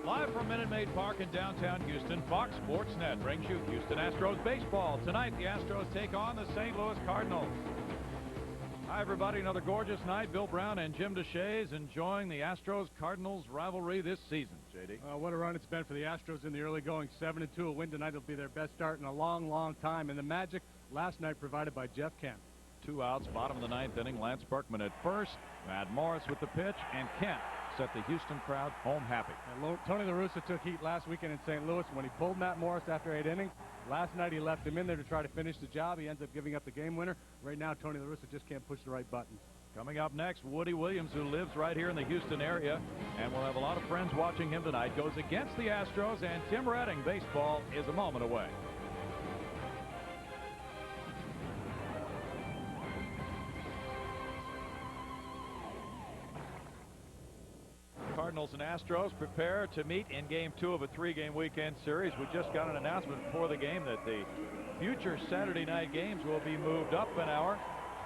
Live from Minute Maid Park in downtown Houston, Fox Sports Net brings you Houston Astros baseball. Tonight, the Astros take on the St. Louis Cardinals. Hi, everybody. Another gorgeous night. Bill Brown and Jim Deshaies enjoying the Astros-Cardinals rivalry this season. J.D. What a run it's been for the Astros in the early going. 7-2. A win tonight will be their best start in a long, long time. And the magic last night provided by Jeff Kent. 2 outs, bottom of the ninth inning. Lance Berkman at first. Matt Morris with the pitch, and Kent set the Houston crowd home happy. And Tony La Russa took heat last weekend in St. Louis when he pulled Matt Morris after 8 innings. Last night he left him in there to try to finish the job. He ends up giving up the game winner. Right now Tony La Russa just can't push the right buttons. Coming up next, Woody Williams, who lives right here in the Houston area and will have a lot of friends watching him tonight, goes against the Astros, and Tim Redding. Baseball is a moment away. Cardinals and Astros prepare to meet in Game 2 of a 3-game weekend series. We just got an announcement before the game that the future Saturday night games will be moved up an hour.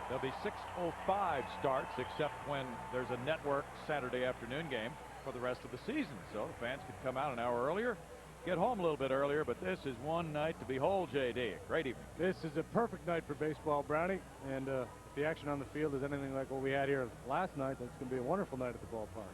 There'll be 6:05 starts, except when there's a network Saturday afternoon game for the rest of the season. So the fans can come out an hour earlier, get home a little bit earlier, but this is one night to behold, J.D. Great evening. This is a perfect night for baseball, Brownie, and if the action on the field is anything like what we had here last night, that's going to be a wonderful night at the ballpark.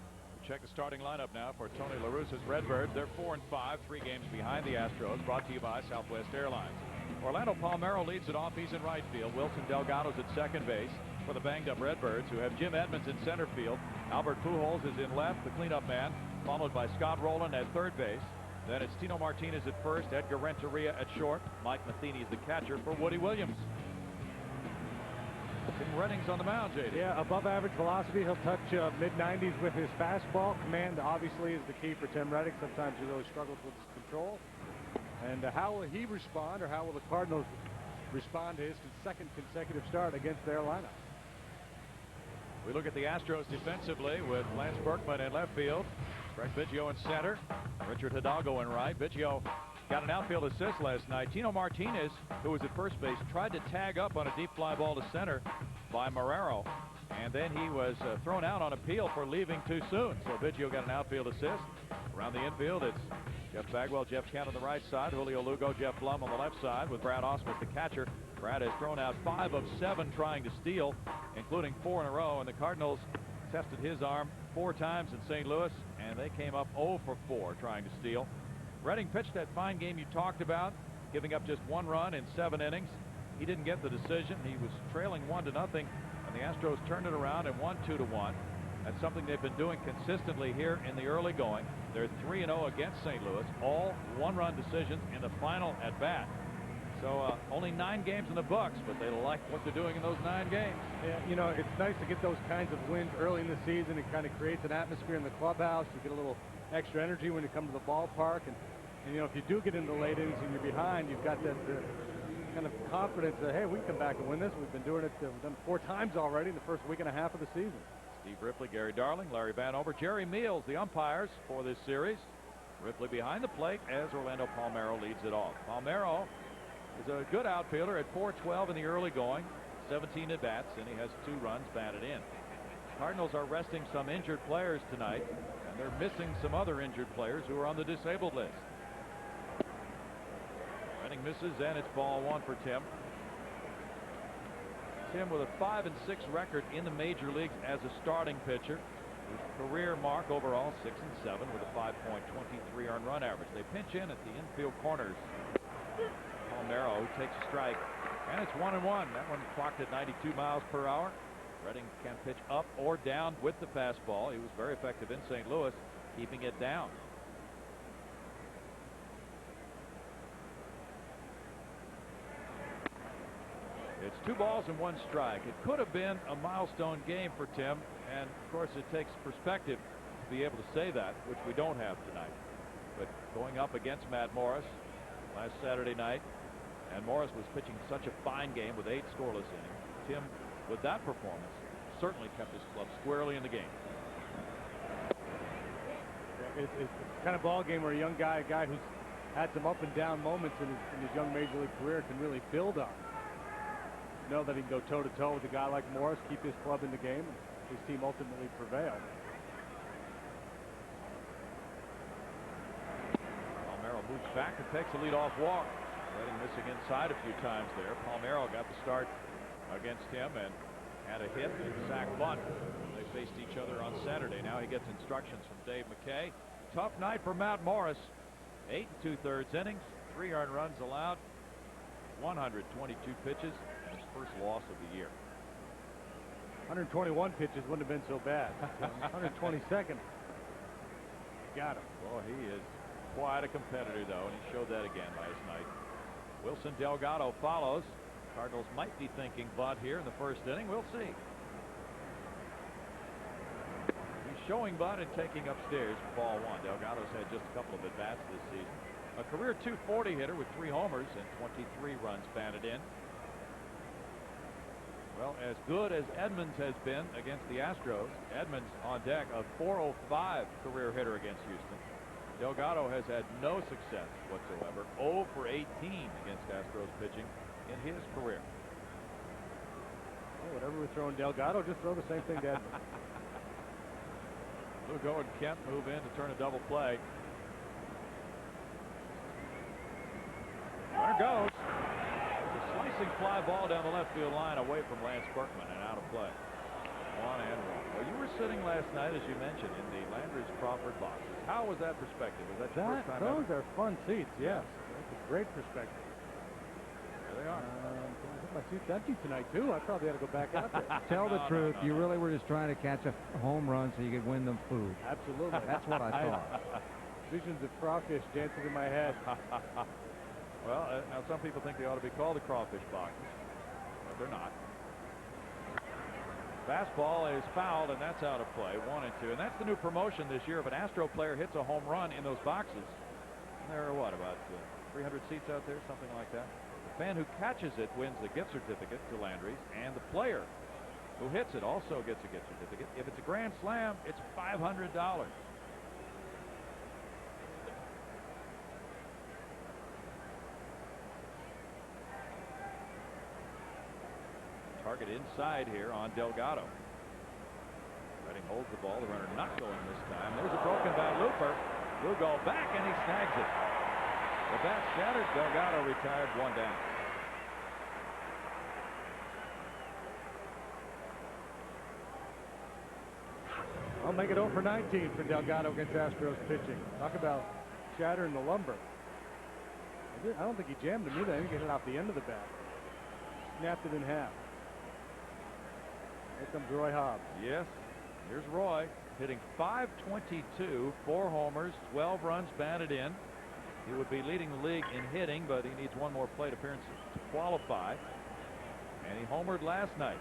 Check the starting lineup now for Tony La Russa's Redbirds. They're 4-5, 3 games behind the Astros, brought to you by Southwest Airlines. Orlando Palmeiro leads it off. He's in right field. Wilson Delgado's at second base for the banged-up Redbirds, who have Jim Edmonds in center field. Albert Pujols is in left, the cleanup man, followed by Scott Rowland at third base. Then it's Tino Martinez at first, Edgar Renteria at short. Mike Matheny is the catcher for Woody Williams. Tim Redding's on the mound, J.D. Yeah, above average velocity. He'll touch mid-90s with his fastball. Command obviously is the key for Tim Redding. Sometimes he really struggles with his control. And how will he respond, or how will the Cardinals respond to his second consecutive start against their lineup? We look at the Astros defensively with Lance Berkman in left field, Greg Biggio in center, Richard Hidalgo in right. Biggio got an outfield assist last night. Tino Martinez, who was at first base, tried to tag up on a deep fly ball to center by Marrero, and then he was thrown out on appeal for leaving too soon. So Biggio got an outfield assist. Around the infield, it's Jeff Bagwell, Jeff Kent on the right side, Julio Lugo, Jeff Blum on the left side with Brad Ausmus, the catcher. Brad has thrown out 5 of 7 trying to steal, including 4 in a row, and the Cardinals tested his arm 4 times in St. Louis, and they came up 0 for 4 trying to steal. Redding pitched that fine game you talked about, giving up just 1 run in 7 innings. He didn't get the decision. He was trailing 1-0, and the Astros turned it around and won 2-1. That's something they've been doing consistently here in the early going. They're 3-0 against St. Louis, all 1-run decisions in the final at bat. So only 9 games in the books, but they like what they're doing in those 9 games. Yeah, you know, it's nice to get those kinds of wins early in the season. It kind of creates an atmosphere in the clubhouse. You get a little extra energy when you come to the ballpark, and you know, if you do get into the late innings and you're behind, you've got that kind of confidence that, hey, we can come back and win this. We've been doing it, we've done 4 times already in the first week and a half of the season. Steve Ripley, Gary Darling, Larry Vanover, Jerry Meals, the umpires for this series. Ripley behind the plate as Orlando Palmeiro leads it off. Palmeiro is a good outfielder at .412 in the early going, 17 at bats, and he has 2 runs batted in. Cardinals are resting some injured players tonight, and they're missing some other injured players who are on the disabled list. Redding misses, and it's ball 1 for Tim. Tim with a 5-6 record in the major leagues as a starting pitcher. His career mark overall 6-7 with a 5.23 earned run average. They pinch in at the infield corners. Palmeiro, who takes a strike, and it's 1-1. That one clocked at 92 miles per hour. Redding can pitch up or down with the fastball. He was very effective in St. Louis, keeping it down. It's 2 balls and 1 strike. It could have been a milestone game for Tim, and of course it takes perspective to be able to say that, which we don't have tonight. But going up against Matt Morris last Saturday night, and Morris was pitching such a fine game with 8 scoreless innings. Tim, with that performance, certainly kept his club squarely in the game. It's the kind of ball game where a young guy, who's had some up and down moments in his young major league career, can really build on. Know that he can go toe-to-toe with a guy like Morris, keep his club in the game, and his team ultimately prevail. fact, and takes a leadoff walk. Redding missing inside a few times there. Palmeiro got the start against him and had a hit and sac bunt. They faced each other on Saturday. Now he gets instructions from Dave McKay. Tough night for Matt Morris. 8 2/3 innings, 3 earned runs allowed, 122 pitches, and his first loss of the year. 121 pitches wouldn't have been so bad. 122nd. Got him. Well, he is quite a competitor, though, and he showed that again last night. Wilson Delgado follows. Cardinals might be thinking bunt here in the first inning. We'll see. He's showing bunt and taking upstairs for ball 1. Delgado's had just a couple of at-bats this season. A career .240 hitter with 3 homers and 23 runs batted in. Well, as good as Edmonds has been against the Astros, Edmonds on deck, a .405 career hitter against Houston. Delgado has had no success whatsoever. 0 for 18 against Astros pitching in his career. Well, whatever we're throwing Delgado, just throw the same thing to Edmonds. Lugo and Kemp move in to turn a double play. There goes. A slicing fly ball down the left field line away from Lance Berkman and out of play. 1-1. Well, you were sitting last night, as you mentioned, in the Landry's Crawford boxes. How was that perspective? Was that your first time those ever? are fun seats, yes. That's a great perspective. There they are. My seat's empty tonight, too. I probably ought to go back out there. Tell the truth. You really were just trying to catch a home run so you could win them food. Absolutely. That's what I thought. Visions of crawfish dancing in my head. Well, now some people think they ought to be called the crawfish boxes, but they're not. Fastball is fouled, and that's out of play. 1-2, and that's the new promotion this year. If an Astro player hits a home run in those boxes, there are what, about 300 seats out there, something like that. The fan who catches it wins the gift certificate to Landry's, and the player who hits it also gets a gift certificate. If it's a grand slam, it's $500. Target inside here on Delgado. Redding holds the ball. The runner not going this time. There's a broken bat looper. Lugo back, and he snags it. The bat shattered. Delgado retired, 1 down. I'll make it 0 for 19 for Delgado against Astros pitching. Talk about shattering the lumber. I don't think he jammed him either. I think he hit it off the end of the bat. Snapped it in half. Here comes Roy Hobbs. Yes, here's Roy hitting .522, 4 homers, 12 runs batted in. He would be leading the league in hitting, but he needs 1 more plate appearance to qualify. And he homered last night.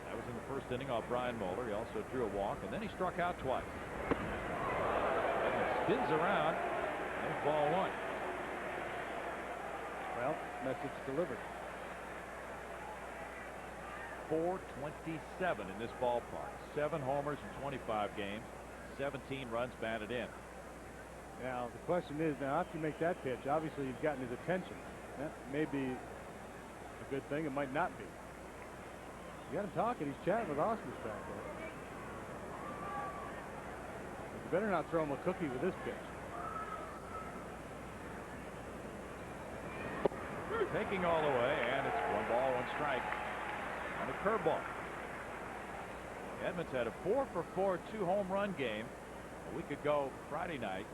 That was in the first inning off Brian Moeller. He also drew a walk, and then he struck out twice. And he spins around, and ball 1. Well, message delivered. 427 in this ballpark. 7 homers in 25 games, 17 runs batted in. Now the question is, now after you make that pitch, obviously you've gotten his attention. That may be a good thing. It might not be. You got him talking. He's chatting with Osmus back there. You better not throw him a cookie with this pitch. Taking all the way, and it's 1 ball, 1 strike. And a curveball. Edmonds had a 4 for 4 2-home run game a week ago Friday night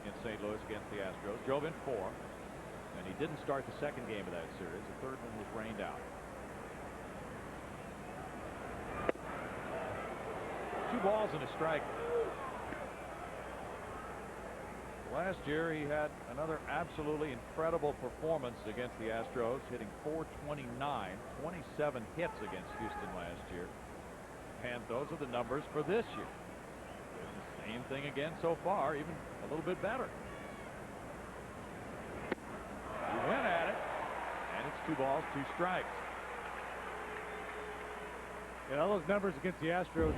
in St. Louis against the Astros. Drove in 4, and he didn't start the second game of that series. The third one was rained out. 2 balls and a strike. Last year he had another absolutely incredible performance against the Astros, hitting .429, 27 hits against Houston last year. And those are the numbers for this year. The same thing again so far, even a little bit better. He went at it, and it's 2 balls, 2 strikes. And all those numbers against the Astros,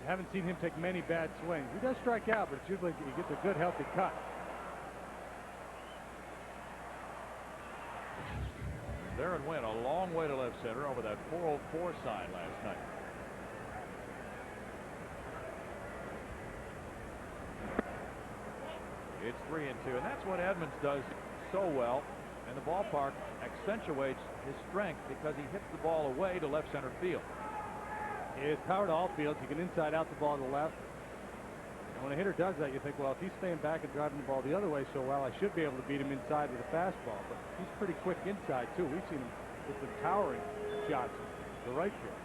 haven't seen him take many bad swings. He does strike out, but it's usually he gets a good, healthy cut. Darren went a long way to left center over that 404 sign last night. It's 3-2, and that's what Edmonds does so well. And the ballpark accentuates his strength because he hits the ball away to left center field. His power to all fields. He can inside out the ball to the left. And when a hitter does that, you think, well, if he's staying back and driving the ball the other way so well, I should be able to beat him inside with a fastball. But he's pretty quick inside, too. We've seen him with some towering shots to right field.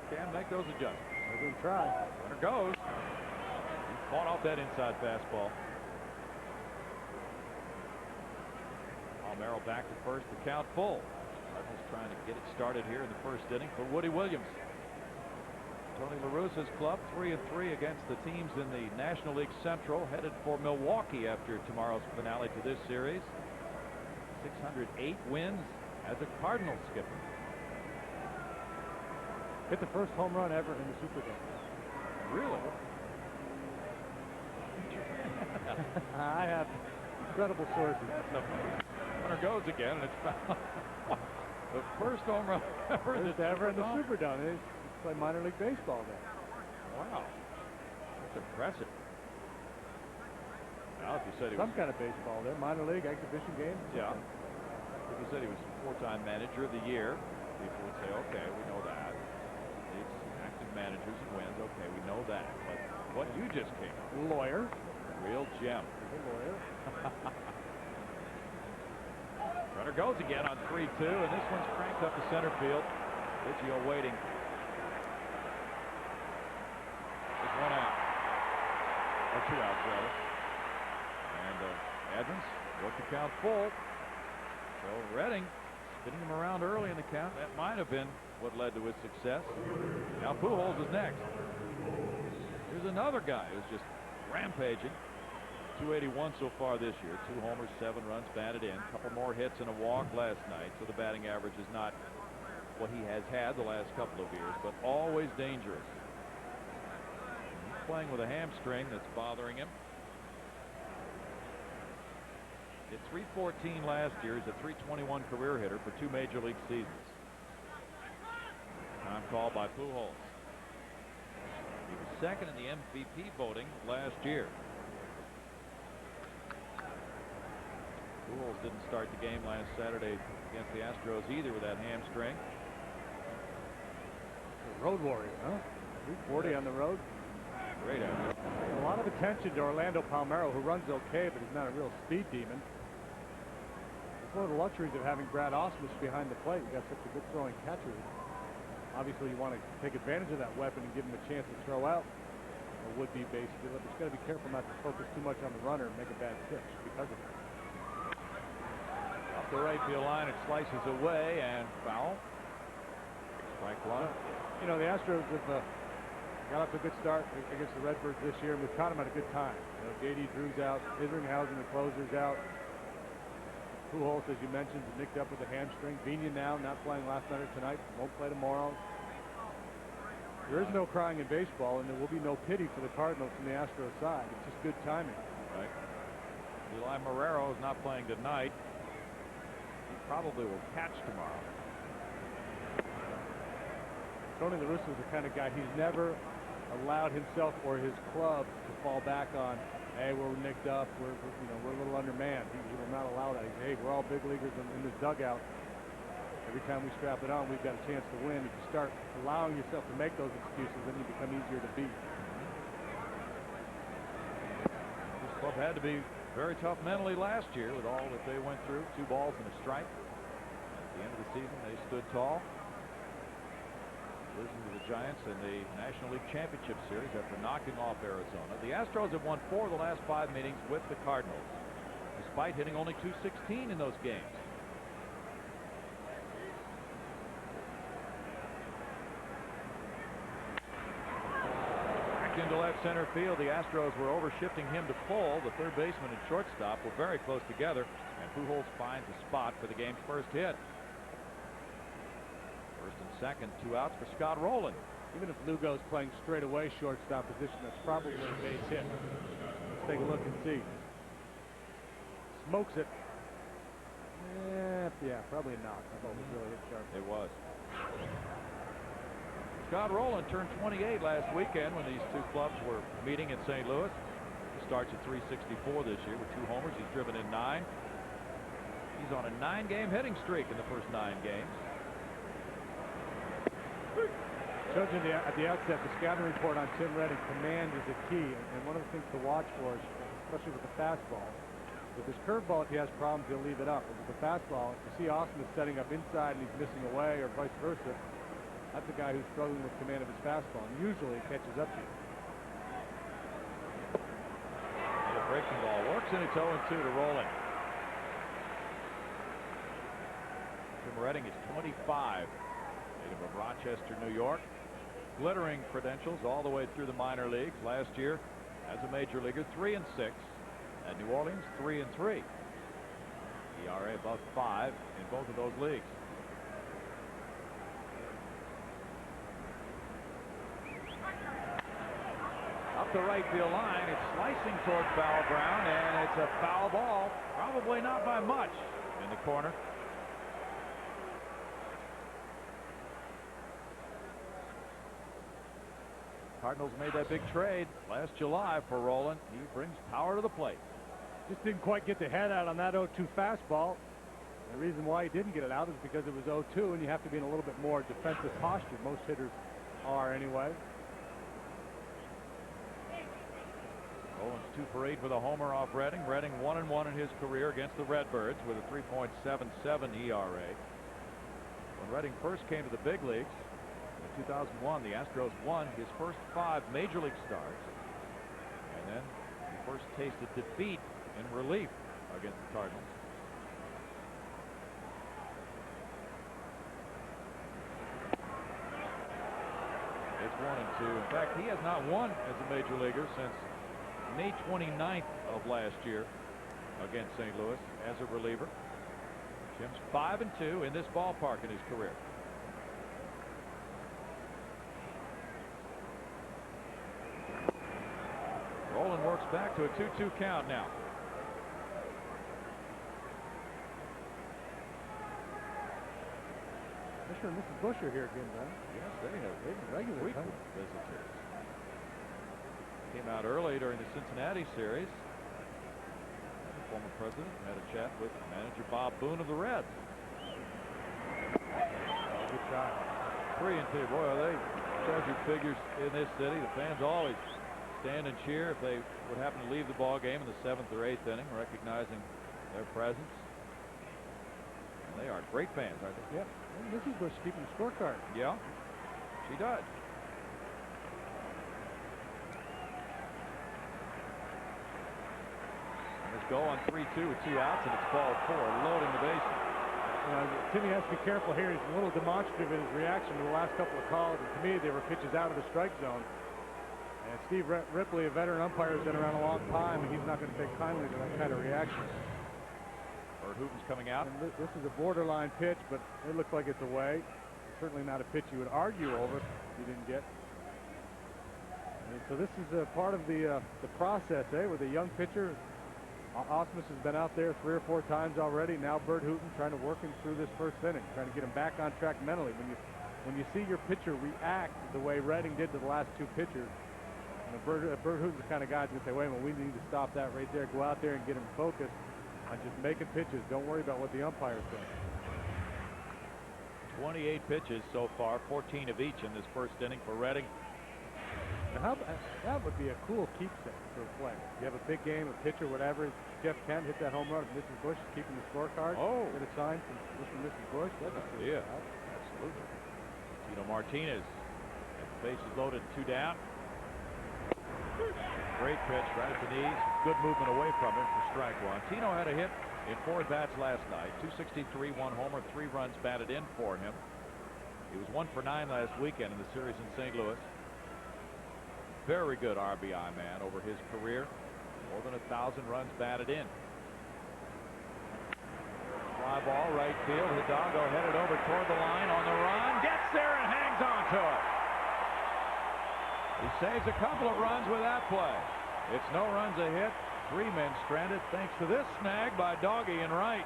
Can make those adjustments. They're going to try. Runner goes. He fought off that inside fastball. Palmeiro back to first, the count full. Cardinals trying to get it started here in the first inning for Woody Williams. Tony La Russa's club 3-3 against the teams in the National League Central, headed for Milwaukee after tomorrow's finale to this series. 608 wins as a Cardinals skipper. Hit the first home run ever in the Superdome. Really? I have incredible sources. Runner goes again, and it's foul. The first home run ever in the Superdome. They play minor league baseball there. Wow, that's impressive. Now, if you said he some was kind of baseball there, minor league exhibition game. Yeah. If you said he was four-time manager of the year, people would say, okay, we know that. He's active managers and wins. Okay, we know that. But what you just came up with, Lawyer. Real gem. He's a lawyer. Runner goes again on 3-2, and this one's cranked up to center field. Biggio waiting. There's one out. Or 2 outs, rather. And Edmonds worked the count full. So Redding spinning him around early in the count. That might have been what led to his success. Now Pujols is next. Here's another guy who's just rampaging. 281 so far this year. 2 homers, 7 runs batted in. A couple more hits and a walk last night. So the batting average is not what he has had the last couple of years, but always dangerous. He's playing with a hamstring that's bothering him. Hit .314 last year. He's a .321 career hitter for 2 major league seasons. Time called by Pujols. He was second in the MVP voting last year. Pujols didn't start the game last Saturday against the Astros either with that hamstring. The road warrior, huh? 340 on the road. Great effort. A lot of attention to Orlando Palmeiro, who runs okay, but he's not a real speed demon. It's one of the luxuries of having Brad Ausmus behind the plate. You got such a good throwing catcher. Obviously, you want to take advantage of that weapon and give him a chance to throw out a would-be base stealer. But you got to be careful not to focus too much on the runner and make a bad pitch because of it. Up the right field line, it slices away and foul. Strike one. You know, the Astros have got off to a good start against the Redbirds this year, and we've caught them at a good time. You know, J.D. Drew's out, Isringhausen, the closer's out. Pujols, as you mentioned, is nicked up with a hamstring. Vigna now not playing last night or tonight. Won't play tomorrow. There is no crying in baseball, and there will be no pity for the Cardinals from the Astros side. It's just good timing. Right. Eli Marrero is not playing tonight. He probably will catch tomorrow. Tony La Russa is the kind of guy, he's never allowed himself or his club to fall back on, hey, we're nicked up, we're a little undermanned. He will not allow that. He says, hey, we're all big leaguers in this dugout. Every time we strap it on, we've got a chance to win. If you start allowing yourself to make those excuses, then you become easier to beat. This club had to be very tough mentally last year with all that they went through. 2 balls and a strike. At the end of the season, they stood tall. Losing to the Giants in the National League Championship Series after knocking off Arizona. The Astros have won 4 of the last 5 meetings with the Cardinals, despite hitting only .216 in those games. Back into left center field. The Astros were over-shifting him to pull. The third baseman and shortstop were very close together, and Pujols finds a spot for the game's first hit. First and second, 2 outs for Scott Rowland. Even if Lugo's playing straight away shortstop position, that's probably a base hit. Let's take a look and see. Smokes it. Yeah, probably a knock. I thought it was really hit sharp. It was. Scott Rowland turned 28 last weekend when these 2 clubs were meeting in St. Louis. He starts at .364 this year with 2 homers. He's driven in 9. He's on a 9-game hitting streak in the first 9 games. Showed you at the outset, the scouting report on Tim Redding, command is the key, and one of the things to watch for, especially with the fastball. With his curveball, if he has problems, he'll leave it up. But with the fastball, if you see Austin is setting up inside and he's missing away, or vice versa, that's a guy who's struggling with command of his fastball, and usually it catches up to you. And a breaking ball works, and it's 0-2 to Rowland. Tim Redding is 25, native of Rochester, New York. Glittering credentials all the way through the minor leagues. Last year, as a major leaguer, 3-6. At New Orleans, 3-3. ERA above 5 in both of those leagues. Up the right field line, it's slicing toward foul ground, and it's a foul ball. Probably not by much in the corner. Cardinals made that big trade last July for Rowland. He brings power to the plate. Just didn't quite get the head out on that 0-2 fastball. The reason why he didn't get it out is because it was 0-2, and you have to be in a little bit more defensive posture. Most hitters are anyway. Rowland's 2 for 8 with a homer off Redding. Redding 1-1 in his career against the Redbirds with a 3.77 ERA. When Redding first came to the big leagues, in 2001, the Astros won his first 5 major league starts, and then he first tasted defeat in relief against the Cardinals. It's 1-2. In fact, he has not won as a major leaguer since May 29th of last year against St. Louis as a reliever. Jim's 5-2 in this ballpark in his career. Rowland works back to a 2-2 count now. Mr. and Mrs. Bush are here again, man. Yes, they've been regular frequent visitors. Came out early during the Cincinnati series. And the former president had a chat with manager Bob Boone of the Reds. Good shot. 3-2. Boy, are they treasured figures in this city. The fans always stand and cheer if they would happen to leave the ball game in the 7th or 8th inning, recognizing their presence. And they are great fans, aren't they? Yeah. And Mrs. Bush keeping the scorecard. Yeah, she does. And let's go on 3-2 with 2 outs, and it's ball 4, loading the bases. Timmy has to be careful here. He's a little demonstrative in his reaction to the last couple of calls, and to me, they were pitches out of the strike zone. And Steve Ripley, a veteran umpire, has been around a long time, and he's not going to take kindly to that kind of reaction. Bert Hooton's coming out. And this is a borderline pitch, but it looks like it's away. Certainly not a pitch you would argue over if you didn't get. And so this is a part of the process, with a young pitcher. Osmus has been out there 3 or 4 times already. Now Bert Hooton trying to work him through this first inning, trying to get him back on track mentally. When you see your pitcher react the way Redding did to the last 2 pitchers, Bert Hooton's the kind of guy who's going to say, wait a minute, we need to stop that right there. Go out there and get him focused on just making pitches. Don't worry about what the umpires say. 28 pitches so far, 14 of each in this first inning for Redding. Now, that would be a cool keepsake for a player. You have a big game, a pitcher, whatever. Jeff Kent hit that home run. Mrs. Bush is keeping the scorecard. Oh. Get a sign from Mr. and Mrs. Bush. That's a cool shot. Absolutely. Tino Martinez. Bases loaded, 2 down. Great pitch right at the knees. Good movement away from him for strike 1. Tino had a hit in 4 at-bats last night. 263, 1 homer, 3 runs batted in for him. He was 1 for 9 last weekend in the series in St. Louis. Very good RBI man over his career. More than 1,000 runs batted in. Fly ball right field. Hidalgo headed over toward the line on the run. Gets there and hangs on to it. He saves a couple of runs with that play. It's no runs a hit. 3 men stranded thanks to this snag by Doggy and Wright.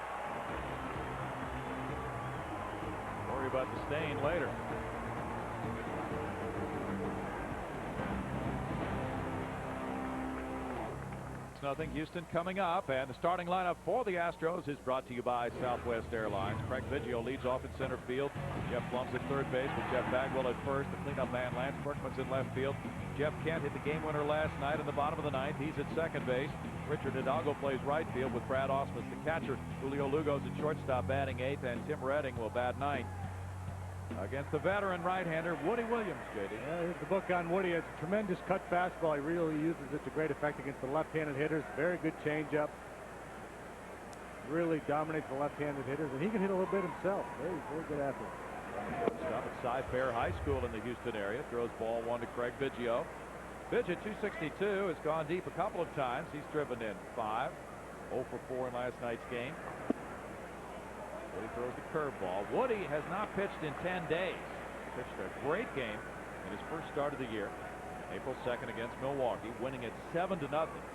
Worry about the stain later. 6-0 Houston coming up, and the starting lineup for the Astros is brought to you by Southwest Airlines. Craig Biggio leads off in center field. Jeff Blum's at third base with Jeff Bagwell at first. The cleanup man Lance Berkman's in left field. Jeff Kent hit the game winner last night in the bottom of the ninth. He's at second base. Richard Hidalgo plays right field with Brad Ausmus the catcher. Julio Lugo's at shortstop batting eighth, and Tim Redding will bat ninth. Against the veteran right-hander Woody Williams, JD. Yeah, here's the book on Woody. It's a tremendous cut fastball. He really uses it to great effect against the left-handed hitters. Very good changeup. Really dominates the left-handed hitters, and he can hit a little bit himself. Very, very good athlete. Stop at Cy Fair High School in the Houston area. Throws ball one to Craig Biggio. Biggio, 262, has gone deep a couple of times. He's driven in 5. 0 for 4 in last night's game. Woody throws the curveball. Woody has not pitched in 10 days. He pitched a great game in his first start of the year, April 2nd against Milwaukee, winning it 7-0.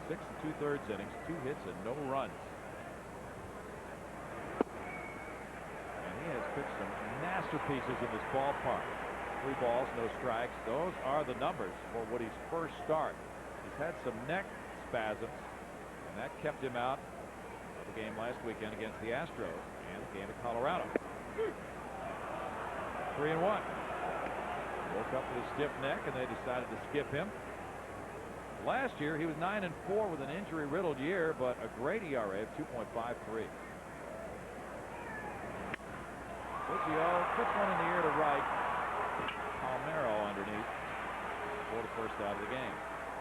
6 2/3 innings, 2 hits and no runs. And he has pitched some masterpieces in this ballpark. 3 balls, no strikes. Those are the numbers for Woody's first start. He's had some neck spasms, and that kept him out of the game last weekend against the Astros and the game at Colorado. 3-1. Woke up with a stiff neck, and they decided to skip him. Last year, he was 9-4 with an injury-riddled year, but a great ERA of 2.53. Biggio puts one in the air to right. Palmeiro underneath for the first out of the game.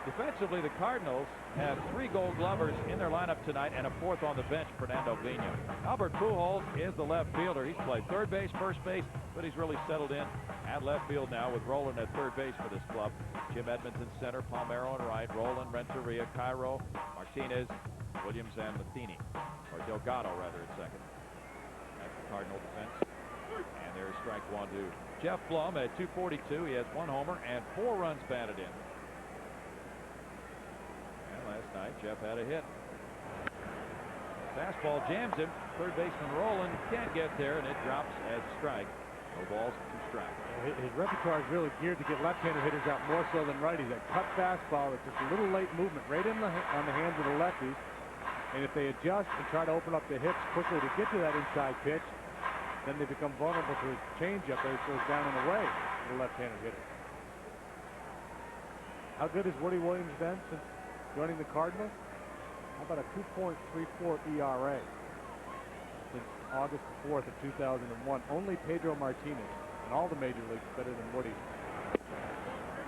Defensively, the Cardinals have 3 Gold Glovers in their lineup tonight and a 4th on the bench, Fernando Vina. Albert Pujols is the left fielder. He's played third base, first base, but he's really settled in at left field now with Roland at third base for this club. Jim Edmonds in center, Palmeiro in right, Roland, Renteria, Cairo, Martinez, Williams, and Matheny, or Delgado rather at second. That's the Cardinal defense. And there's strike one to Jeff Blum at 242. He has 1 homer and 4 runs batted in. Last night, Jeff had a hit. Fastball jams him. Third baseman Roland can't get there, and it drops as a strike. No balls, 2 strikes. His repertoire is really geared to get left-handed hitters out more so than righties. That cut fastball is just a little late movement right on the hands of the lefties. And if they adjust and try to open up the hips quickly to get to that inside pitch, then they become vulnerable to his changeup as it goes down and away to the left-handed hitter. How good has Woody Williams been since joining the Cardinals? How about a 2.34 ERA since August 4th of 2001? Only Pedro Martinez in all the major leagues better than Woody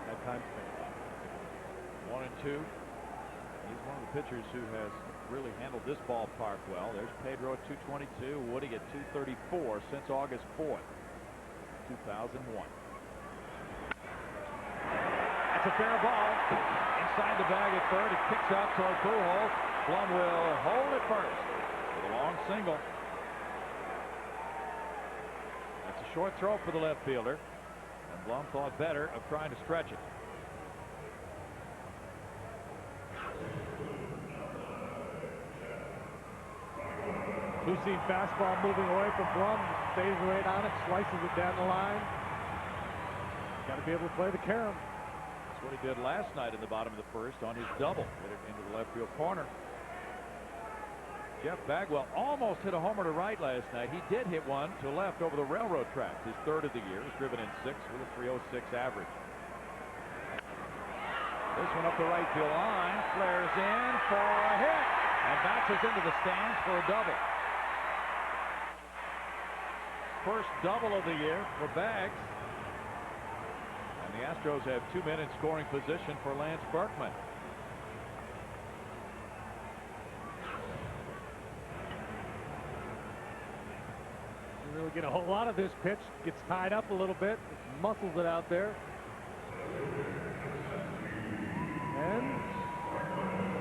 at time span. 1-2. He's one of the pitchers who has really handled this ballpark well. There's Pedro at 222, Woody at 234 since August 4th, 2001. That's a fair ball. Inside the bag at third. It kicks out toward Pujols. Blum will hold it first with a long single. That's a short throw for the left fielder, and Blum thought better of trying to stretch it. Two-seam fastball moving away from Blum. Stays right on it, slices it down the line. Got to be able to play the carom. That's what he did last night in the bottom of the first on his double. Hit it into the left field corner. Jeff Bagwell almost hit a homer to right last night. He did hit one to left over the railroad tracks. His 3rd of the year. He's driven in 6 with a 306 average. This one up the right field line. Flares in for a hit. And bounces into the stands for a double. First double of the year for Bags. And the Astros have 2 men in scoring position for Lance Berkman. You really get a whole lot of this pitch. Gets tied up a little bit. Muscles it out there. And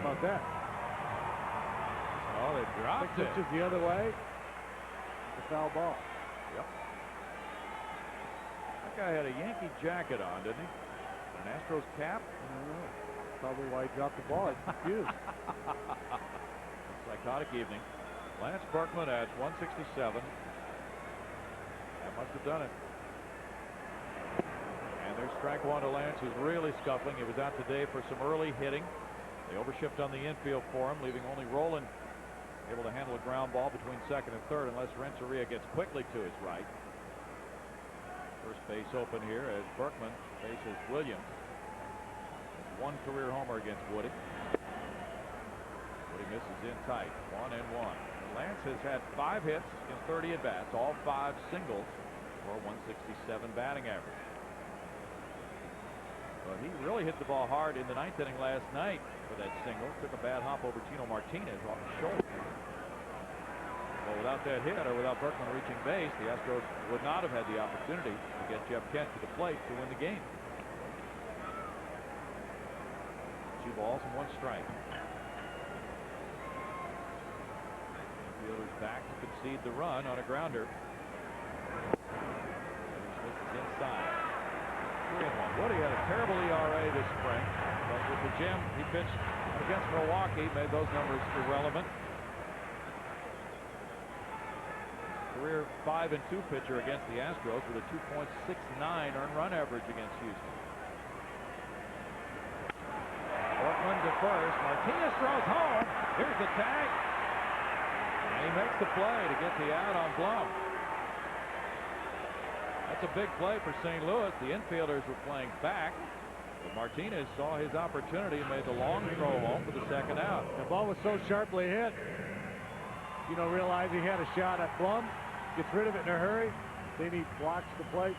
how about that? Oh, they dropped it. Pitches the other way. It's a foul ball. Yep. That guy had a Yankee jacket on, didn't he? An Astros cap? I don't know. Probably why he dropped the ball. He's confused. Psychotic evening. Lance Berkman at 167. That must have done it. And there's strike one to Lance, who's really scuffling. He was out today for some early hitting. They overshift on the infield for him, leaving only Roland able to handle a ground ball between second and third unless Renteria gets quickly to his right. First base open here as Berkman faces Williams. One career homer against Woody. Woody misses in tight. 1-1. Lance has had 5 hits in 30 at-bats, all 5 singles for a 167 batting average. But he really hit the ball hard in the 9th inning last night for that single. Took a bad hop over Tino Martinez off the shoulder. Well, without that hit or without Berkman reaching base, the Astros would not have had the opportunity to get Jeff Kent to the plate to win the game. 2 balls and 1 strike. Fielders back to concede the run on a grounder. Smith is inside. 3-1. Woody had a terrible ERA this spring, but with the gem he pitched against Milwaukee made those numbers irrelevant. Career 5-2 pitcher against the Astros with a 2.69 earned run average against Houston. Berkman to first. Martinez throws home. Here's the tag. And he makes the play to get the out on Blum. That's a big play for St. Louis. The infielders were playing back. But Martinez saw his opportunity and made the long throw home for the second out. The ball was so sharply hit. You don't realize he had a shot at Blum. Gets rid of it in a hurry. Then he blocks the plate.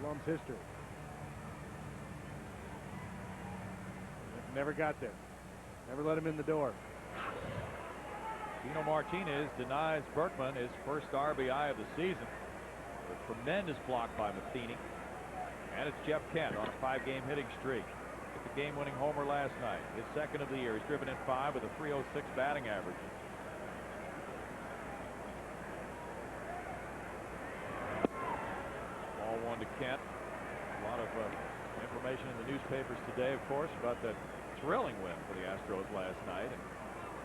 Blum's history. Never got there. Never let him in the door. Tino Martinez denies Berkman his first RBI of the season. A tremendous block by Matheny. And it's Jeff Kent on a 5-game hitting streak. Hit the game-winning homer last night. His second of the year. He's driven in 5 with a .306 batting average. Ball 1 to Kent. A lot of information in the newspapers today, of course, about that thrilling win for the Astros last night, and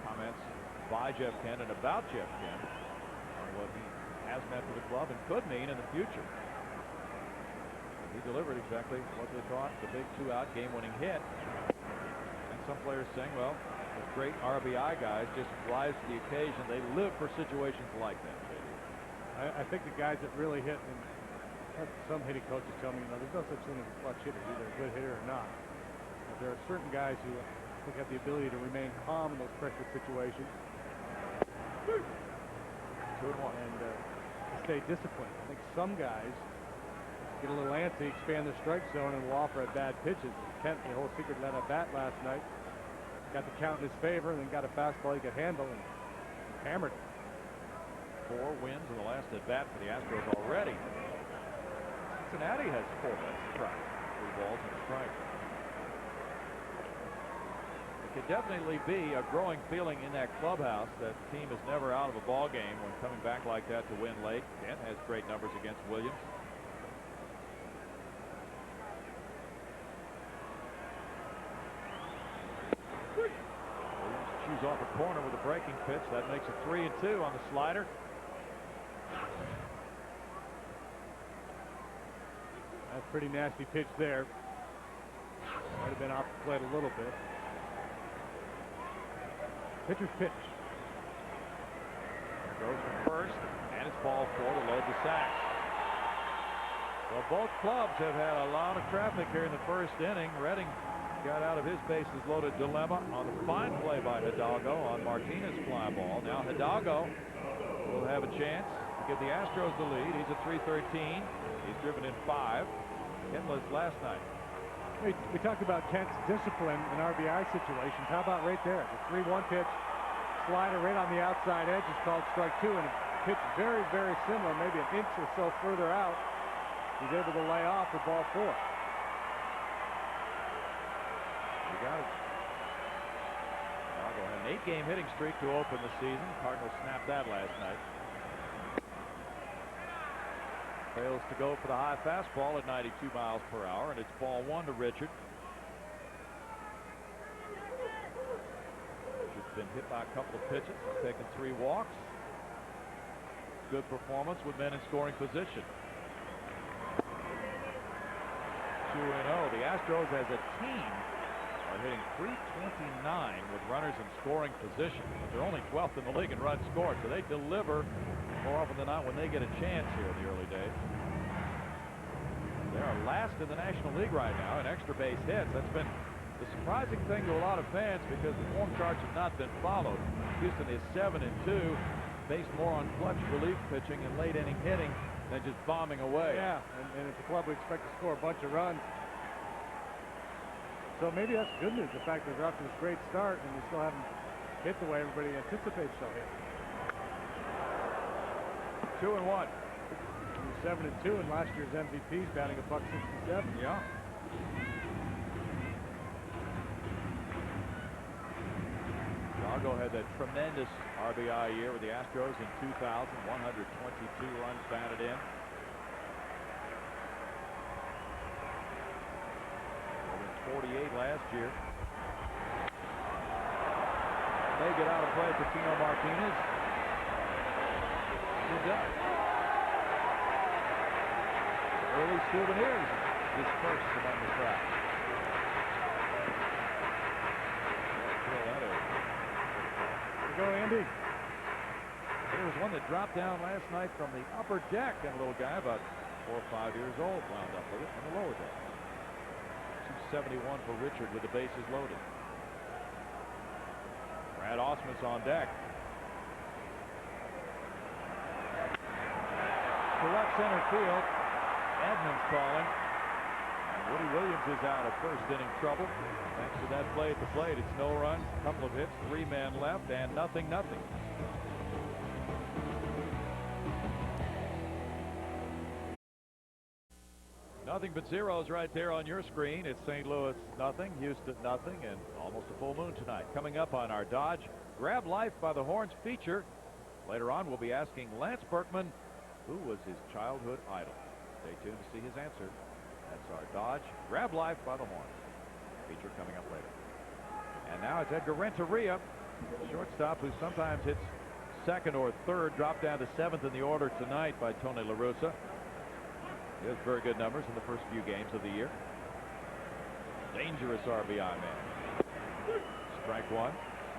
comments by Jeff Kent and about Jeff Kent on what he has meant for the club and could mean in the future. And he delivered exactly what they thought, the big 2-out game-winning hit. And some players saying, well, the great RBI guys just rise to the occasion. They live for situations like that. I think the guys that really hit, and some hitting coaches tell me, there's no such thing as a clutch hitter, either a good hitter or not. There are certain guys who I think have the ability to remain calm in those pressure situations. 2-1. And to stay disciplined. I think some guys get a little antsy, expand their strike zone, and will offer at bad pitches. Kent, the whole secret of that at bat last night, got the count in his favor and then got a fastball he could handle and hammered it. 4 wins in the last at bat for the Astros already. Cincinnati has 4. That's right. 3 balls and a strike. Could definitely be a growing feeling in that clubhouse that the team is never out of a ball game when coming back like that to win late. Kent has great numbers against Williams. Williams chews off a corner with a breaking pitch. That makes it 3-2 on the slider. That's a pretty nasty pitch there. Might have been off the plate a little bit. Pitcher's pitch. There goes from first, and it's ball 4 to load the sack. Well, both clubs have had a lot of traffic here in the first inning. Redding got out of his bases loaded dilemma on the fine play by Hidalgo on Martinez's fly ball. Now Hidalgo will have a chance to give the Astros the lead. He's at .313. He's driven in 5. Hitless last night. We talked about Kent's discipline in RBI situations. How about right there? The 3-1 pitch, slider right on the outside edge is called strike 2, and a pitch very, very similar, maybe an inch or so further out. He's able to lay off for ball 4. You got it. Chicago had an 8-game hitting streak to open the season. Cardinals snapped that last night. Fails to go for the high fastball at 92 miles per hour, and it's ball 1 to Richard. Richard's been hit by a couple of pitches, taken 3 walks. Good performance with men in scoring position. 2-0. The Astros as a team are hitting .329 with runners in scoring position. But they're only 12th in the league in runs scored, so they deliver more often than not when they get a chance here in the early days. They are last in the National League right now in extra base hits. That's been the surprising thing to a lot of fans because the form charts have not been followed. Houston is 7-2, based more on clutch relief pitching and late inning hitting than just bombing away. Yeah, and it's a club we expect to score a bunch of runs. So maybe that's good news, the fact that they're off to this great start and they still haven't hit the way everybody anticipates they'll hit. 2-1. 7-2 and last year's MVP's batting a .167. Yeah. Hidalgo had that tremendous RBI year with the Astros in 2000, 122 runs batted in. Over 48 last year. They get out of play for Tino Martinez. Good job. Early souvenirs dispersed among the crowd. Go, Andy. There was one that dropped down last night from the upper deck, and a little guy about 4 or 5 years old wound up with it on the lower deck. 271 for Richard with the bases loaded. Brad Ausmus on deck. To left center field. Edmonds calling. And Woody Williams is out of first inning trouble. Thanks to that play at the plate, it's no runs, a couple of hits, 3 men left, and nothing. Nothing but zeros right there on your screen. It's St. Louis nothing, Houston nothing, and almost a full moon tonight. Coming up on our Dodge Grab Life by the Horns feature. Later on, we'll be asking Lance Berkman who was his childhood idol. Stay tuned to see his answer. That's our Dodge Grab Life by the Horns feature coming up later. And now it's Edgar Renteria, shortstop who sometimes hits second or third, dropped down to 7th in the order tonight by Tony La Russa. He has very good numbers in the first few games of the year. Dangerous RBI man. Strike one.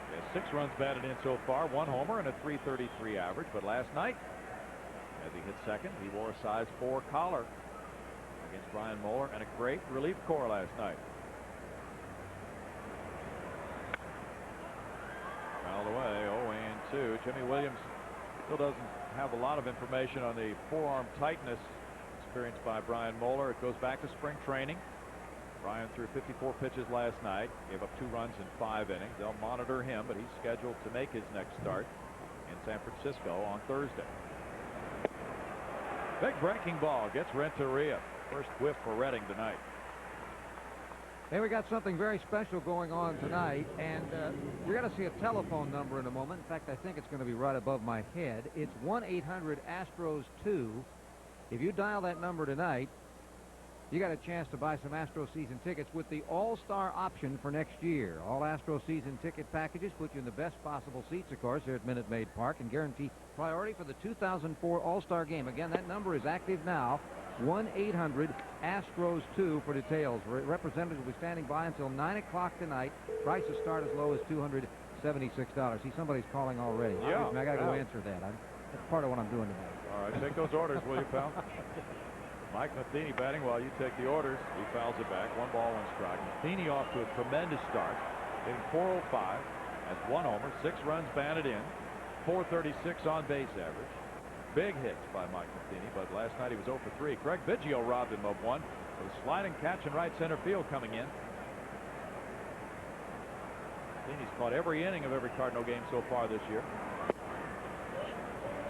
He has 6 runs batted in so far, 1 homer and a .333 average. But last night, as he hit second, he wore a size 4 collar against Brian Moeller and a great relief corps last night. Fouled away, 0-2. Jimmy Williams still doesn't have a lot of information on the forearm tightness experienced by Brian Moeller. It goes back to spring training. Brian threw 54 pitches last night, gave up 2 runs in 5 innings. They'll monitor him, but he's scheduled to make his next start in San Francisco on Thursday. Big breaking ball gets Renteria. First whiff for Redding tonight. Hey, we got something very special going on tonight, and you're going to see a telephone number in a moment. In fact, I think it's going to be right above my head. It's 1-800-ASTROS-2. If you dial that number tonight, you got a chance to buy some Astro season tickets with the All-Star option for next year. All Astro season ticket packages put you in the best possible seats, of course, here at Minute Maid Park, and guarantee priority for the 2004 All-Star game. Again, that number is active now. 1-800-ASTROS-2 for details. Representatives will be standing by until 9 o'clock tonight. Prices start as low as $276. See, somebody's calling already. Yeah. I got to go answer that. That's part of what I'm doing today. All right, take those orders, will you, pal? Mike Matheny batting while you take the orders. He fouls it back. 1 ball, 1 strike. Matheny off to a tremendous start. Hitting .405. Has 1 homer, 6 runs batted in. .436 on base average. Big hits by Mike Matheny, but last night he was 0 for 3. Craig Biggio robbed him of 1. With a sliding catch in right center field coming in. Matheny's caught every inning of every Cardinal game so far this year.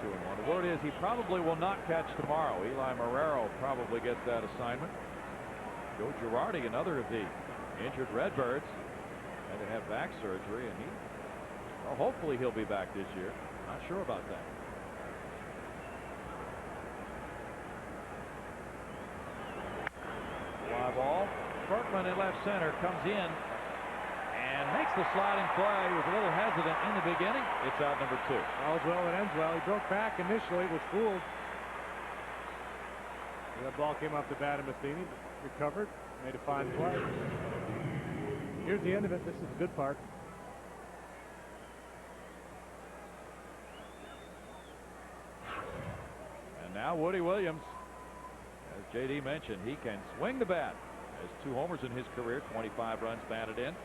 2-1. The word is he probably will not catch tomorrow. Eli Marrero probably gets that assignment. Joe Girardi, another of the injured Redbirds, had to have back surgery, and well, hopefully he'll be back this year. Not sure about that. Fly ball. Berkman in left center comes in and makes the sliding play. He was a little hesitant in the beginning. It's out number 2. All's well that ends well. He broke back initially, was fooled. That ball came off the bat of Matheny, recovered, Made a fine play. Here's the end of it. This is the good part. And now Woody Williams, as J.D. mentioned, he can swing the bat. Has 2 homers in his career, 25 runs batted in. And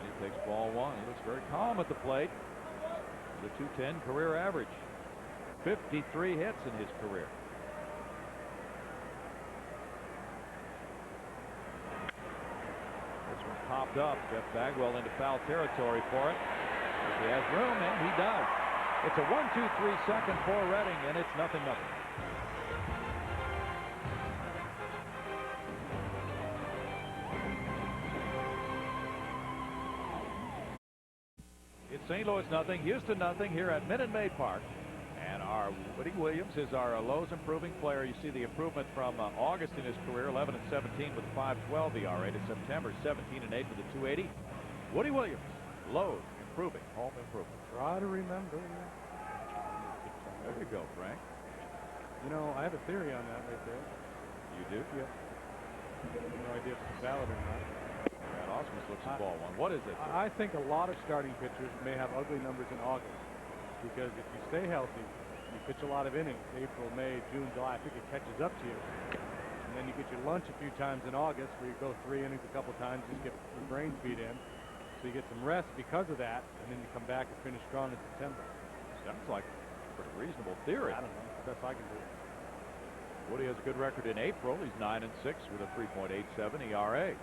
he takes ball 1. He looks very calm at the plate. The .210 career average. 53 hits in his career. This one popped up. Jeff Bagwell into foul territory for it. If he has room, and he does. It's a 1-2-3 second for Redding, and it's 0-0. It's St. Louis 0, Houston 0 here at Minute Maid Park. And our Woody Williams is our Lowe's improving player. You see the improvement from August in his career, 11-17 with a 5.12 ERA, to September, 17-8 with a 2.80. Woody Williams, Lowe's improving, home improvement. Try to remember. There you go, Frank. You know, I have a theory on that right there. You do? Yep. No idea if it's valid or not. Brad Ausmus looks at ball 1. What is it? I think a lot of starting pitchers may have ugly numbers in August, because if you stay healthy, you pitch a lot of innings, April, May, June, July, I think it catches up to you. And then you get your lunch a few times in August, where you go 3 innings a couple times, just get your brain feed in. So you get some rest because of that, and then you come back and finish strong in September. Sounds like a pretty reasonable theory. I don't know. Best I can do. Woody has a good record in April. He's 9-6 with a 3.87 ERA.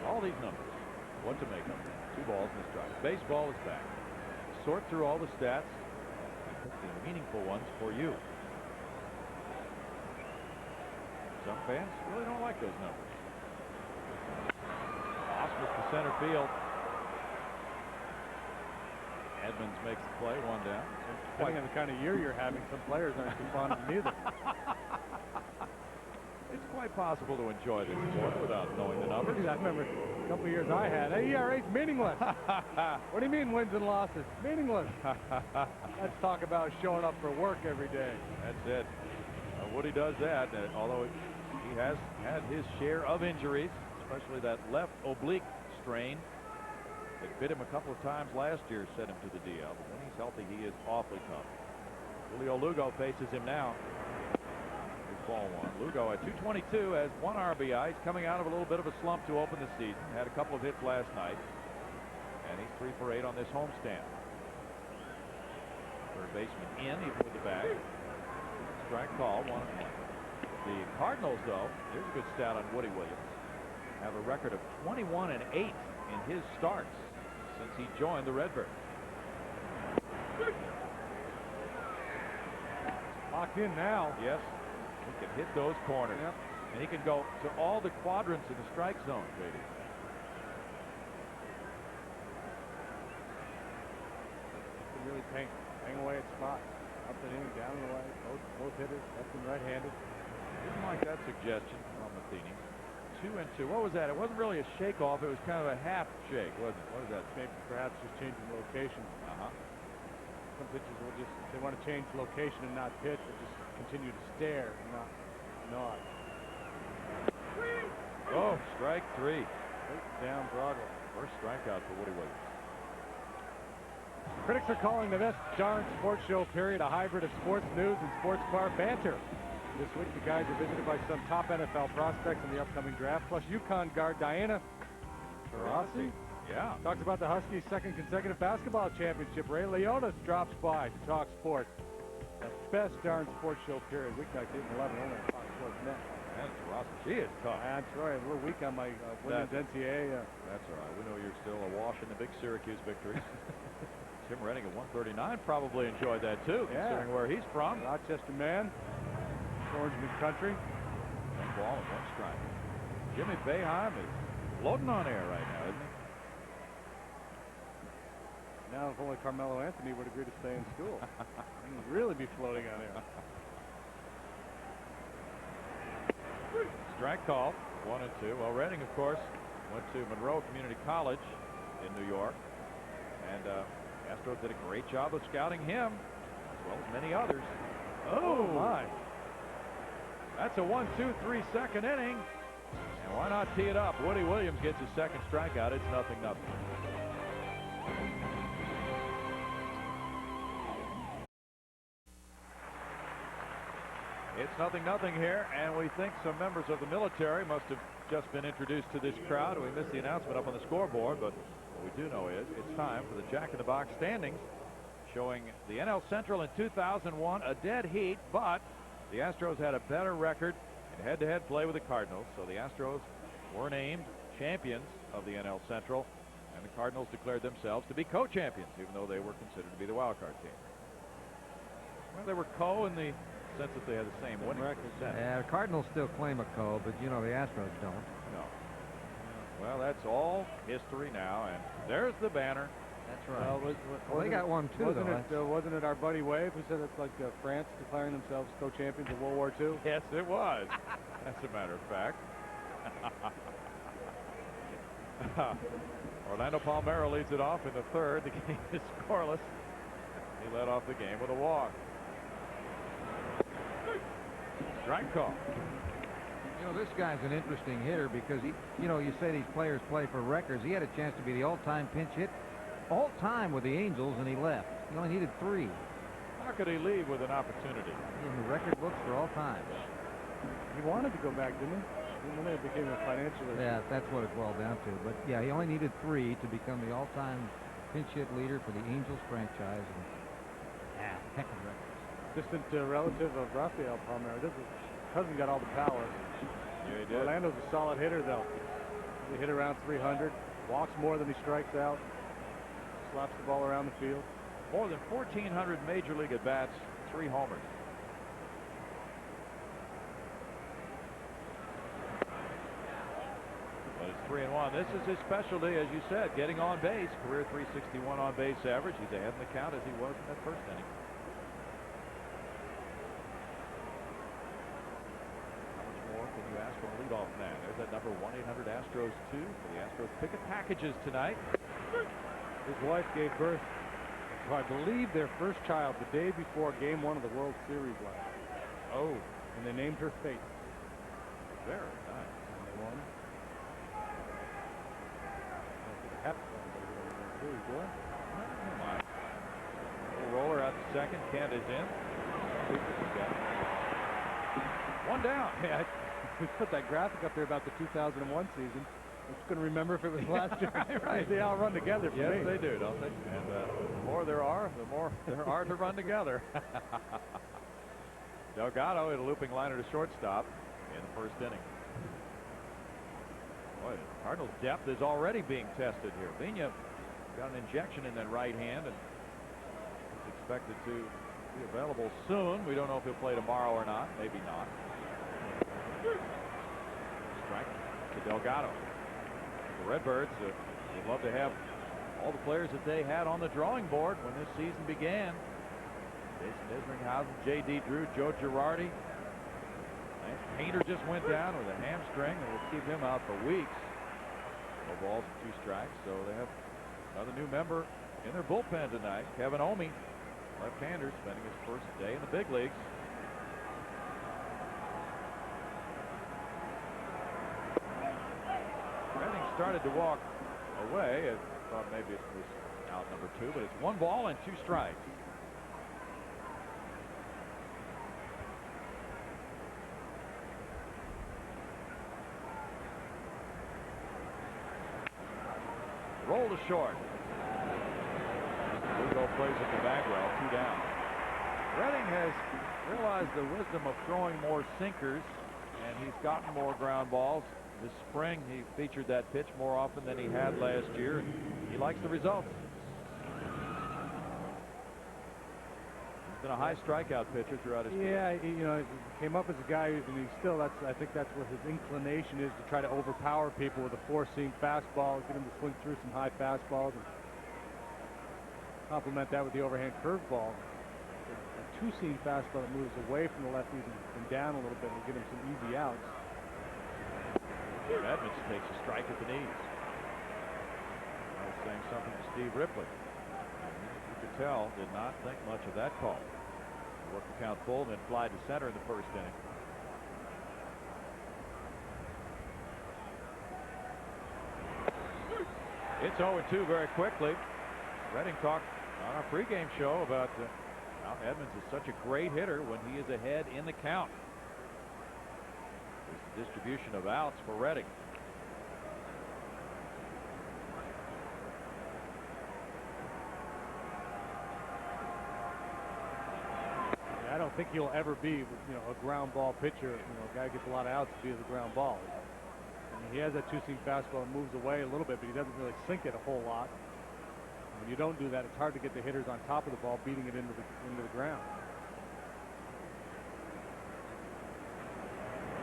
All these numbers, what to make of them? 2 balls and a strike. Baseball is back. Sort through all the stats and pick the meaningful ones for you. Some fans really don't like those numbers. Osmus to center field. Edmonds makes the play, 1 down. Depending on the kind of year you're having, some players aren't too fond of them either. It's quite possible to enjoy this sport without knowing the numbers. I remember a couple of years I had. ERA's meaningless. What do you mean wins and losses? Meaningless. Let's talk about showing up for work every day. That's it. Woody does that, although he has had his share of injuries, especially that left oblique strain that bit him a couple of times last year, sent him to the DL. But when he's healthy, he is awfully tough. Julio Lugo faces him now. Here's ball 1. Lugo at 222 has 1 RBI. He's coming out of a little bit of a slump to open the season. Had a couple of hits last night. And he's 3 for 8 on this homestand. Third baseman in, even with the bag. Strike call, 1-1. The Cardinals, though, here's a good stat on Woody Williams, have a record of 21-8 in his starts since he joined the Redbirds. Locked in now. Yes, he can hit those corners. Yep. And he can go to all the quadrants in the strike zone, J.D. Can really bang away at spots. Up and in, down and away. Both hitters, left and right-handed. Didn't like that suggestion from Matheny. 2-2. What was that? It wasn't really a shake-off. It was kind of a half shake, wasn't it? What is that? Maybe perhaps just changing location. Some pitchers will just, if they want to change location and not pitch, they'll just continue to stare and not nod. Oh, strike 3. Right down Broadway. First strikeout for Woody Williams. Critics are calling the best darn sports show period a hybrid of sports news and sports bar banter. This week, the guys are visited by some top NFL prospects in the upcoming draft, plus UConn guard Diana Taurasi. Yeah. Talks about the Huskies' 2nd consecutive basketball championship. Ray Leonis drops by to talk sports. The best darn sports show period. Weeknights 8 and 11 only on Fox Sports Net. And Taurasi, she is tough. That's right. A little weak on my women's NCAA. That's all right. We know you're still awash in the big Syracuse victory. Tim Redding at 139 probably enjoyed that too, considering where he's from. Rochester man. Orangeman country. 1 ball and 1 strike. Jimmy Boeheim is floating on air right now, isn't he? Now, if only Carmelo Anthony would agree to stay in school, he'd really be floating on air. Strike call, 1-2. Well, Redding, of course, went to Monroe Community College in New York, and Astros did a great job of scouting him, as well as many others. Oh my! That's a 1-2-3 second inning. And why not tee it up? Woody Williams gets his second strikeout. It's 0-0. It's 0-0 here, and we think some members of the military must have just been introduced to this crowd. We missed the announcement up on the scoreboard, but what we do know is it's time for the Jack-in-the-Box standings, showing the NL Central in 2001, a dead heat, but the Astros had a better record in head-to-head play with the Cardinals, so the Astros were named champions of the NL Central, and the Cardinals declared themselves to be co-champions, even though they were considered to be the wild card team. Well, they were co in the sense that they had the same winning record. Yeah, the Cardinals still claim a co, but you know the Astros don't. No. Well, that's all history now, and there's the banner. That's right. Well, they got one too, wasn't it our buddy Wave who said it's like France declaring themselves co-champions of World War II? Yes, it was. As a matter of fact. Orlando Palmeiro leads it off in the third. The game is scoreless. He led off the game with a walk. Strike call. You know, this guy's an interesting hitter because he, you know, you say these players play for records. He had a chance to be the all-time pinch hit, all-time with the Angels, and he left. He only needed 3. How could he leave with an opportunity? In the record books for all time. He wanted to go back, didn't he? And then it became a financial issue. Yeah, that's what it boiled down to. But yeah, he only needed 3 to become the all-time pinch hit leader for the Angels franchise. And, heck of a record. Distant relative of Rafael Palmeiro. His cousin got all the power. Yeah, he did. Orlando's a solid hitter, though. He hit around 300, walks more than he strikes out, slaps the ball around the field. More than 1,400 major league at-bats, 3 homers. But it's 3-1. This is his specialty, as you said, getting on base. Career .361 on base average. He's ahead in the count as he was in that first inning. Can you ask from a leadoff man? There's that number 1-800-ASTROS 2 for the Astros picket packages tonight. His wife gave birth to, I believe, their first child the day before Game 1 of the World Series last. Oh. And they named her Fate. Very nice. And they won. Boy. Roller out to second. Kent is in. One down. Yeah, we put that graphic up there about the 2001 season. I'm just going to remember if it was last year. Right. They all run together for me. Yes, they do, don't they? And the more there are to run together. Delgado hit a looping liner to shortstop in the first inning. Boy, the Cardinals' depth is already being tested here. Pena got an injection in that right hand and is expected to be available soon. We don't know if he'll play tomorrow or not. Maybe not. Strike to Delgado. The Redbirds would love to have all the players that they had on the drawing board when this season began. Jason Isringhausen, J.D. Drew, Joe Girardi. Lance Painter just went down with a hamstring and will keep him out for weeks. No balls and 2 strikes, so they have another new member in their bullpen tonight. Kevin Omi, left-hander, spending his first day in the big leagues. Redding started to walk away. I thought maybe it was out number 2, but it's 1 ball and 2 strikes. Roll to short. Lugo plays at the Bagwell, 2 down. Redding has realized the wisdom of throwing more sinkers, and he's gotten more ground balls. This spring, he featured that pitch more often than he had last year, and he likes the results. He's been a high strikeout pitcher throughout his career. Yeah, you know, he came up as a guy, and he still, I think that's what his inclination is, to try to overpower people with a 4-seam fastball, get him to swing through some high fastballs, and complement that with the overhand curveball. A 2-seam fastball that moves away from the lefties and down a little bit and give him some easy outs. Edmonds takes a strike at the knees. I was saying something to Steve Ripley. You could tell, did not think much of that call. Worked the count full, then fly to center in the first inning. It's 0-2 very quickly. Redding talked on our pregame show about how Edmonds is such a great hitter when he is ahead in the count. There's the distribution of outs for Redding. I don't think he'll ever be, a ground ball pitcher. A guy gets a lot of outs via the ground ball. I mean, he has that two-seam fastball and moves away a little bit, but he doesn't really sink it a whole lot. When you don't do that, it's hard to get the hitters on top of the ball, beating it into the ground.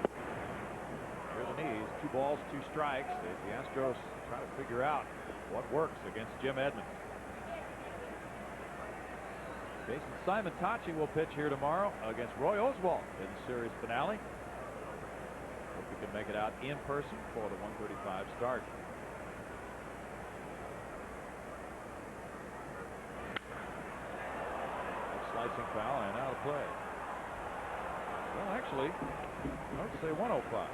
Here are the knees. 2 balls, 2 strikes. As the Astros try to figure out what works against Jim Edmonds. Jason Simon Tachi will pitch here tomorrow against Roy Oswalt in the series finale. Hope he can make it out in person for the 1:35 start. Slicing foul and out of play. Well, actually, I would say 105.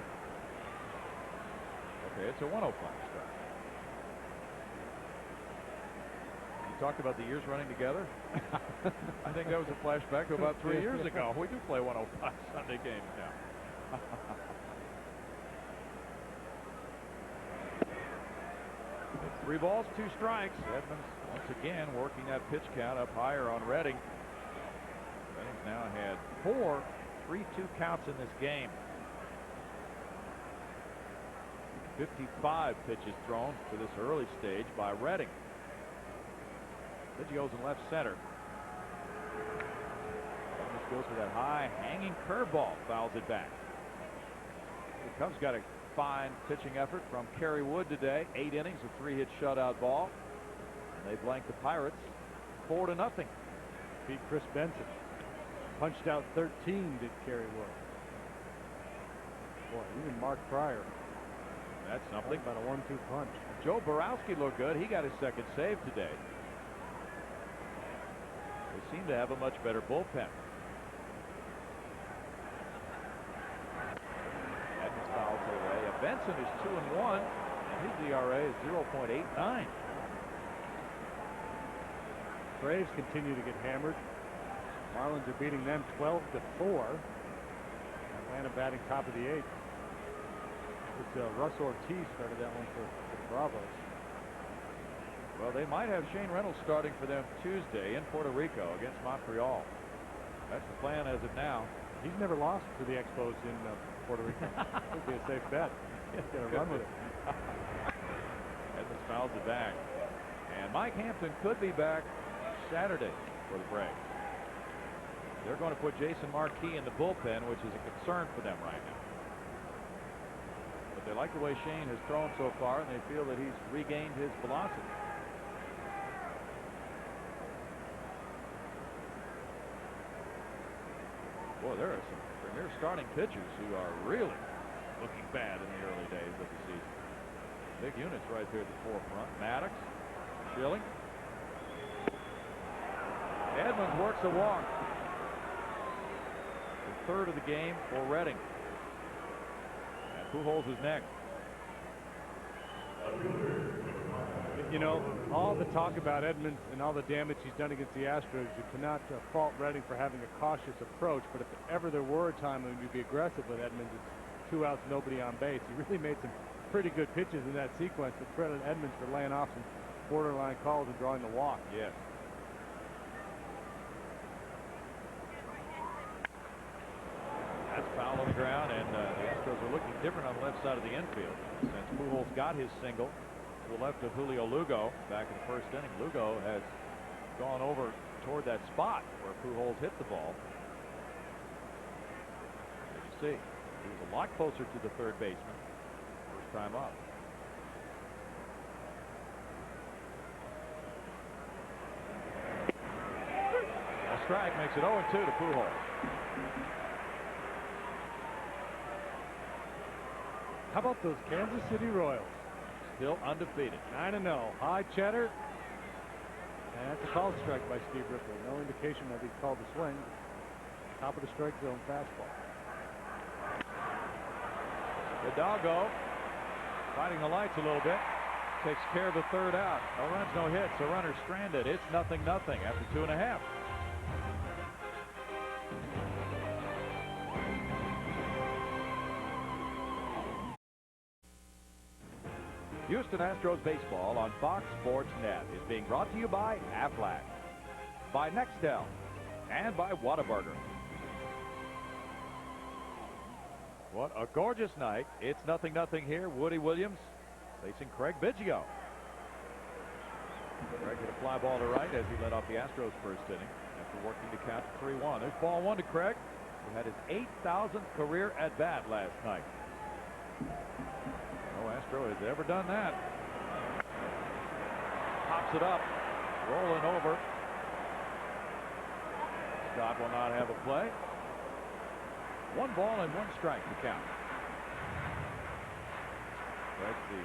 Okay, it's a 105 start. You talked about the years running together. I think that was a flashback to about 3 years ago. We do play 105 Sunday games now. 3 balls, 2 strikes. Edmonds once again working that pitch count up higher on Redding. Redding's now had 4 3-2 counts in this game. 55 pitches thrown to this early stage by Redding. Biggio's in left center. Edmonds goes for that high hanging curveball, fouls it back. The Cubs got a fine pitching effort from Kerry Wood today. 8 innings, a 3-hit shutout ball. And they blanked the Pirates 4-0. Beat Chris Benson. Punched out 13, did Kerry Wood. Boy, even Mark Pryor. That's something. About a 1-2 punch. Joe Borowski looked good. He got his second save today. They seem to have a much better bullpen. Edmonds fouls it away. Benson is 2-1, and his ERA is 0.89. Braves continue to get hammered. Marlins are beating them 12-4. Atlanta batting top of the 8th. It's Russ Ortiz started that one for the Bravos. Well, they might have Shane Reynolds starting for them Tuesday in Puerto Rico against Montreal. That's the plan as of now. He's never lost to the Expos in Puerto Rico. Would be a safe bet. He's going to run with it. Edmonds fouls it back. And Mike Hampton could be back Saturday for the Braves. They're going to put Jason Marquis in the bullpen, which is a concern for them right now. But they like the way Shane has thrown so far, and they feel that he's regained his velocity. Boy, there are some premier starting pitchers who are really looking bad in the early days of the season. Big units right there at the forefront. Maddox, Schilling. Edmonds works a walk. The third of the game for Redding. And Pujols is next. You know, all the talk about Edmonds and all the damage he's done against the Astros, you cannot fault Redding for having a cautious approach. But if ever there were a time when you'd be aggressive with Edmonds, it's 2 outs, nobody on base. He really made some pretty good pitches in that sequence, but credit Edmonds for laying off some borderline calls and drawing the walk. Yes. That's foul on the ground, and the Astros are looking different on the left side of the infield since Pujols got his single to the left of Julio Lugo back in the first inning. Lugo has gone over toward that spot where Pujols hit the ball. As you see, he was a lot closer to the third baseman first time up. A strike makes it 0-2 to Pujols. How about those Kansas City Royals? Still undefeated. 9-0. High cheddar. And that's a called strike by Steve Ripley. No indication that he called the swing. Top of the strike zone fastball. Hidalgo fighting the lights a little bit. takes care of the third out. No runs, no hits. The runner stranded. It's 0-0 after 2.5. Houston Astros baseball on Fox Sports Net is being brought to you by Aflac, by Nextel, and by Whataburger. What a gorgeous night. It's 0-0 here. Woody Williams facing Craig Biggio. Craig hit a fly ball to right as he led off the Astros first inning after working to count to 3-1. There's ball one to Craig, who had his 8,000th career at bat last night. No Astro has ever done that. Pops it up, rolling over. Scott will not have a play. 1 ball and 1 strike to count. Craig's the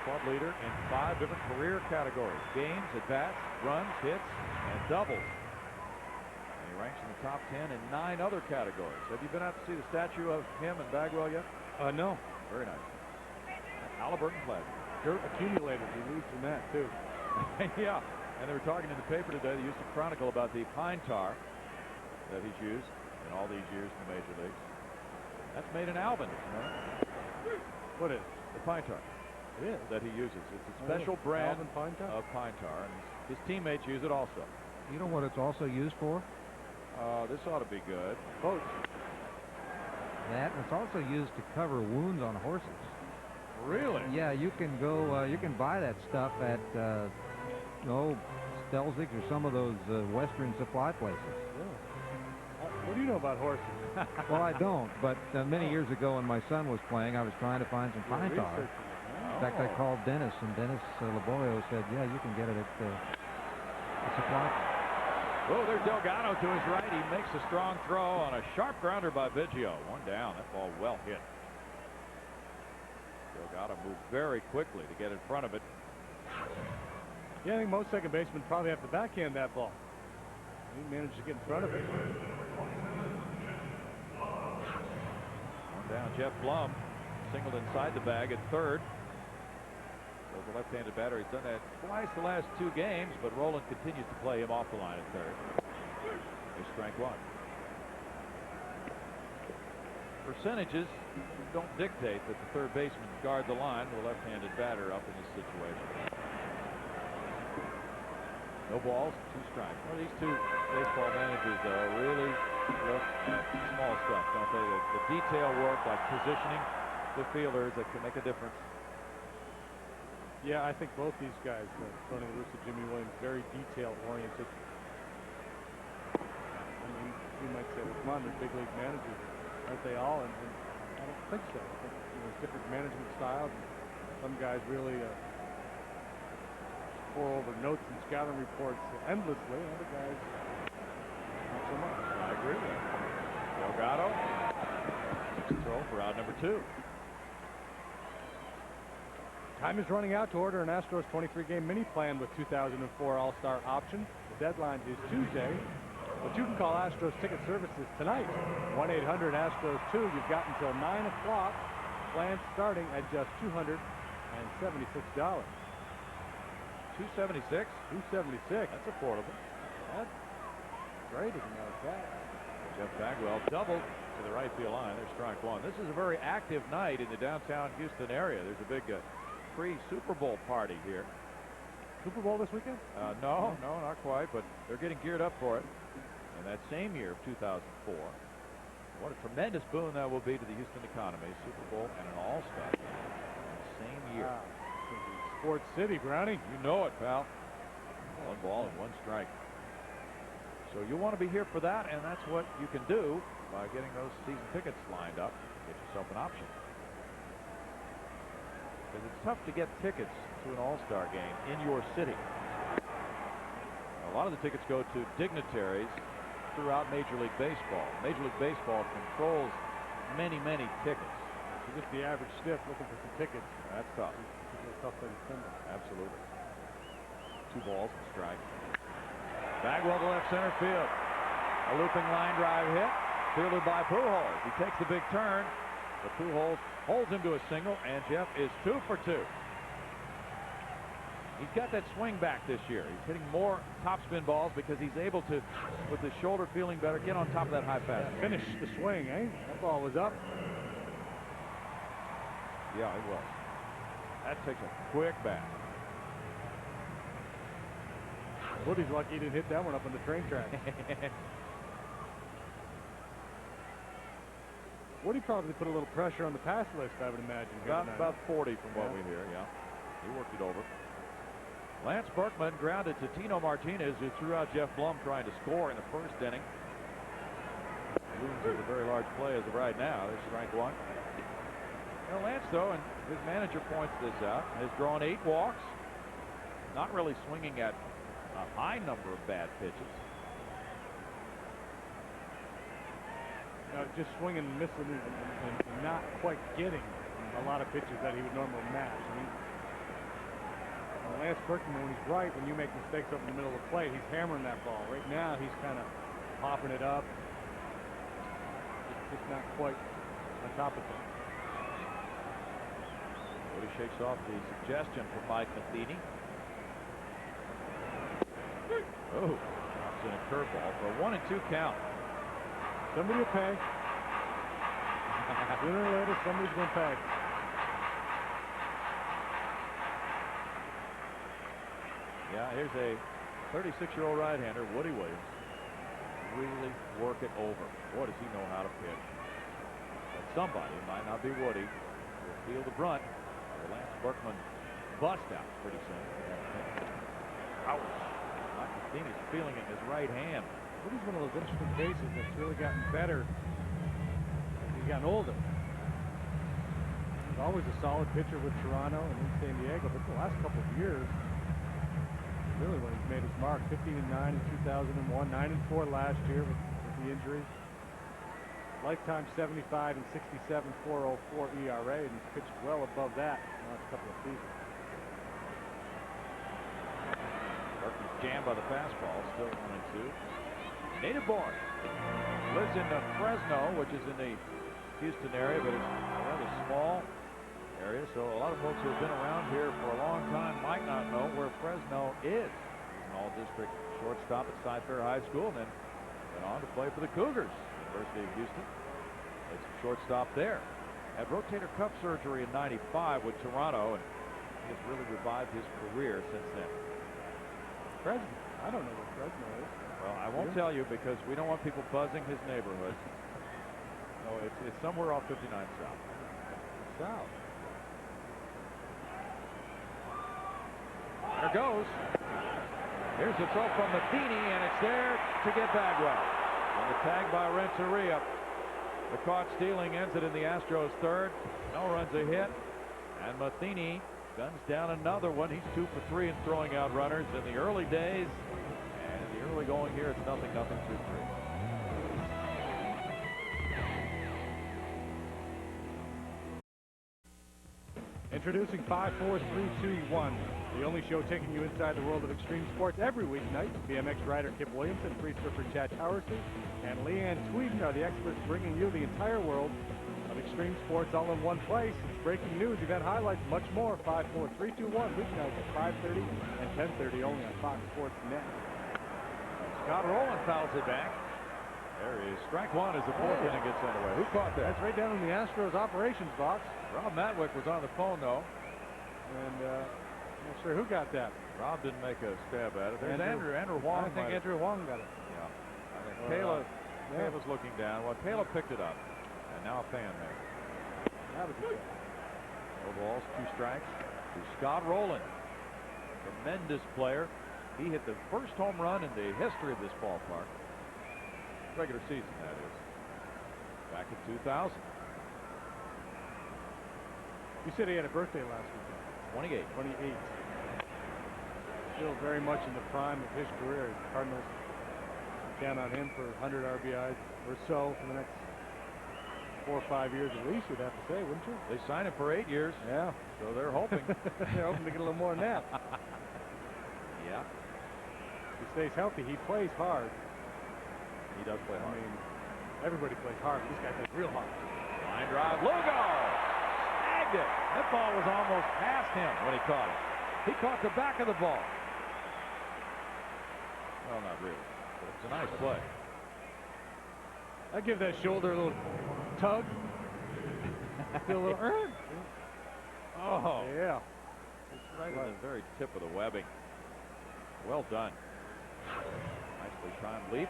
club leader in 5 different career categories: games, at-bats, runs, hits, and doubles. And he ranks in the top 10 in 9 other categories. Have you been out to see the statue of him and Bagwell yet? No. Very nice. Halliburton Plaza. Dirt accumulated. He leads from that, too. Yeah. And they were talking in the paper today, the Houston Chronicle, about the pine tar that he's used in all these years in the major leagues. That's made in Alvin. You know? What is? The pine tar. It is. That he uses. It's a special brand Alvin pine tar? of pine tar, and his teammates use it also. You know what it's also used for? This ought to be good. Boats. That, and it's also used to cover wounds on horses. Really? Yeah, you can go. You can buy that stuff at Stelzig's or some of those Western supply places. Yeah. What do you know about horses? Well, I don't. But many years ago, when my son was playing, I was trying to find some pine tar. In fact, I called Dennis, and Dennis Laborio said, "Yeah, you can get it at the supply place." Oh, there's Delgado to his right. He makes a strong throw on a sharp grounder by Biggio. 1 down. That ball well hit. Delgado moved very quickly to get in front of it. Yeah, I think most second basemen probably have to backhand that ball. He managed to get in front of it. 1 down. Jeff Blum singled inside the bag at third. So the left-handed batter, he's done that twice the last 2 games, but Roland continues to play him off the line at third. Here's strike 1. Percentages don't dictate that the third baseman guard the line with a left-handed batter up in this situation. No balls, 2 strikes. Well, these 2 baseball managers, though, really look small stuff, don't they? The detail work, like positioning the fielders, that can make a difference. Yeah, I think both these guys, running loose to Jimmy Williams, very detail-oriented. I mean, you might say, well, come on, they're big league managers. Aren't they all? And I don't think so. I think there's different management styles. Some guys really pour over notes and scouting reports endlessly. Other guys, not so much. I agree with that. Delgado. Throw for out number 2. Time is running out to order an Astros 23-game mini plan with 2004 All-Star option. The deadline is Tuesday, but you can call Astros Ticket Services tonight. 1-800-ASTROS-2. You've got until 9 o'clock. Plans starting at just $276. $276? $276. That's affordable. That's great as a matter of fact. Jeff Bagwell doubled to the right field line. There's strike 1. This is a very active night in the downtown Houston area. There's a big pre-Super Bowl party here. Super Bowl this weekend? No, not quite, but they're getting geared up for it. And that same year of 2004, what a tremendous boon that will be to the Houston economy. Super Bowl and an All-Star in the same year. Wow. Sports City, Brownie. You know it, pal. 1 ball and 1 strike. So you want to be here for that, and that's what you can do by getting those season tickets lined up. Get yourself an option. Because it's tough to get tickets to an All-Star game in your city. A lot of the tickets go to dignitaries throughout Major League Baseball. Major League Baseball controls many, many tickets. So just the average stiff looking for some tickets. That's tough. It's a tough thing to send them. Absolutely. 2 balls and strike. Bagwell to left center field. A looping line drive hit. Fielded by Pujols. He takes the big turn, but Pujols holds him to a single, and Jeff is 2 for 2. He's got that swing back this year. He's hitting more topspin balls because he's able to, with his shoulder feeling better, get on top of that high fastball. Yeah, finish the swing, eh? That ball was up. Yeah, it was. That takes a quick bat. Woody's lucky he didn't hit that one up on the train track. Woody probably put a little pressure on the pass list, I would imagine. About 40 from what we hear, yeah. He worked it over. Lance Berkman grounded to Tino Martinez, who threw out Jeff Blum trying to score in the first inning. Looms is a very large play as of right now. There's strike one. Well, Lance, though, and his manager points this out, has drawn 8 walks. Not really swinging at a high number of bad pitches. Just swinging and missing and not quite getting a lot of pitches that he would normally match. I mean, Lance Berkman, when he's right, when you make mistakes up in the middle of the plate, he's hammering that ball. Right now, he's kind of popping it up. Just not quite on top of things. Woody shakes off the suggestion from Mike Matheny. Oh, drops in a curveball for a 1-2 count. Somebody will pay. Sooner or later, somebody's going to pay. Yeah, here's a 36-year-old right-hander, Woody Williams. Really work it over. Boy, does he know how to pitch. But somebody, it might not be Woody, will feel the brunt. Lance Berkman bust out pretty soon. Ouch. Mike Matheny's feeling it in his right hand. Woody's one of those interesting cases that's really gotten better as he's gotten older. He's always a solid pitcher with Toronto and in San Diego, but the last couple of years, really when he's made his mark, 15-9 in 2001, 9-4 last year with the injuries. Lifetime 75 and 67 4.04 ERA, and he's pitched well above that in the last couple of seasons. Berkman's jammed by the fastball, still 1-2. Native born. Lives in Fresno, which is in the Houston area, but it's a rather small area, so a lot of folks who have been around here for a long time might not know where Fresno is. He's an all-district shortstop at Cy-Fair High School, and then went on to play for the Cougars. University of Houston. Played some shortstop there. Had rotator cuff surgery in '95 with Toronto, and he has really revived his career since then. Fresno? I don't know where Fresno is. Well, I won't tell you because we don't want people buzzing his neighborhood. No, it's somewhere off 59 South. South. There goes. Here's the throw from Matheny, and it's there to get Bagwell. And the tag by Renteria. The caught stealing ends it in the Astros third. No runs a hit. And Matheny guns down another one. He's 2 for 3 in throwing out runners in the early days. And in the early going here, it's 0-0, 2-3. Introducing 5-4-3-2-1, the only show taking you inside the world of extreme sports every weeknight. BMX rider Kip Williamson, free surfer Chad Towerson, and Leanne Tweeden are the experts bringing you the entire world of extreme sports all in one place. It's breaking news, event highlights, much more. 5-4-3-2-1, weeknights at 5:30 and 10:30 only on Fox Sports Net. Scott Rowland fouls it back. There is strike one as the fourth inning gets underway. Who caught that? That's right down in the Astros operations box. Rob Matwick was on the phone, though. And I'm not sure who got that. Rob didn't make a stab at it. There's Andrew Huang. I think Andrew Huang got it. Yeah. I think Kayla's looking down. Well, Kayla picked it up. And now a fan there. That was a good. No balls, 2 strikes to Scott Rowland. Tremendous player. He hit the first home run in the history of this ballpark. Regular season, that is. Back in 2000. You said he had a birthday last weekend. 28. 28. Still very much in the prime of his career. The Cardinals count on him for 100 RBIs or so for the next 4 or 5 years at least, you'd have to say, wouldn't you? They signed him for 8 years. Yeah. So they're hoping. They're hoping to get a little more than that. Yeah. He stays healthy. He plays hard. He does play hard. I mean, everybody plays hard. This guy plays real hard. Line drive. Lugo! Snagged it. That ball was almost past him when he caught it. He caught the back of the ball. Well, not really, but it's a nice play. I give that shoulder a little tug. Feel a little. Oh, Yeah. it's right on the very tip of the webbing. Well done. Nicely timed leap.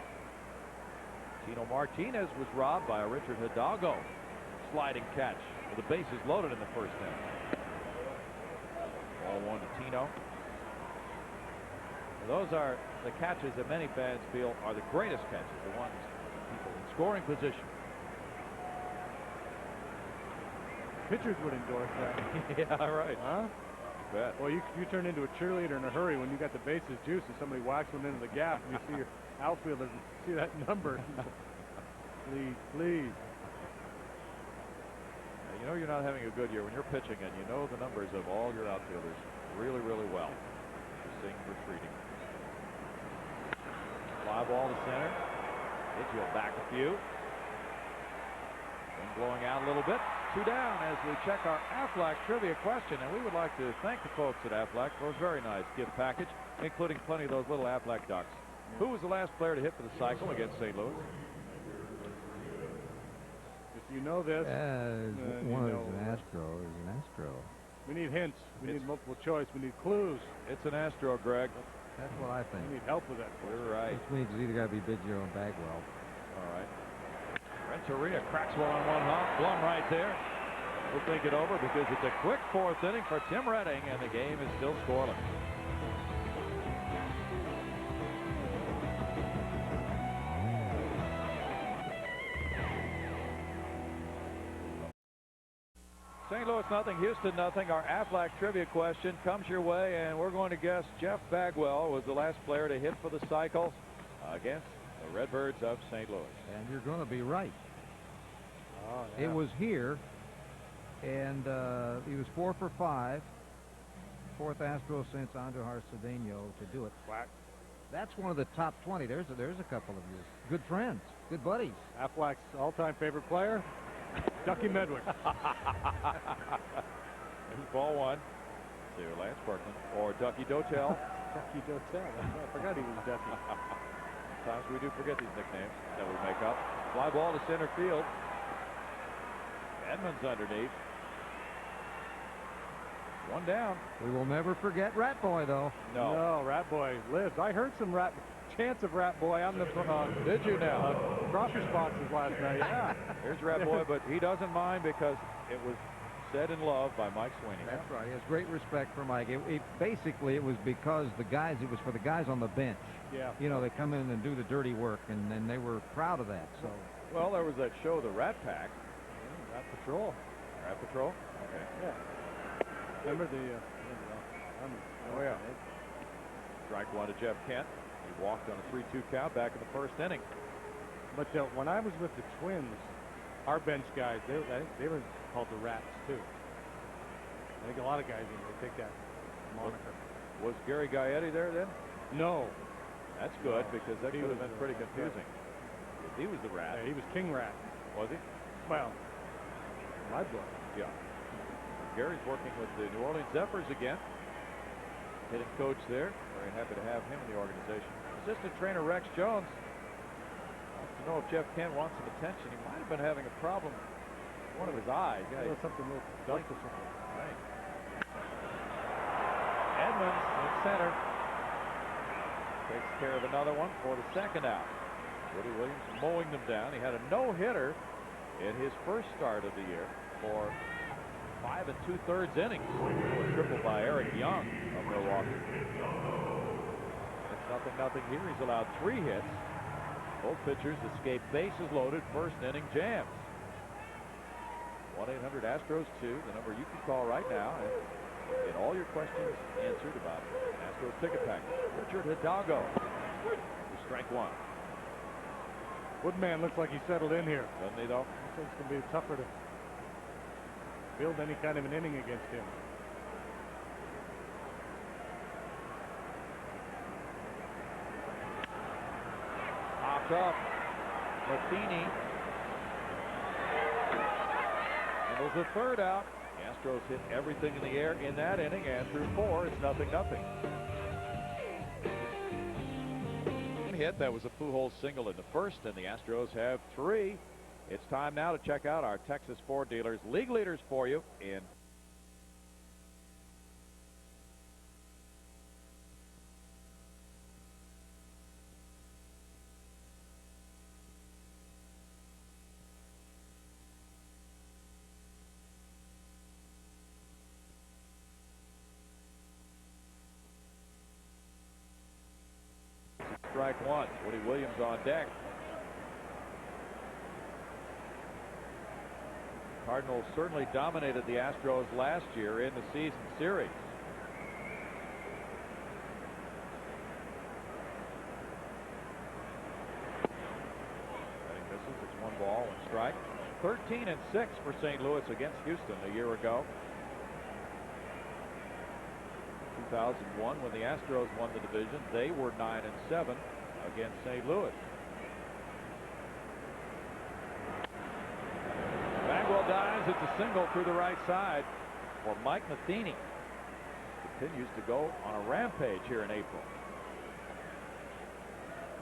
Tino Martinez was robbed by a Richard Hidalgo sliding catch with the bases loaded in the first inning. Ball one to Tino. Those are the catches that many fans feel are the greatest catches, the ones people in scoring position. Pitchers would endorse that. Yeah, right. Huh? You bet. Well, you turn into a cheerleader in a hurry when you got the bases juice and somebody whacks one into the gap and you see your outfielders and see that number. Please, please. You know you're not having a good year when you're pitching and you know the numbers of all your outfielders really, really well. You're seeing retreating. Fly ball to center. Biggio back a few. Wind blowing out a little bit. 2 down as we check our Aflac trivia question, and we would like to thank the folks at Aflac for a very nice gift package, including plenty of those little Aflac ducks. Who was the last player to hit for the cycle against St. Louis? If you know this, one is an Astro. We need hints. We need multiple choice. We need clues. It's an Astro, Greg. That's what I think. We need help with that. We're right. Which means it's either got to be Biggio and Bagwell. All right. Renteria cracks one on one hop. Blum right there. We'll think it over because it's a quick 4th inning for Tim Redding, and the game is still scoreless. St. Louis nothing, Houston nothing. Our Aflac trivia question comes your way, and we're going to guess Jeff Bagwell was the last player to hit for the cycle against the Redbirds of St. Louis. And you're going to be right. Oh, yeah. It was here, and he was 4 for 5. 4th Astro since Andujar Cedeno to do it. Whack. That's one of the top 20. There's a couple of you. Good friends. Good buddies. Aflac's all-time favorite player, Ducky Medwick. Here's ball one to Lance Berkman or Ducky Dotel. Ducky Dotel. I forgot he was Ducky. Sometimes we do forget these nicknames that we make up. Fly ball to center field. Edmonds underneath. 1 down. We will never forget Rat Boy, though. No, Rat Boy lives. I heard some chants of Rat Boy on the Did you now? crawfish boxes last night. Yeah. Here's Rat Boy, but he doesn't mind because it was said in love by Mike Sweeney. That's right. He has great respect for Mike. Basically, it was because it was for the guys on the bench. Yeah. You know, they come in and do the dirty work, and they were proud of that. So. Well, there was that show, The Rat Pack. Rat Patrol. Rat Patrol? Okay. Yeah. Remember the... Oh, yeah. Strike one to Jeff Kent. He walked on a 3-2 count back in the first inning. But when I was with the Twins, our bench guys, they were called the Rats, too. I think a lot of guys, they take that moniker. Was Gary Gaetti there then? No. That's good because that could have been pretty confusing. He was the Rat. Yeah, he was King Rat. Was he? Well, my book. Yeah. Gary's working with the New Orleans Zephyrs again. Hitting coach there. Very happy to have him in the organization. Assistant trainer Rex Jones wants to know if Jeff Kent wants some attention. He might have been having a problem with one of his eyes. Yeah, Something a little dark or something. right. Edmonds in center. Takes care of another one for the second out. Woody Williams mowing them down. He had a no-hitter in his first start of the year for 5 2/3 innings. A triple by Eric Young of Milwaukee. It's 0-0 here. He's allowed 3 hits. Both pitchers escape bases loaded first inning jams. 1-800-ASTROS-2, the number you can call right now and get all your questions answered about Astros ticket package. Richard Hidalgo for strike one. Woodman looks like he settled in here. Doesn't he, though? So it's going to be tougher to build any kind of an inning against him. Popped up. Matheny. And there's a third out. The Astros hit everything in the air in that inning, and through 4, it's 0-0. Hit. That was a Pujols single in the first, and the Astros have 3. It's time now to check out our Texas Ford dealers, league leaders for you in strike 1. Woody Williams on deck. Cardinals certainly dominated the Astros last year in the season series. Betting misses. It's 1 ball, 1 strike. 13-6 for St. Louis against Houston a year ago. 2001, when the Astros won the division, they were 9-7 against St. Louis. Bagwell dives. It's a single through the right side for Mike Matheny. Continues to go on a rampage here in April.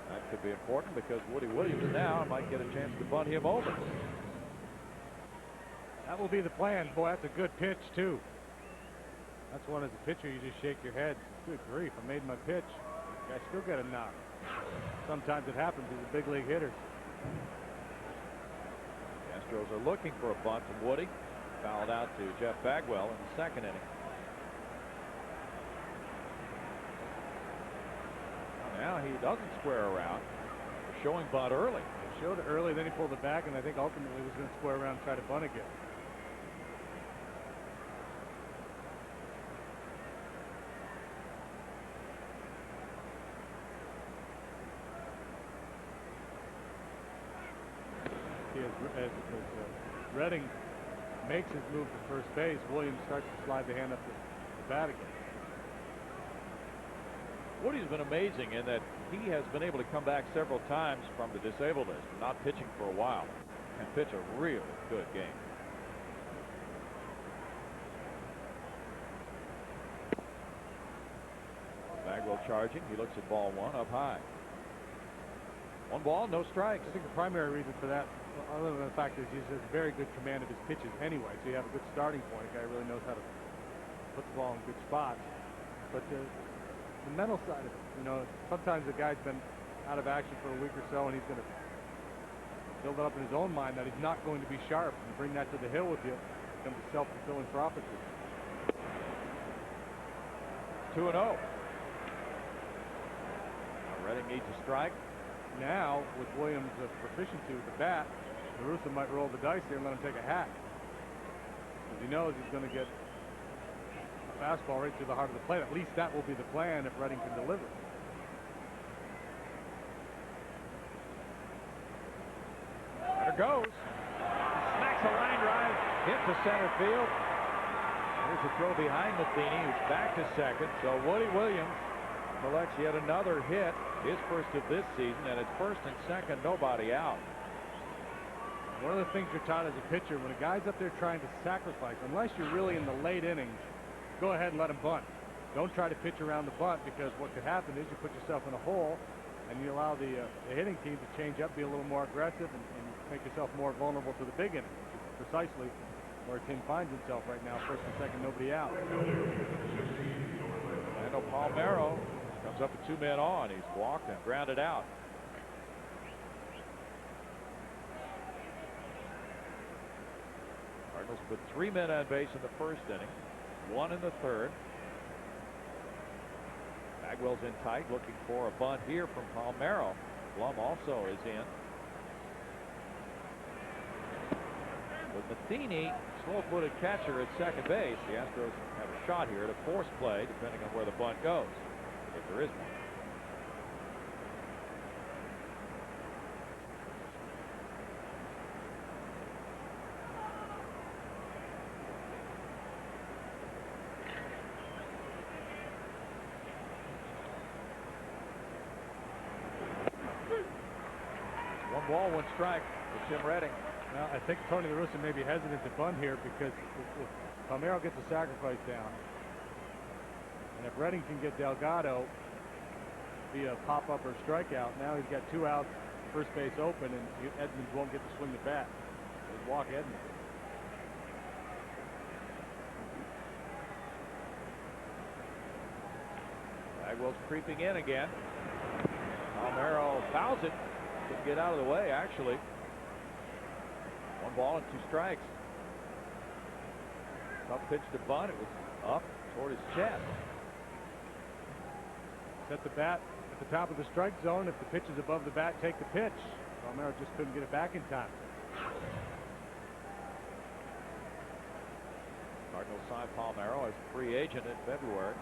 That could be important because Woody Williams now might get a chance to bunt him over. That will be the plan. Boy, that's a good pitch, too. That's one as a pitcher, you just shake your head. Good grief, I made my pitch. I still got a knock. Sometimes it happens to the big league hitters. The Astros are looking for a bunt from Woody. Fouled out to Jeff Bagwell in the second inning. Now he doesn't square around. Showing bunt early. He showed it early, then he pulled it back, and I think ultimately was going to square around and try to bunt again. As Redding makes his move to first base, Williams starts to slide the hand up the bat again. Woody's been amazing in that he has been able to come back several times from the disabled list, not pitching for a while, and pitch a really good game. Bagwell charging. He looks at ball 1 up high. 1 ball, no strikes. I think the primary reason for that, other than the fact that he has a very good command of his pitches anyway, so you have a good starting point. A guy really knows how to put the ball in good spots. But the mental side of it, you know, sometimes the guy's been out of action for a week or so, and he's going to build it up in his own mind that he's not going to be sharp, and bring that to the hill with you. It becomes a self-fulfilling prophecy. 2-0. Redding needs a strike. Now, with Williams' proficiency with the bat, LaRussa might roll the dice here and let him take a hack. Because he knows he's going to get a fastball right to the heart of the plate. At least that will be the plan if Redding can deliver. There it goes. Smacks a line drive. Hit to center field. There's a throw behind Matheny, who's back to second. So Woody Williams collects yet another hit, his first of this season, and it's first and second, nobody out. One of the things you're taught as a pitcher, when a guy's up there trying to sacrifice, unless you're really in the late innings, go ahead and let him bunt. Don't try to pitch around the bunt, because what could happen is you put yourself in a hole, and you allow the hitting team to change up, be a little more aggressive, and make yourself more vulnerable to the big inning, which is precisely where Tim finds himself right now, first and second, nobody out. Fernando Palmeiro comes up with 2 men on. He's walked and grounded out. Cardinals put 3 men on base in the first inning, 1 in the third. Bagwell's in tight, looking for a bunt here from Palmeiro. Blum also is in. With Matheny, slow-footed catcher at second base, the Astros have a shot here at a force play, depending on where the bunt goes, if there is one. It's 1 ball, 1 strike for Tim Redding. Well, I think Tony La Russa may be hesitant to bunt here because if Palmeiro gets a sacrifice down, and if Redding can get Delgado via pop-up or strikeout, now he's got 2 outs, first base open, and Edmonds won't get to swing the bat. He'll walk Edmonds. Bagwell's creeping in again. Palmeiro fouls it. Couldn't get out of the way, actually. 1 ball and 2 strikes. Tough pitch to bunt. It was up toward his chest. Set the bat at the top of the strike zone. If the pitch is above the bat, take the pitch. Palmeiro just couldn't get it back in time. Cardinals signed Palmeiro as a free agent in February.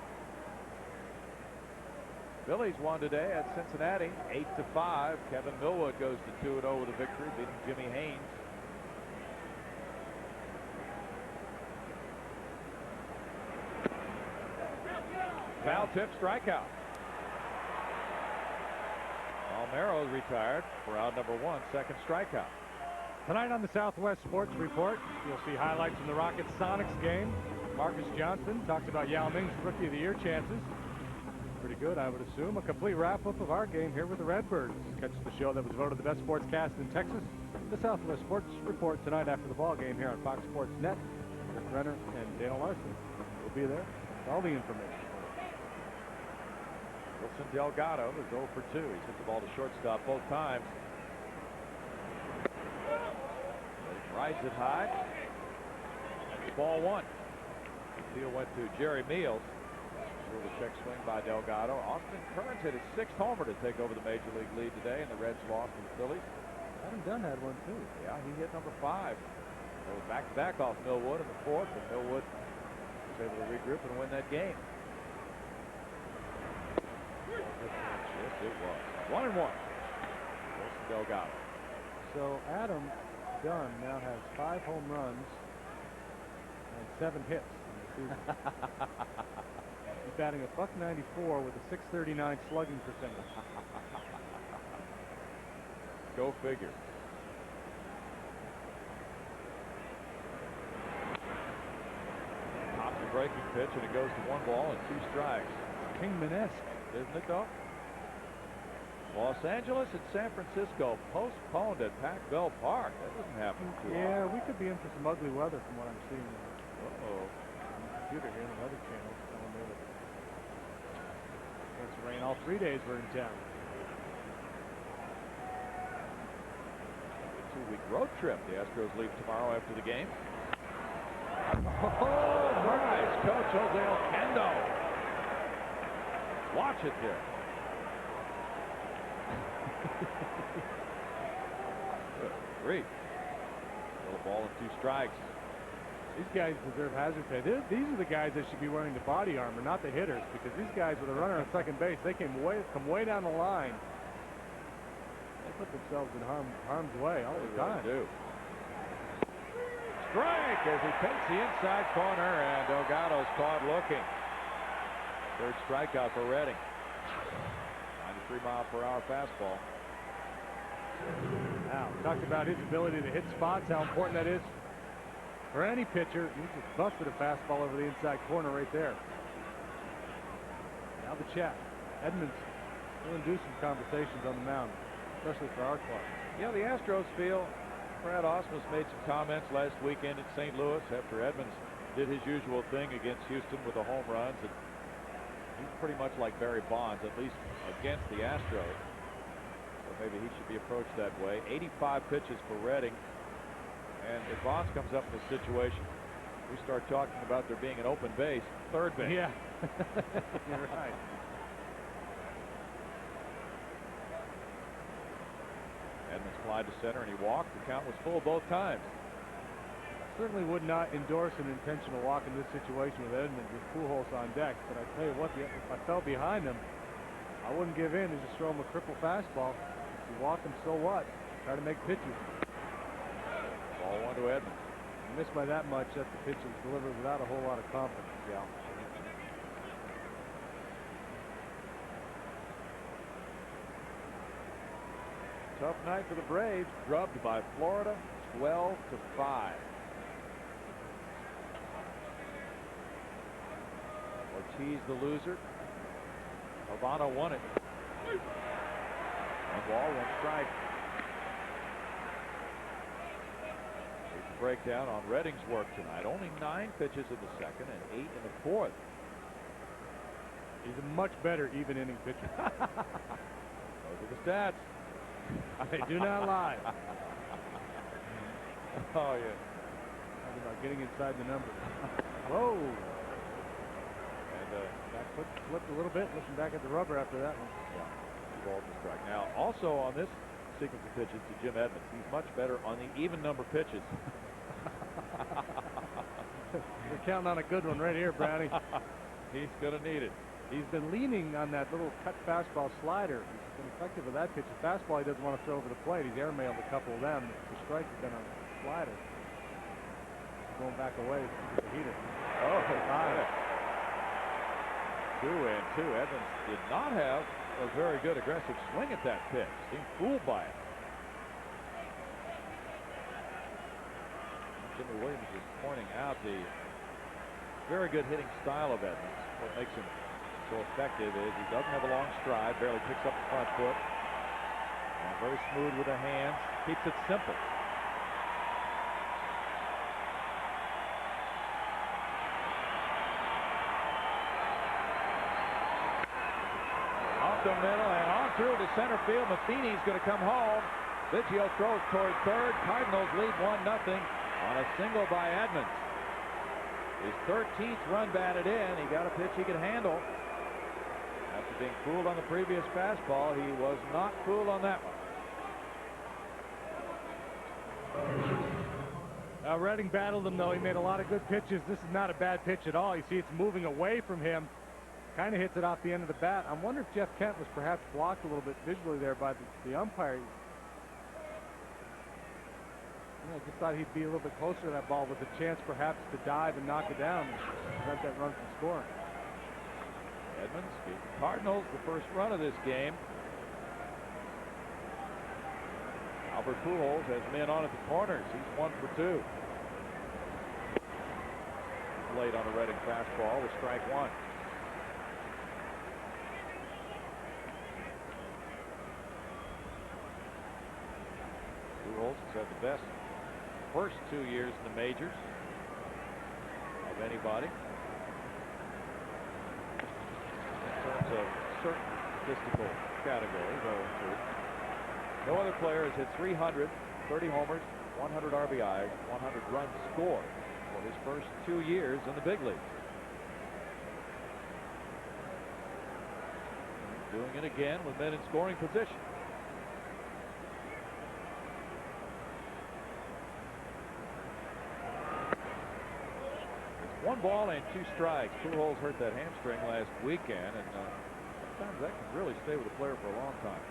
Phillies won today at Cincinnati, 8-5. Kevin Millwood goes to 2-0 with a victory, beating Jimmy Haynes. Foul tip, strikeout. Palmeiro is retired for out number 1, second strikeout. Tonight on the Southwest Sports Report, you'll see highlights from the Rockets-Sonics game. Marcus Johnston talks about Yao Ming's Rookie of the Year chances. Pretty good, I would assume. A complete wrap-up of our game here with the Redbirds. Catch the show that was voted the best sportscast in Texas. The Southwest Sports Report tonight after the ball game here on Fox Sports Net. Rick Renner and Dana Larson will be there with all the information. Wilson Delgado is 0 for 2. He's hit the ball to shortstop both times. Rides it high. Ball 1. The deal went to Jerry Meals. The check swing by Delgado. Austin Kearns hit his 6th homer to take over the major league lead today, and the Reds lost to the Phillies. Adam Dunn had one too. Yeah, he hit number 5. They were back-to-back off Millwood in the 4th, and Millwood was able to regroup and win that game. Yes, it was. 1-1. Wilson Delgado. So Adam Dunn now has 5 home runs and 7 hits in the season. He's batting a .194 with a .639 slugging percentage. Go figure. Pops a breaking pitch, and it goes to 1 ball and 2 strikes. Kingman-esque, Isn't it, though? Los Angeles and San Francisco postponed at Pac-Bell Park. That doesn't happen too often. Yeah, we could be in for some ugly weather from what I'm seeing Uh-oh. on the computer here and other channels telling me that it's rain all 3 days we're in town. A 2-week road trip. The Astros leave tomorrow after the game. Oh, Nice. Coach Jose Oquendo. Watch it there. Good grief. Little ball and 2 strikes. These guys deserve hazard pay. These are the guys that should be wearing the body armor, not the hitters, because these guys with a runner on second base, they come way down the line. They put themselves in harm's way all the time. They do. Strike as he takes the inside corner, and Delgado's caught looking. 3rd strikeout for Redding. 93-mile-per-hour fastball. Now, talked about his ability to hit spots, how important that is for any pitcher. He just busted a fastball over the inside corner right there. Now the chat. Edmonds will induce some conversations on the mound, especially for our club. You know, the Astros feel Brad Osmus made some comments last weekend in St. Louis after Edmonds did his usual thing against Houston with the home runs. And he's pretty much like Barry Bonds, at least against the Astros. So maybe he should be approached that way. 85 pitches for Redding. And if Bonds comes up in this situation, we start talking about there being an open base, third base. Yeah, you're right. Edmonds flied to center and he walked. The count was full both times. Certainly would not endorse an intentional walk in this situation with Edmonds with Pujols on deck. But I tell you what, if I fell behind him, I wouldn't give in and just throw him a cripple fastball. If you walk him, so what? Try to make pitches. Ball 1 to Edmonds. You miss by that much, that the pitch is delivered without a whole lot of confidence. Yeah. Tough night for the Braves, drubbed by Florida, 12-5. Ortiz the loser. Havana won it. One ball, one strike. Here's the breakdown on Redding's work tonight. Only 9 pitches in the second and 8 in the fourth. He's a much better even inning pitcher. Those are the stats. They do not lie. Oh, yeah. Talking about getting inside the number. Whoa. And that foot slipped a little bit. Looking back at the rubber after that one. yeah, 2 balls and a strike. Now, also on this sequence of pitches to Jim Edmonds, he's much better on the even number pitches. You're counting on a good one right here, Brownie. He's going to need it. He's been leaning on that little cut fastball slider. He's been effective with that pitch. The fastball he doesn't want to throw over the plate. He's airmailed a couple of them. The strike has been on the slider. Going back away to the heater. Oh, yeah. 2-2. Edmonds did not have a very good aggressive swing at that pitch. Seemed fooled by it. Jimmy Williams is pointing out the very good hitting style of Edmonds. What makes him so effective is he doesn't have a long stride, barely picks up the front foot, and very smooth with the hands, keeps it simple. Off the middle and on through to center field. Matheny's going to come home. Biggio throws toward third. Cardinals lead 1-0 on a single by Edmonds. His 13th run batted in. He got a pitch he could handle. After being fooled on the previous fastball, he was not fooled on that one. Redding battled him, though. He made a lot of good pitches. This is not a bad pitch at all. You see it's moving away from him. Kind of hits it off the end of the bat. I wonder if Jeff Kent was perhaps blocked a little bit visually there by the umpire. I just thought he'd be a little bit closer to that ball with a chance perhaps to dive and knock it down and prevent that run from scoring. Edmonds beat the Cardinals the first run of this game. Albert Pujols has men on at the corners. He's 1 for 2. Late on a Redding fastball with strike 1. Pujols has had the best first 2 years in the majors of anybody. In terms of certain statistical categories, no other player has hit 300, 30 homers, 100 RBIs, 100 runs scored for his first 2 years in the big leagues. Doing it again with men in scoring position. It's 1 ball and 2 strikes. Pujols hurt that hamstring last weekend, and sometimes that can really stay with a player for a long time.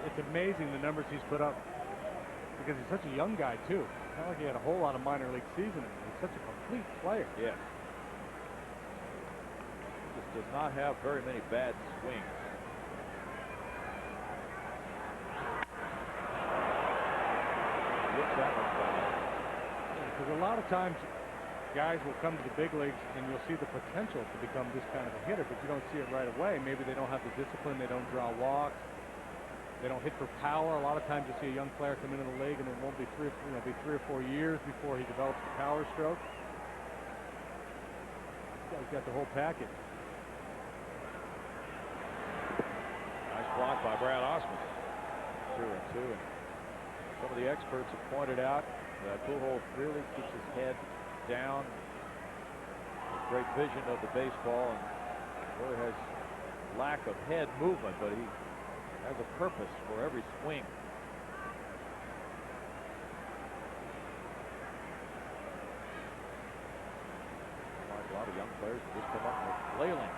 It's amazing the numbers he's put up because he's such a young guy too. It's not like he had a whole lot of minor league season. He's such a complete player. Yes. Just does not have very many bad swings. Looks that one down. Because a lot of times guys will come to the big leagues and you'll see the potential to become this kind of a hitter, but you don't see it right away. Maybe they don't have the discipline. They don't draw walks. They don't hit for power. A lot of times you'll see a young player come into the league and it won't be three or 4 years before he develops the power stroke. This guy's got the whole package. Nice block by Brad Osmond. 2-2. And some of the experts have pointed out that Pujols really keeps his head down. Great vision of the baseball and really has lack of head movement, but he has a purpose for every swing. Like a lot of young players who just come up with flailing.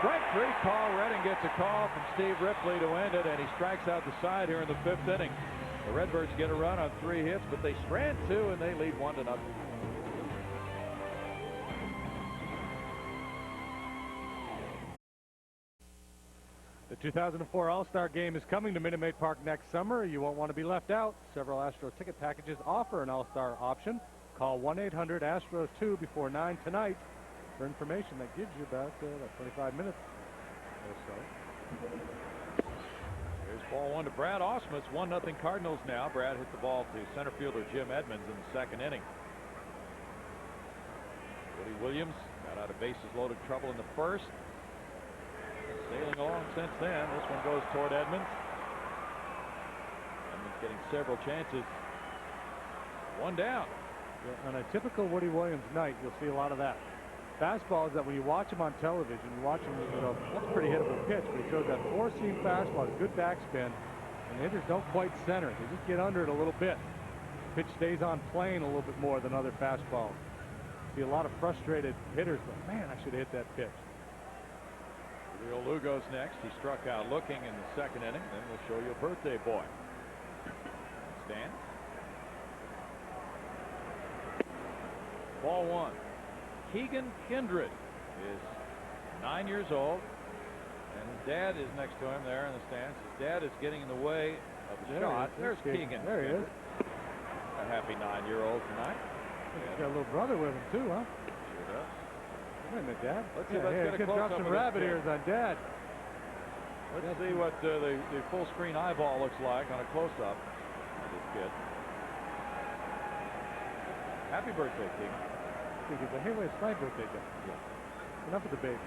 Strike 3 call. Redding gets a call from Steve Ripley to end it, and he strikes out the side here in the 5th inning. The Redbirds get a run on 3 hits, but they strand 2 and they lead 1-0. The 2004 All-Star Game is coming to Minute Maid Park next summer. You won't want to be left out. Several Astros ticket packages offer an All-Star option. Call 1-800-ASTROS-2 before 9 tonight for information that gives you about 25 minutes or so. Here's ball one to Brad Ausmus. 1-0 Cardinals now. Brad hit the ball to center fielder Jim Edmonds in the second inning. Woody Williams got out of bases loaded trouble in the first. Sailing along since then. This one goes toward Edmonds. Edmonds getting several chances. One down. Yeah, on a typical Woody Williams night, you'll see a lot of that. Fastballs that when you watch him on television, you watch him, you know, that's a pretty hittable pitch, but he throws that four-seam fastball, good backspin, and the hitters don't quite center. They just get under it a little bit. The pitch stays on plane a little bit more than other fastballs. See a lot of frustrated hitters go, man, I should have hit that pitch. Julio Lugo's next. He struck out looking in the second inning. Then we'll show you a birthday boy. Stan. Ball one. Keegan Kindred is 9 years old, and his dad is next to him there in the stands. His dad is getting in the way of the shot. There's Keegan. There he is. A happy 9-year-old tonight. He's got a little brother with him too, huh? Sure does. Wait a minute, Dad. Let's get a close drop up some of rabbit this ears on Dad. Let's see what the full screen eyeball looks like on a close-up of this kid. Happy birthday, Keegan. Hey, wait, it's my birthday, Dad. Yeah. Enough of the baby.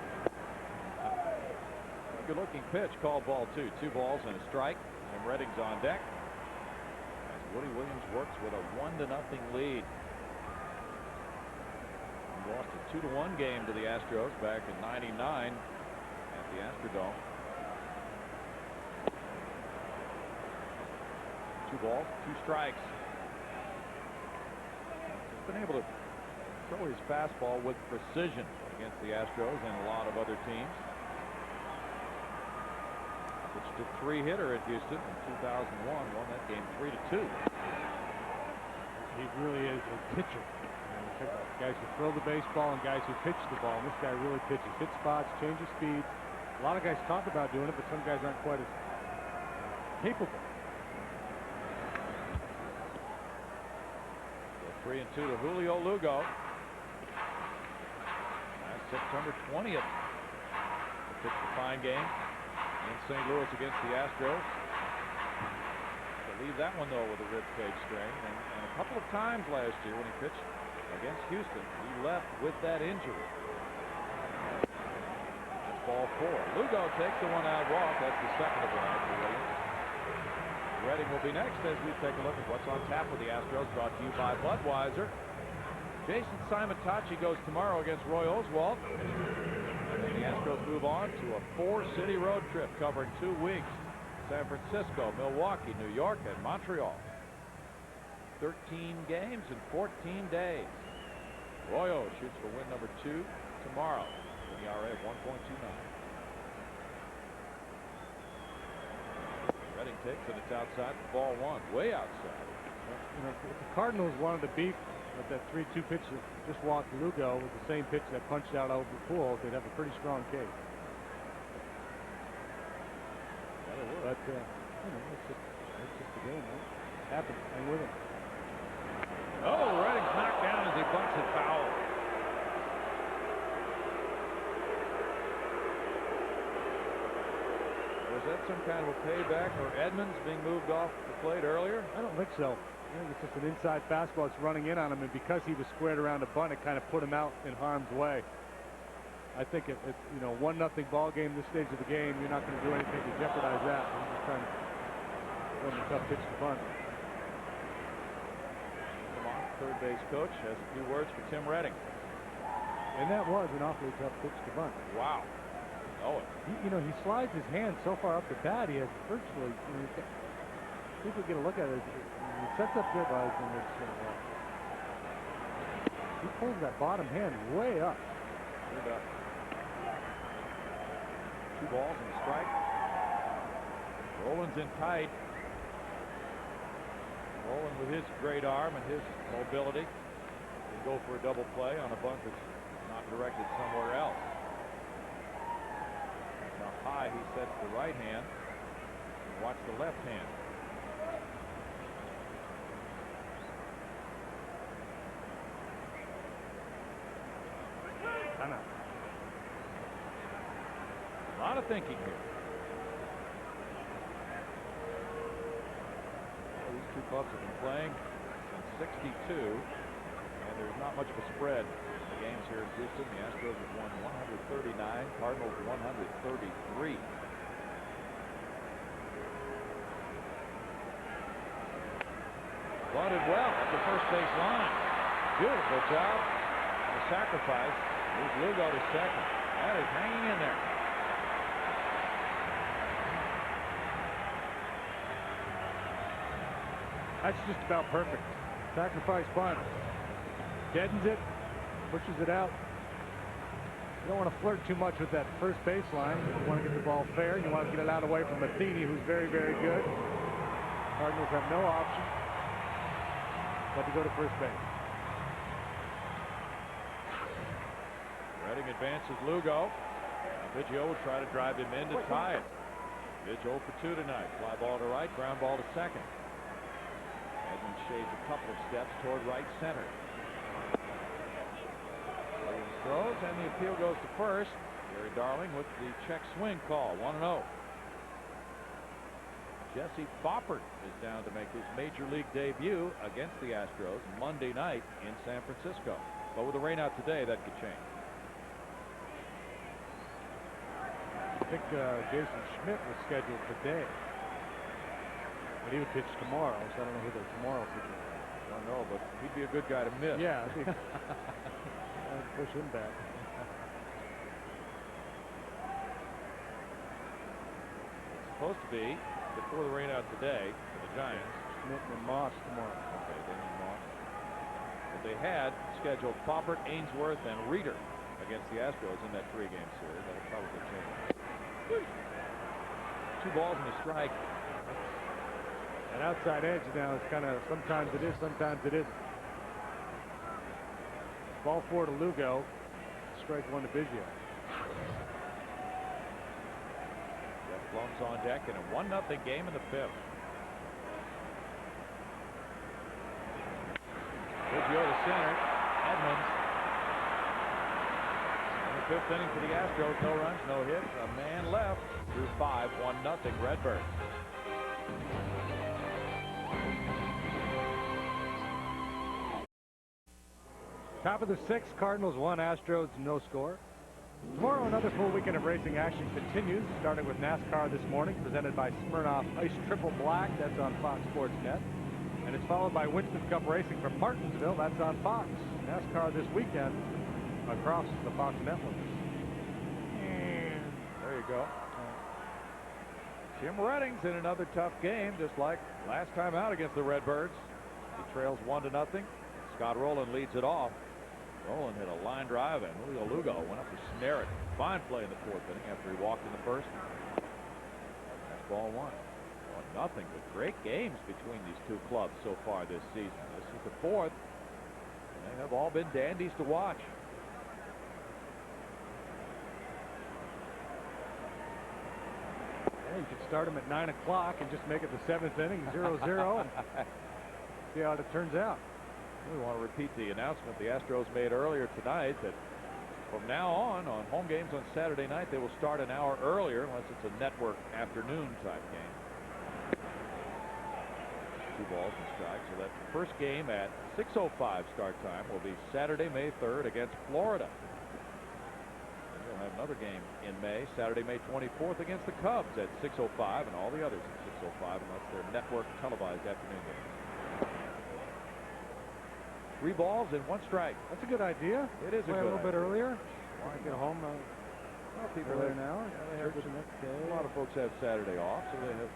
Good-looking pitch, called ball two. 2 balls and a strike. And Redding's on deck as Woody Williams works with a 1-0 lead. He lost a 2-1 game to the Astros back in '99 at the Astrodome. 2 balls, 2 strikes. He's been able to throw his fastball with precision against the Astros and a lot of other teams. Pitched a 3-hitter at Houston in 2001, won that game 3-2. He really is a pitcher. Guys who throw the baseball and guys who pitch the ball. And this guy really pitches. Hit spots, changes speeds. A lot of guys talk about doing it, but some guys aren't quite as capable. 3-2 to Julio Lugo. That's September 20th. He pitched a fine game in St. Louis against the Astros. To leave that one though with a rib cage strain, and a couple of times last year when he pitched against Houston, he left with that injury. That's ball 4. Lugo takes the 1-out walk. That's the second of the night for Williams. Redding will be next as we take a look at what's on tap with the Astros, brought to you by Budweiser. Jason Simon-Tachi goes tomorrow against Roy Oswalt. And then the Astros move on to a 4-city road trip covering 2 weeks. San Francisco, Milwaukee, New York, and Montreal. 13 games in 14 days. Royo shoots for win number 2 tomorrow. An ERA of 1.29. Redding takes it. It's outside. Ball 1. Way outside. You know, if the Cardinals wanted to beat with that 3-2 pitch that just walked Lugo with the same pitch that punched out over Pujols, they'd have a pretty strong case. Yeah, they would. But you know, it's just the game, right? Happens. Hang with him. Oh, Redding's knocked down as he bunts it foul. Was that some kind of a payback for Edmonds being moved off the plate earlier? I don't think so. I think it's just an inside fastball that's running in on him, and because he was squared around a bunt, it kind of put him out in harm's way. I think if you know, 1-0 ball game this stage of the game, you're not going to do anything to jeopardize that. He's just trying to run a tough pitch to bunt. Third base coach has a few words for Tim Redding. And that was an awfully tough pitch to bunt. Wow. Oh, You know, he slides his hand so far up the bat, he has virtually, you know, people get a look at it. He sets up good vibes and he pulls that bottom hand way up. good up. 2 balls and a strike. Rollins in tight. Roland with his great arm and his mobility can go for a double play on a bunt that's not directed somewhere else. how high he sets the right hand. Watch the left hand. A lot of thinking here. These two clubs have been playing since '62, and there's not much of a spread in the games here in Houston. The Astros have won 139, Cardinals 133. Floated well at the first base line. Beautiful job. The sacrifice. Here's Lugo to second. That is hanging in there. That's just about perfect. Sacrifice bunt. Deadens it, pushes it out. You don't want to flirt too much with that first baseline. You want to get the ball fair. You want to get it out away from Matheny, who's very, very good. Cardinals have no option but to go to first base. Redding advances Lugo. Biggio will try to drive him in to tie it. Pitch 0 for 2 tonight. Fly ball to right, ground ball to second. Edmonds shades a couple of steps toward right center. Williams throws, and the appeal goes to first. Gary Darling with the check swing call. 1-0. Jesse Foppert is down to make his major league debut against the Astros Monday night in San Francisco. But with the rain out today, that could change. I think Jason Schmidt was scheduled today, but he would pitch tomorrow, so I don't know who the tomorrow pitcher is. I don't know, but he'd be a good guy to miss. Yeah, I think I'd push him back. It's supposed to be before the rain out today for the Giants. Schmidt and Moss tomorrow. Okay, then Moss. But they had scheduled Foppert, Ainsworth, and Reeder against the Astros in that 3-game series. That'll probably change. 2 balls and a strike. An outside edge now is kind of, sometimes it is, sometimes it isn't. Ball 4 to Lugo. Strike 1 to Biggio. Jeff Blum's on deck in a 1-0 game in the 5th. Biggio to center. Edmonds. In the 5th inning for the Astros. No runs, no hits. A man left through 5. 1-0 Redbirds. Top of the 6th, Cardinals 1, Astros no score. Tomorrow, another full weekend of racing action continues, starting with NASCAR this morning, presented by Smirnoff Ice Triple Black. That's on Fox Sports Net. And it's followed by Winston Cup Racing from Martinsville. That's on Fox. NASCAR this weekend across the Fox networks. There you go. Jim Redding's in another tough game, just like last time out against the Redbirds. He trails 1-0. Scott Rowland leads it off. Rowland hit a line drive, and Julio Lugo went up to snare it. Fine play in the 4th inning after he walked in the 1st. That's ball 1. 1-0, but great games between these two clubs so far this season. This is the 4th. They have all been dandies to watch. Yeah, you could start them at 9 o'clock and just make it the 7th inning, 0-0, and see how it turns out. We want to repeat the announcement the Astros made earlier tonight that from now on home games on Saturday night, they will start an hour earlier unless it's a network afternoon type game. 2 balls and strikes. So that first game at 6:05 start time will be Saturday, May 3rd against Florida. And you'll have another game in May, Saturday, May 24th against the Cubs at 6:05, and all the others at 6:05 unless they're network televised afternoon games. 3 balls and 1 strike. That's a good idea. It is a Play good a little bit idea. earlier. Want to get home People earlier have, now. they have Church the next day. a lot of folks have Saturday off, so they have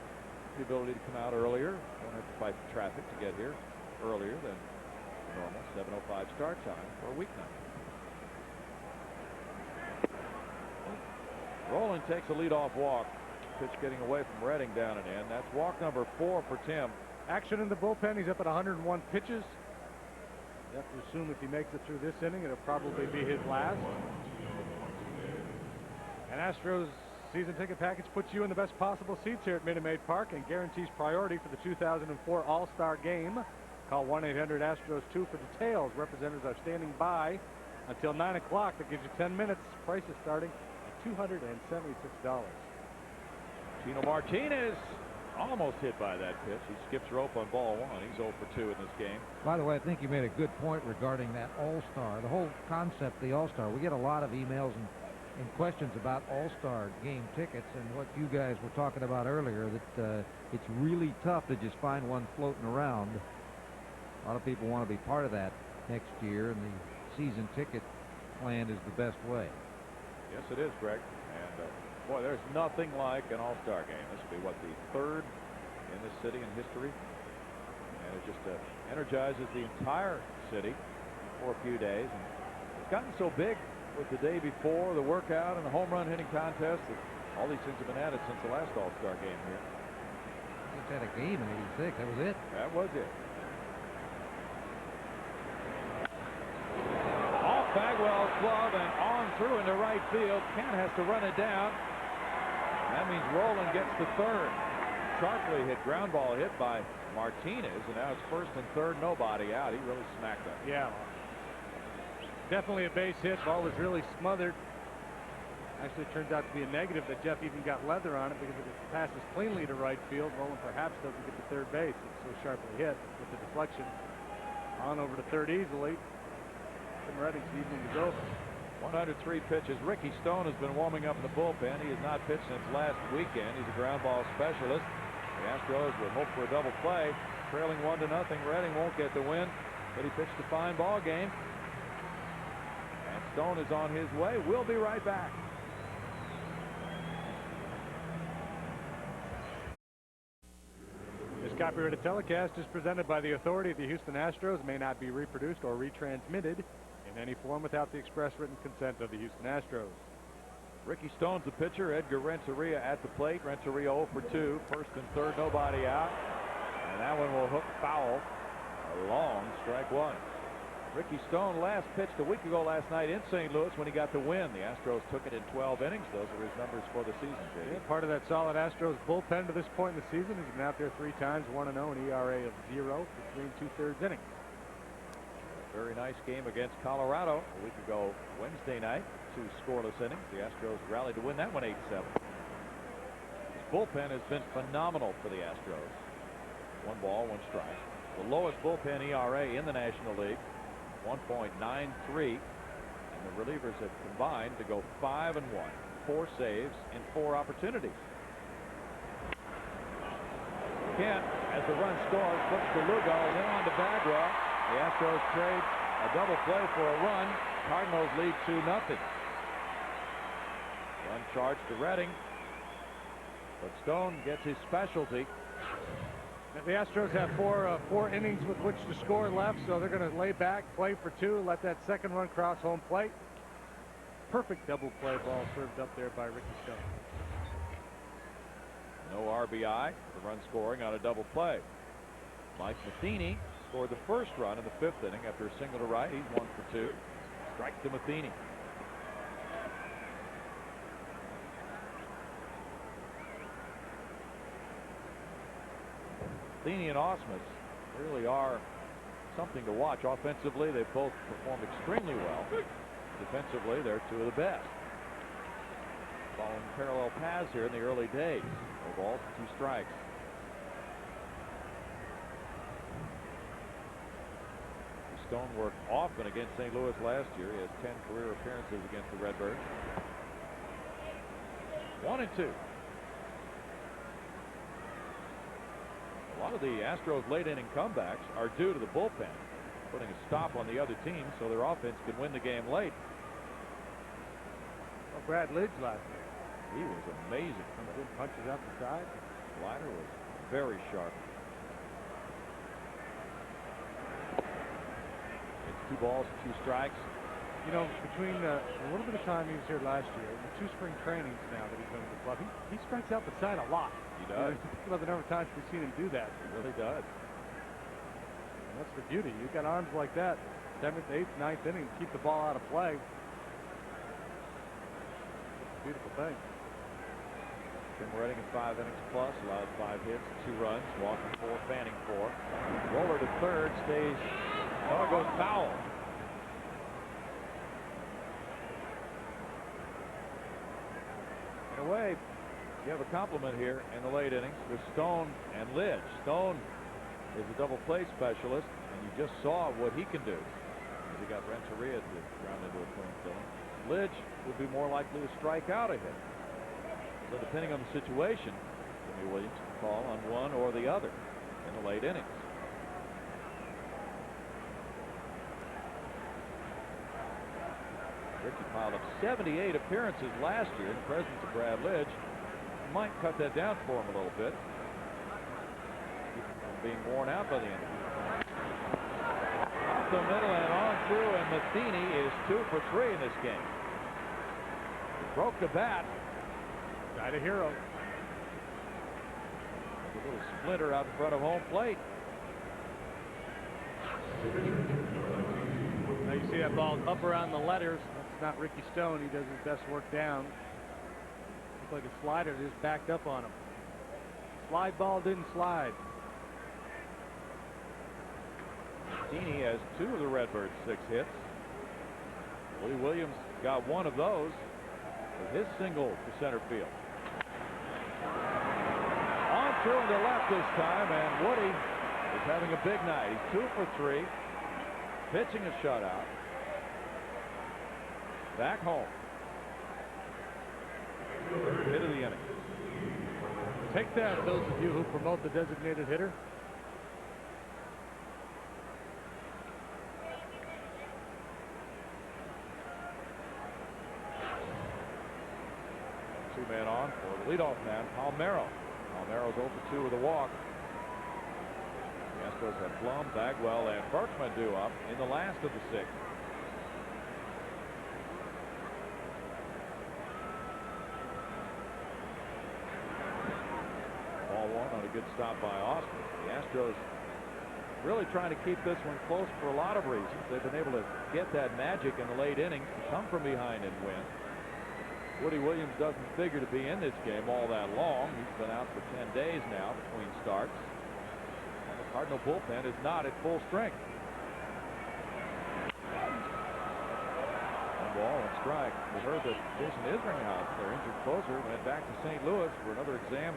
the ability to come out earlier. Don't have to fight the traffic to get here earlier than normal 7:05 start time for a weeknight. Rowland takes a leadoff walk. Pitch getting away from Redding down and in. That's walk number 4 for Tim. Action in the bullpen. He's up at 101 pitches. You have to assume if he makes it through this inning, it'll probably be his last. And Astros Season ticket package puts you in the best possible seats here at Minute Maid Park and guarantees priority for the 2004 All-Star Game. Call 1-800-ASTROS-2 for details. Representatives are standing by until 9 o'clock. That gives you 10 minutes. Price is starting at $276. Tino Martinez almost hit by that pitch. He skips rope on ball one. He's 0 for 2 in this game. By the way, I think you made a good point regarding that All-Star. The whole concept, the All-Star. We get a lot of emails and questions about All-Star game tickets, and what you guys were talking about earlier, that it's really tough to just find one floating around. A lot of people want to be part of that next year, and the season ticket plan is the best way. Yes, it is, Greg. And boy, there's nothing like an All-Star game. This will be, what, the third in this city in history? And it just energizes the entire city for a few days. And it's gotten so big with the day before, the workout, and the home run hitting contest, that all these things have been added since the last All-Star game here. Just had a game in '86. That was it. That was it. Off Bagwell's glove and on through into right field. Kent has to run it down. That means Rowland gets the third. Sharply hit ground ball hit by Martinez, and now it's first and third, nobody out. He really smacked that. Yeah. Definitely a base hit. Ball was really smothered. Actually, it turns out to be a negative that Jeff even got leather on it, because if it passes cleanly to right field, Rowland perhaps doesn't get to third base. It's so sharply hit with the deflection. On over to third easily. Tim Redding's evening is over. 103 pitches. Ricky Stone has been warming up in the bullpen. He has not pitched since last weekend. He's a ground ball specialist. The Astros will hope for a double play. Trailing 1-0. Redding won't get the win, but he pitched a fine ball game. And Stone is on his way. We'll be right back. This copyrighted telecast is presented by the authority of the Houston Astros. May not be reproduced or retransmitted in any form without the express written consent of the Houston Astros. Ricky Stone's the pitcher. Edgar Renteria at the plate. Renteria 0 for 2. First and third, nobody out. And that one will hook foul. A long strike one. Ricky Stone last pitched a week ago last night in St. Louis when he got the win. The Astros took it in 12 innings. Those are his numbers for the season, J.D. Yeah, part of that solid Astros bullpen to this point in the season. He's been out there 3 times, 1-0, an ERA of 0 for 3 2/3 innings. Very nice game against Colorado a week ago Wednesday night. 2 scoreless innings. The Astros rallied to win that one 8-7. This bullpen has been phenomenal for the Astros. 1 ball, 1 strike. The lowest bullpen ERA in the National League, 1.93. And the relievers have combined to go 5-1. 4 saves in 4 opportunities. Kent, as the run scores, puts to Lugo, then on to Bagwell. The Astros trade a double play for a run. Cardinals lead 2-0. Run charge to Redding, but Stone gets his specialty. The Astros have 4 innings with which to score left, so they're going to lay back, play for 2, let that second run cross home plate. Perfect double play ball served up there by Ricky Stone. No RBI. The run scoring on a double play. Mike Matheny scored the first run in the 5th inning after a single to right. He's 1 for 2. Strike to Matheny. Matheny and Osmus really are something to watch. Offensively, they both performed extremely well. Defensively, they're 2 of the best. Following parallel paths here in the early days. No balls, 2 strikes. Stone worked often against St. Louis last year. He has 10 career appearances against the Redbirds. 1-2. A lot of the Astros late inning comebacks are due to the bullpen putting a stop on the other team so their offense can win the game late. Well, Brad Lidge last night. He was amazing. Some good punches out the side. Slider was very sharp. It's 2 balls, 2 strikes. You know, between a little bit of time he was here last year, the 2 spring trainings now that he's been with the club, he strikes out the side a lot. He does. Think about the number of times we've seen him do that. He really does. And that's the beauty. You've got arms like that, 7th, 8th, 9th inning, keep the ball out of play. It's a beautiful thing. Tim Redding in 5 innings plus, allowed 5 hits, 2 runs, Walker 4, Fanning 4. Roller to third, stays. Oh, it goes foul. In a way, you have a compliment here in the late innings with Stone and Lidge. Stone is a double play specialist, and you just saw what he can do. He got Renteria to ground into a clean filling. Lidge would be more likely to strike out a hit. So depending on the situation, Jimmy Williams can call on one or the other in the late innings. Ricky piled up 78 appearances last year in the presence of Brad Lidge. Might cut that down for him a little bit. Being worn out by the end of the year. Up the middle and on through, and Matheny is 2 for 3 in this game. He broke the bat. Died a hero. A little splinter out in front of home plate. Now you see that ball up around the letters. That's not Ricky Stone. He does his best work down. Looks like a slider just backed up on him. Slide ball didn't slide. Matheny has 2 of the Redbirds' 6 hits. Woody Williams got 1 of those with his single to center field. On through to left this time, and Woody is having a big night. He's 2 for 3, pitching a shutout. Back home. Third hit of the inning. Take that, those of you who promote the designated hitter. Two-man on for the leadoff man, Palmeiro. Palmeiro's 0 for 2 with a walk. The Astros have Blum, Bagwell, and Berkman due up in the last of the 6. Ball 1 on a good stop by Austin. The Astros really trying to keep this one close for a lot of reasons. They've been able to get that magic in the late innings to come from behind and win. Woody Williams doesn't figure to be in this game all that long. He's been out for 10 days now between starts. And the Cardinal bullpen is not at full strength. 1 ball and strike. We heard that Jason Isringhausen, their injured closer, went back to St. Louis for another exam.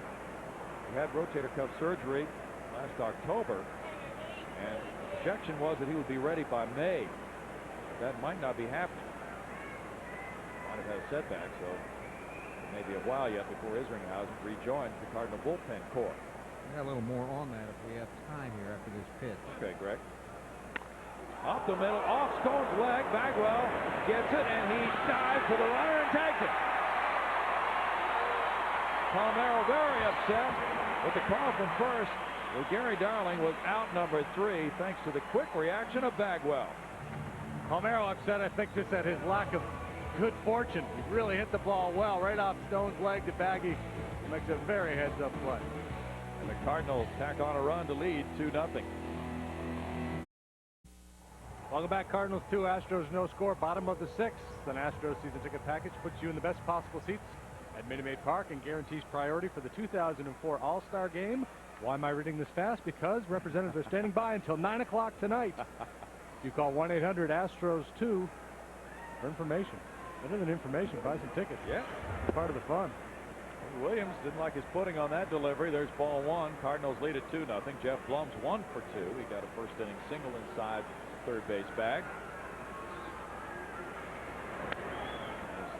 He had rotator cuff surgery last October, and the projection was that he would be ready by May. That might not be happening. Might have had a setback, so it may be a while yet before Isringhausen rejoins the Cardinal bullpen corps. We got a little more on that if we have time here after this pitch. Okay, Greg. Up the middle, off Stone's leg. Bagwell gets it, and he dives to the runner and takes it. Palmeiro very upset with the call from first. Well, Gary Darling was out number 3 thanks to the quick reaction of Bagwell. Palmeiro upset, I think, just at his lack of good fortune. He really hit the ball well right off Stone's leg to Baggy. Makes a very heads-up play. And the Cardinals tack on a run to lead 2-0. Welcome back, Cardinals 2, Astros no score, bottom of the 6th. An Astros season ticket package puts you in the best possible seats at Minute Maid Park and guarantees priority for the 2004 All-Star Game. Why am I reading this fast? Because representatives are standing by until 9 o'clock tonight. You call 1-800-ASTROS-2 for information. Better than information, buy some tickets. Yeah. Part of the fun. Williams didn't like his footing on that delivery. There's ball 1. Cardinals lead at 2-0. Jeff Blum's 1 for 2. He got a first inning single inside third base bag.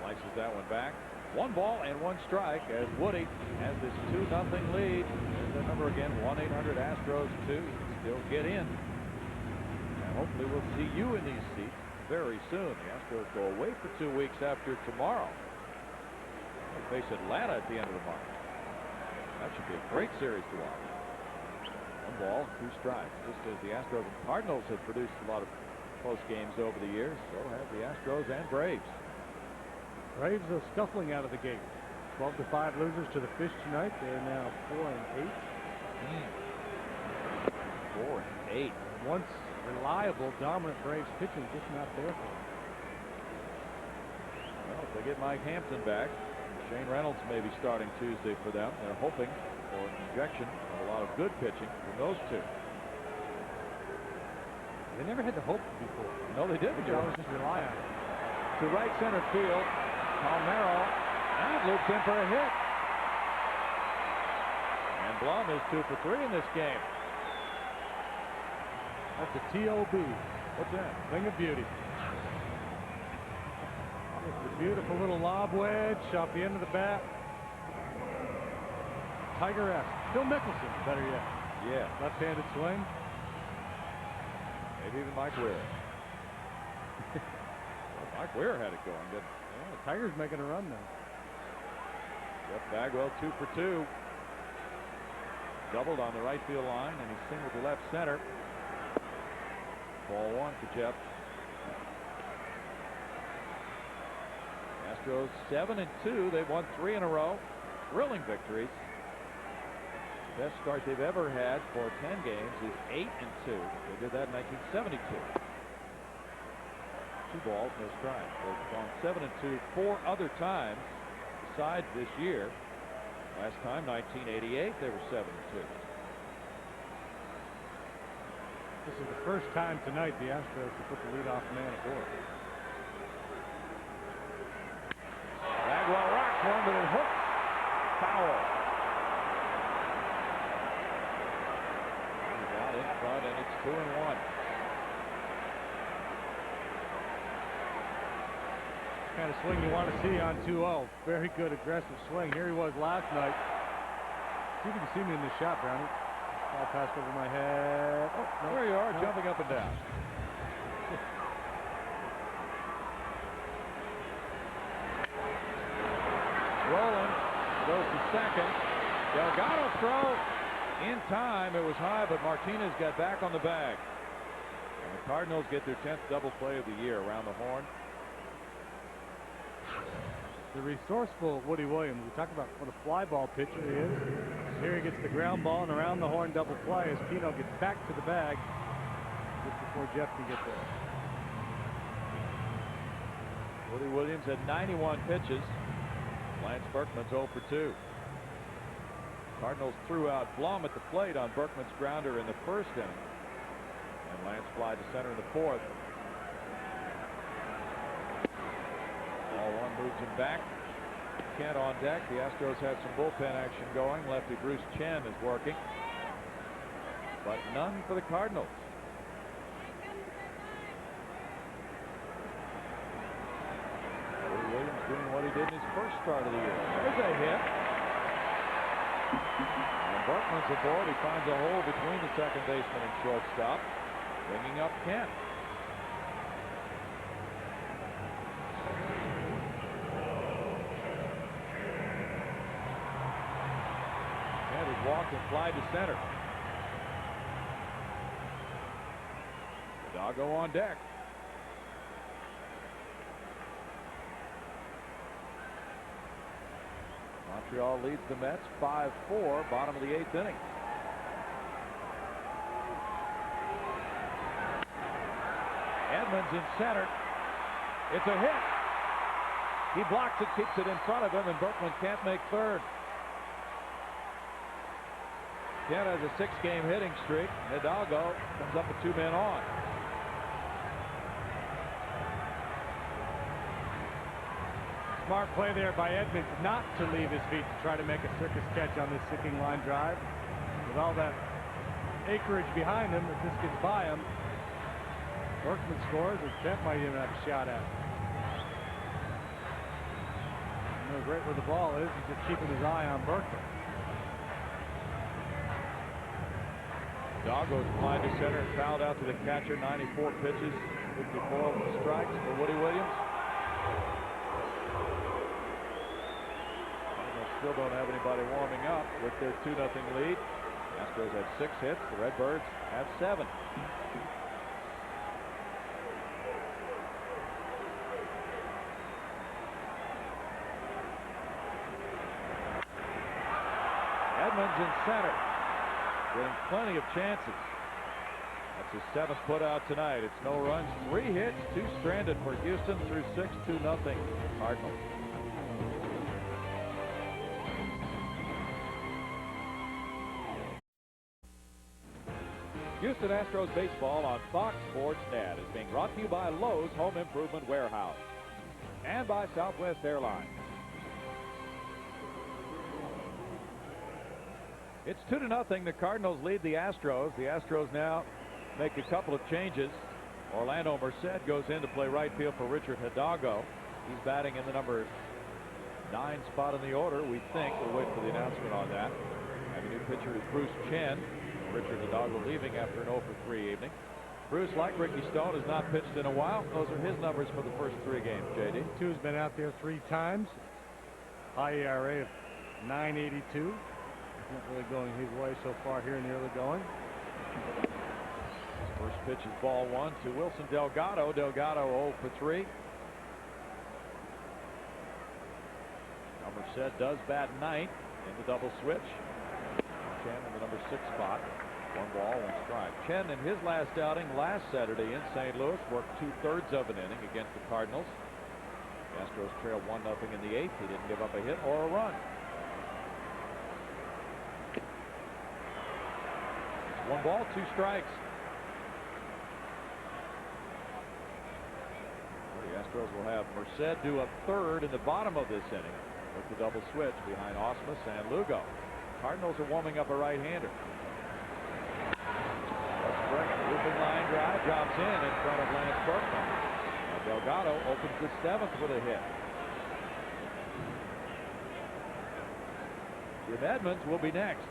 Slices that one back. 1 ball and 1 strike as Woody has this 2-0 lead. There's that number again, 1-800-ASTROS-2. Still get in. And hopefully we'll see you in these seats very soon. The Astros go away for 2 weeks after tomorrow. They'll face Atlanta at the end of the month. That should be a great series to watch. 1 ball, 2 strikes. Just as the Astros and Cardinals have produced a lot of close games over the years, so have the Astros and Braves. Braves are scuffling out of the gate. 12-5 losers to the Fish tonight. They're now 4-8. 4-8. Once reliable, dominant Braves pitching just not there for them. Well, if they get Mike Hampton back, Shane Reynolds may be starting Tuesday for them. They're hoping for an injection of a lot of good pitching from those two. They never had to hope before. No, they didn't. They always just rely on it. To right center field, Palmero, and loops in for a hit. And Blum is 2 for 3 in this game. That's a TOB. What's that? Thing of beauty. Just a beautiful little lob wedge off the end of the bat. Tiger-esque. Phil Mickelson, better yet. Yeah. Left-handed swing. Maybe even Mike Weir. Mike Weir had it going, didn't he? Yeah, Tiger's making a run now. Jeff Bagwell 2 for 2. Doubled on the right field line, and he singled to left center. Ball 1 for Jeff. Astros 7-2. They've won 3 in a row. Thrilling victories. The best start they've ever had for 10 games is 8-2. They did that in 1972. 2 balls, no strikes. They've gone 7-2 4 other times besides this year. Last time, 1988, they were 7-2. This is the first time tonight the Astros have put the leadoff man aboard. Bagwell rocks one, but it hooks. Foul. He's out in front, and it's 2-1. Kind of swing you want to see on 2-0. Very good aggressive swing. Here he was last night. See if you can see me in this shot, Brownie. Ball passed over my head. Oh, no, there you are, no. jumping up and down. Rolling, goes to second. Delgado throw in time. It was high, but Martinez got back on the bag. And the Cardinals get their 10th double play of the year around the horn. The resourceful Woody Williams. We talk about what a fly ball pitcher he is. Here he gets the ground ball and around the horn double play as Pino gets back to the bag just before Jeff can get there. Woody Williams had 91 pitches. Lance Berkman's 0 for 2. Cardinals threw out Blum at the plate on Berkman's grounder in the first inning. And Lance fly to center in the fourth. Ball 1 moves him back. Kent on deck. The Astros had some bullpen action going. Lefty Bruce Chen is working. But none for the Cardinals. Woody Williams doing what he did in his first start of the year. There's a hit. And Berkman's aboard. He finds a hole between the second baseman and shortstop, bringing up Kent. Walked and fly to center. Doggo on deck. Montreal leads the Mets 5-4, bottom of the 8th inning. Edmonds in center. It's a hit. He blocks it, keeps it in front of him, and Berkman can't make third. Kent has a 6-game hitting streak. Hidalgo comes up with 2 men on. Smart play there by Edmonds not to leave his feet to try to make a circus catch on this sinking line drive. With all that acreage behind him, if this gets by him, Berkman scores, and Kent might even have a shot at it. You know, great where the ball is. He's just keeping his eye on Berkman. Doggo's applied to center and fouled out to the catcher. 94 pitches, 54 strikes for Woody Williams. They still don't have anybody warming up with their 2-0 lead. Astros have 6 hits. The Redbirds have 7. Edmonds in center. Getting plenty of chances. That's his 7th putout tonight. It's no runs, 3 hits, 2 stranded for Houston through 6-2-0 Cardinals. Houston Astros baseball on Fox Sports Net is being brought to you by Lowe's Home Improvement Warehouse and by Southwest Airlines. It's 2-0. The Cardinals lead the Astros. The Astros now make a couple of changes. Orlando Merced goes in to play right field for Richard Hidalgo. He's batting in the number 9 spot in the order, we think. We'll wait for the announcement on that. And the new pitcher is Bruce Chen. Richard Hidalgo leaving after an 0-for-3 evening. Bruce, like Ricky Stone, has not pitched in a while. Those are his numbers for the first 3 games, J.D. Two's been out there 3 times. High ERA of 9.82. Not really going his way so far here in the early going. First pitch is ball 1 to Wilson Delgado. Delgado 0-for-3. Merced does bat 9th in the double switch. Chen in the number 6 spot. 1 ball, 1 strike. Chen in his last outing last Saturday in St. Louis worked 2/3 of an inning against the Cardinals. The Astros trailed 1-0 in the 8th. He didn't give up a hit or a run. It's 1 ball, 2 strikes. The Astros will have Merced do a 3rd in the bottom of this inning with the double switch behind Osmus and Lugo. Cardinals are warming up a right-hander. Looping line drive drops in front of Lance Berkman. Now Delgado opens the 7th with a hit. Jim Edmonds will be next.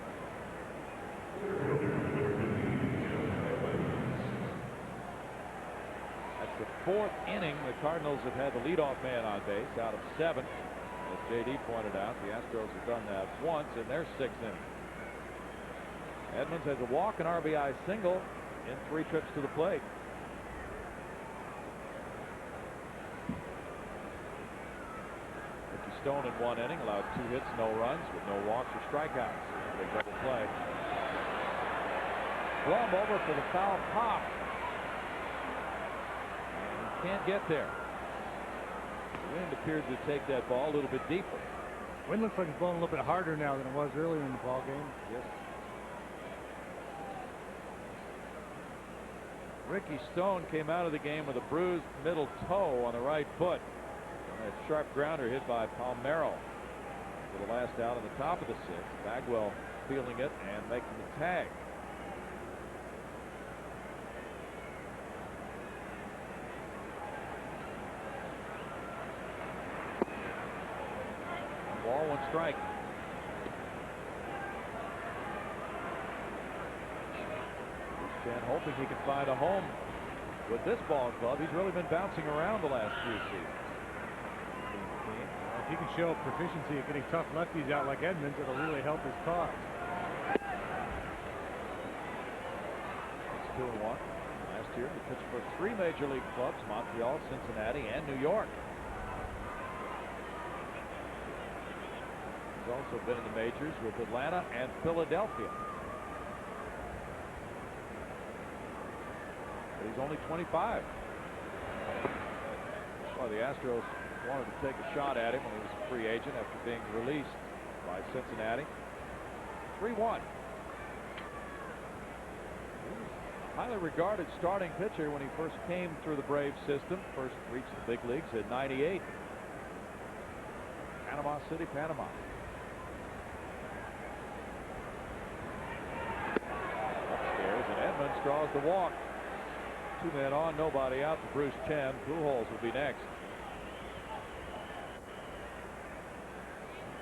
That's the 4th inning the Cardinals have had the leadoff man on base out of 7. As J.D. pointed out, the Astros have done that once in their 6th inning. Edmonds has a walk, an RBI single in 3 trips to the plate. Ricky Stone in 1 inning allowed 2 hits, no runs, with no walks or strikeouts. Big double play. Blum over for the foul pop. And he can't get there. The wind appeared to take that ball a little bit deeper. Wind looks like it's blowing a little bit harder now than it was earlier in the ball game. Yes. Ricky Stone came out of the game with a bruised middle toe on the right foot. And a sharp grounder hit by Palmeiro for the last out on the top of the 6th. Bagwell feeling it and making the tag. Ball, 1 strike. Chen hoping he can find a home with this ball club. He's really been bouncing around the last few seasons. If he can show proficiency at getting tough lefties out like Edmonds, it'll really help his cause. It's 2-1. Last year he pitched for 3 major league clubs: Montreal, Cincinnati, and New York. He's also been in the majors with Atlanta and Philadelphia. But he's only 25. Well, the Astros wanted to take a shot at him when he was a free agent after being released by Cincinnati. 3-1. Highly regarded starting pitcher when he first came through the Braves system. First reached the big leagues at 98. Panama City, Panama. Upstairs, and Edmonds draws the walk. 2 men on, nobody out for Bruce Chen. Pujols will be next.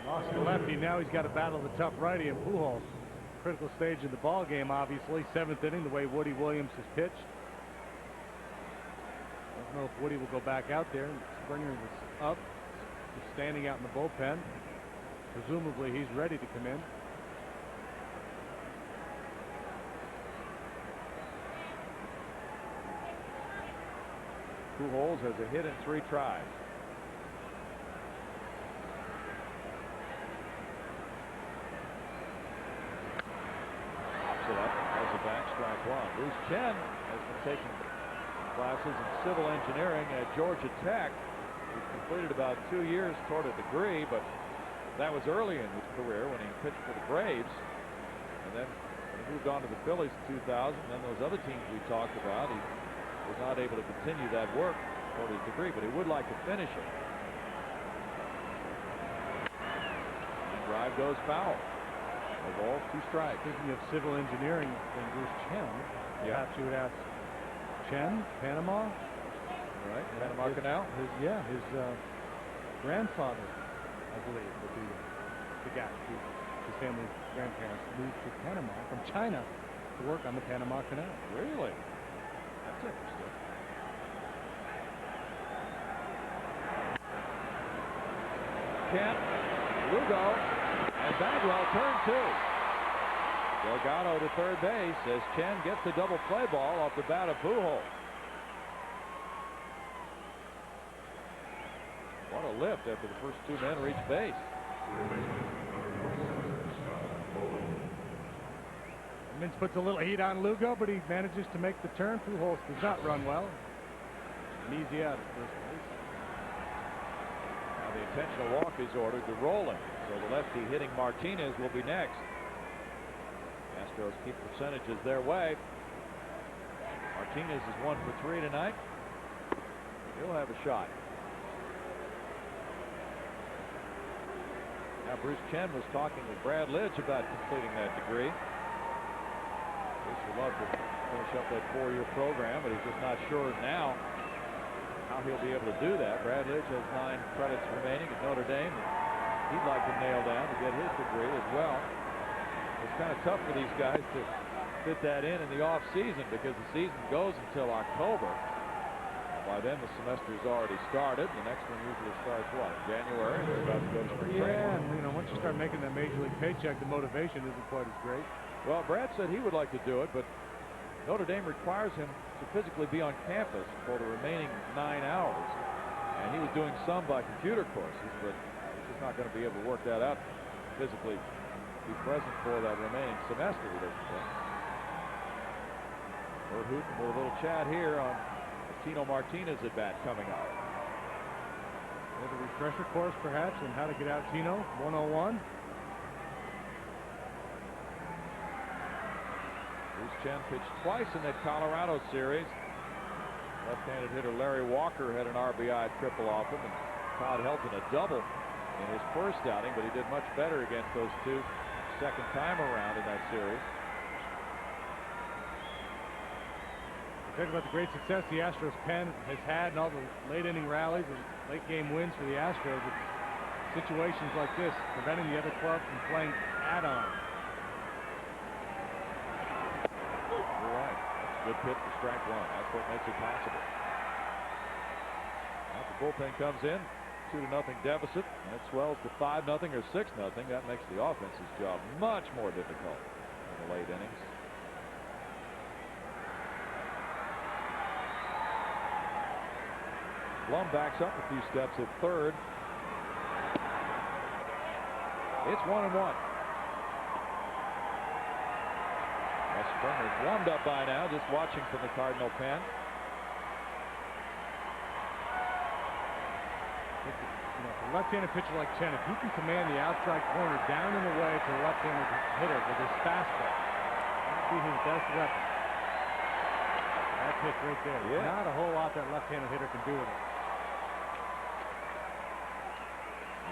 Lost the lefty. Now he's got to battle the tough righty in Pujols. Critical stage of the ball game, obviously. 7th inning, the way Woody Williams has pitched. Don't know if Woody will go back out there. Springer is up, just standing out in the bullpen. Presumably he's ready to come in. Pujols has a hit in 3 tries. Pops it up and has a back, strike 1. Bruce Chen has been taking classes in civil engineering at Georgia Tech. He's completed about 2 years toward a degree, but that was early in his career when he pitched for the Braves. And then when he moved on to the Phillies in 2000, and then those other teams we talked about. He was not able to continue that work toward his degree, but he would like to finish it. And drive goes foul. A ball, 2 strikes. Speaking of civil engineering, then Bruce Chen. Perhaps you would ask Chen, Panama. Right, Panama Canal. His grandfather, I believe, would be the guy. His family's grandparents moved to Panama from China to work on the Panama Canal. Really? That's interesting. Kent, Lugo, and Bagwell turn 2. Delgado to third base as Chen gets the double play ball off the bat of Pujols. What a lift after the first 2 men reach base. Mintz puts a little heat on Lugo, but he manages to make the turn. Pujols does not run well. An easy out at first base. Now the intentional walk is ordered to Rowland, so the lefty hitting Martinez will be next. Astros keep percentages their way. Martinez is 1 for 3 tonight. He'll have a shot. Now Bruce Chen was talking with Brad Lidge about completing that degree. Bruce would love to finish up that 4-year program, but he's just not sure now how he'll be able to do that. Brad Lidge has 9 credits remaining at Notre Dame. He'd like to nail down to get his degree as well. It's kind of tough for these guys to fit that in the off season because the season goes until October. By then the semester's already started. The next one usually starts what? January. They're about to go to spring training. Yeah, and once you start making that major league paycheck, the motivation isn't quite as great. Well, Brad said he would like to do it, but Notre Dame requires him to physically be on campus for the remaining 9 hours. And he was doing some by computer courses, but he's just not going to be able to work that out physically. Be present for that remaining semester, he doesn't think. We're hooting with a little chat here on Tino Martinez at bat coming up. With a refresher course, perhaps, on how to get out Tino. 101. Bruce Chen pitched twice in that Colorado series. Left-handed hitter Larry Walker had an RBI triple off him, and Todd Helton a double in his first outing, but he did much better against those 2 second time around in that series. Talk about the great success the Astros pen has had and all the late inning rallies and late game wins for the Astros. It's situations like this preventing the other club from playing add-on. You're right. That's a good pitch for strike 1. That's what makes it possible. Now the bullpen comes in. 2-0 deficit, and it swells to 5-0 or 6-0. That makes the offense's job much more difficult in the late innings. Blum backs up a few steps at third. It's 1-1. Springer's warmed up by now, just watching from the Cardinal pen. A left-handed pitcher like Chen, if he can command the outside corner down and away to the left-handed hitter with his fastball, that'd be his best weapon. That pitch right there. Yeah. Not a whole lot that left-handed hitter can do with it.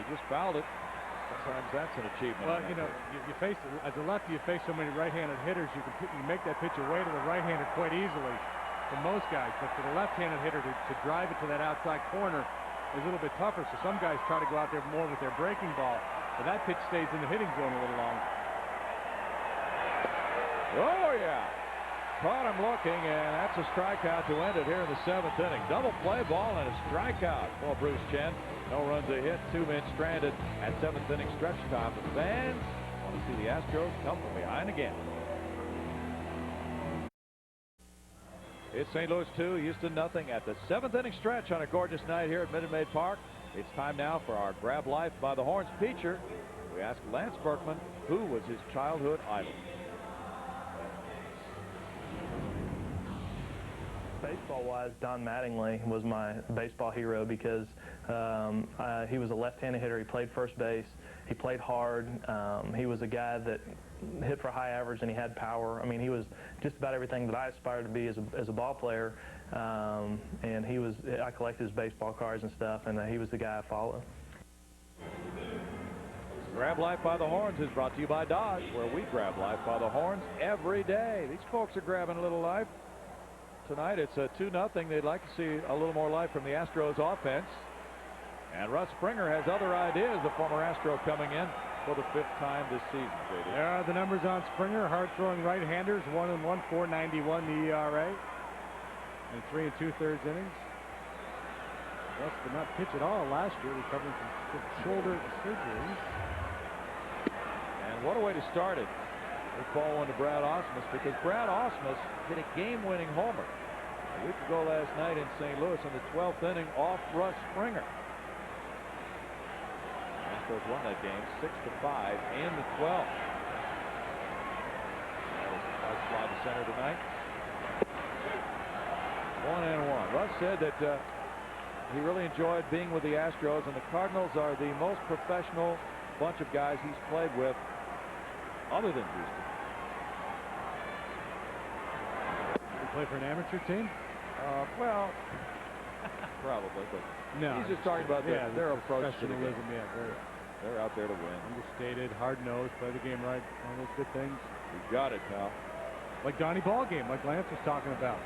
He just fouled it. Sometimes that's an achievement. Well, you face, as a lefty, you face so many right-handed hitters, you can make that pitch away to the right-hander quite easily for most guys. But for the left-handed hitter to drive it to that outside corner is a little bit tougher, so some guys try to go out there more with their breaking ball, but that pitch stays in the hitting zone a little longer. Oh, yeah. Caught him looking, and that's a strikeout to end it here in the 7th inning. Double play ball and a strikeout for Bruce Chen. No runs a hit, 2 men stranded at 7th inning stretch time. The fans want to see the Astros come from behind again. It's St. Louis 2, Houston nothing at the 7th inning stretch on a gorgeous night here at Minute Maid Park. It's time now for our Grab Life by the Horns feature. We asked Lance Berkman who was his childhood idol. Baseball-wise, Don Mattingly was my baseball hero because He was a left-handed hitter. He played first base. He played hard. He was a guy that hit for high average, and he had power. I mean, he was just about everything that I aspired to be as a ball player. And I collected his baseball cards and stuff, and he was the guy I followed. Grab Life by the Horns is brought to you by Dodge, where we grab life by the horns every day. These folks are grabbing a little life. Tonight it's a 2-0. They'd like to see a little more life from the Astros offense. And Russ Springer has other ideas, the former Astro, coming in for the 5th time this season. JD. There are the numbers on Springer. Hard-throwing right-handers, 1-1, 4.91 the ERA. In 3 2/3 innings. Russ did not pitch at all last year, recovering from shoulder surgery. And what a way to start it. We'll fall one to Brad Ausmus, because Brad Ausmus hit a game-winning homer a week ago last night in St. Louis in the 12th inning off Russ Springer. Astros won that game 6-5 in the 12th. That was a nice fly to center tonight. 1-1. Russ said that he really enjoyed being with the Astros, and the Cardinals are the most professional bunch of guys he's played with other than Houston. Did he play for an amateur team? Well, probably, but no. He's just talking about their approach to the game. Yeah, They're out there to win. understated, hard-nosed, play the game right, all those good things. You got it, pal. Like Donnie Ball game, like Lance was talking about.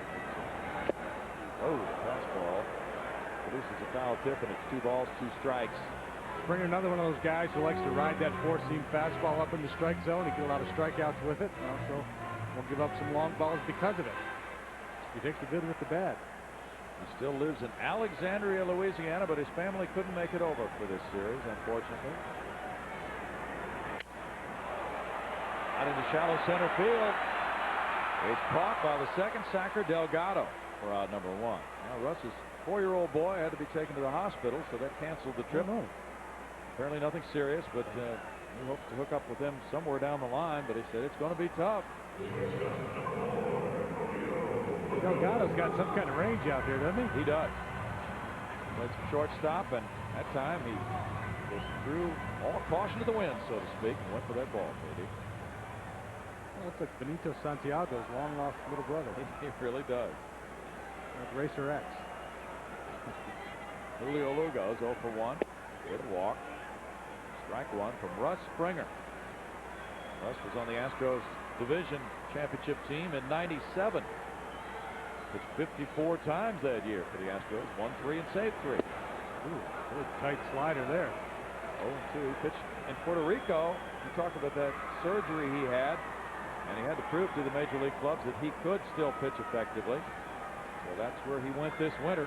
Oh, fastball produces a foul tip, and it's 2 balls, 2 strikes. Springer, another one of those guys who likes to ride that 4-seam fastball up in the strike zone. He get a lot of strikeouts with it. Also, will give up some long balls because of it. He takes the good with the bad. He still lives in Alexandria, Louisiana, but his family couldn't make it over for this series, unfortunately. Out into shallow center field. It's caught by the second sacker, Delgado, for out number 1. Now, Russ's 4-year-old boy had to be taken to the hospital, so that canceled the trip. Apparently nothing serious, but he hopes to hook up with him somewhere down the line, but he said it's going to be tough. Delgado's got some kind of range out there, doesn't he? He does. Played some shortstop, and that time he just threw all caution to the wind, so to speak, and went for that ball, baby. Well, looks like Benito Santiago's long-lost little brother. He really does. Like Racer X. Julio Lugo's 0 for 1 with a walk. Strike 1 from Russ Springer. Russ was on the Astros division championship team in '97. Pitched 54 times that year for the Astros. Won 3 and saved 3. Ooh, really tight slider there. 0-2. He pitched in Puerto Rico. He talked about that surgery he had, and he had to prove to the major league clubs that he could still pitch effectively. So that's where he went this winter.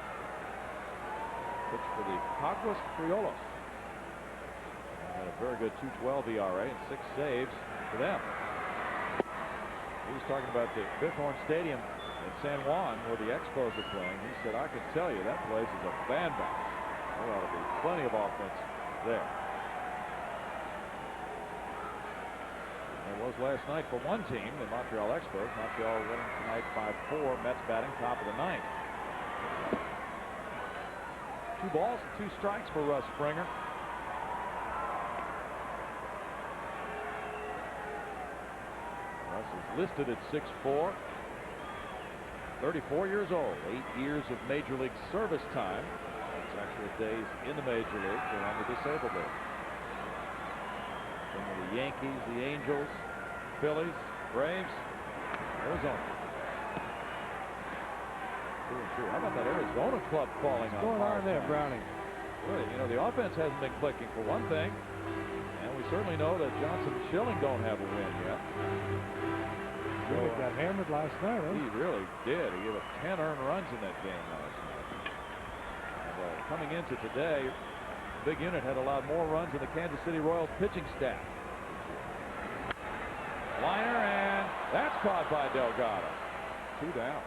Pitched for the Caguas Criollos. Had a very good 2.12 ERA and 6 saves for them. He was talking about the Bighorn Stadium in San Juan, where the Expos are playing. He said, I can tell you that place is a bandbox. There ought to be plenty of offense there. There was last night for one team, the Montreal Expos. Montreal winning tonight 5-4. Mets batting top of the 9th. 2 balls, 2 strikes for Russ Springer. Russ is listed at 6'4". 34 years old, 8 years of major league service time. That's actual days in the major league. They're on the disabled list. Some of the Yankees, the Angels, Phillies, Braves, Arizona. 2-2. How about that Arizona club falling on? What's going on there, Browning? Good. You know, the offense hasn't been clicking for one thing, and we certainly know that Johnson and Schilling don't have a win yet. Really got hammered last night, huh? He really did. He gave up 10 earned runs in that game last night. And, coming into today, the big unit had allowed more runs than the Kansas City Royals pitching staff. Liner, and that's caught by Delgado. 2 down.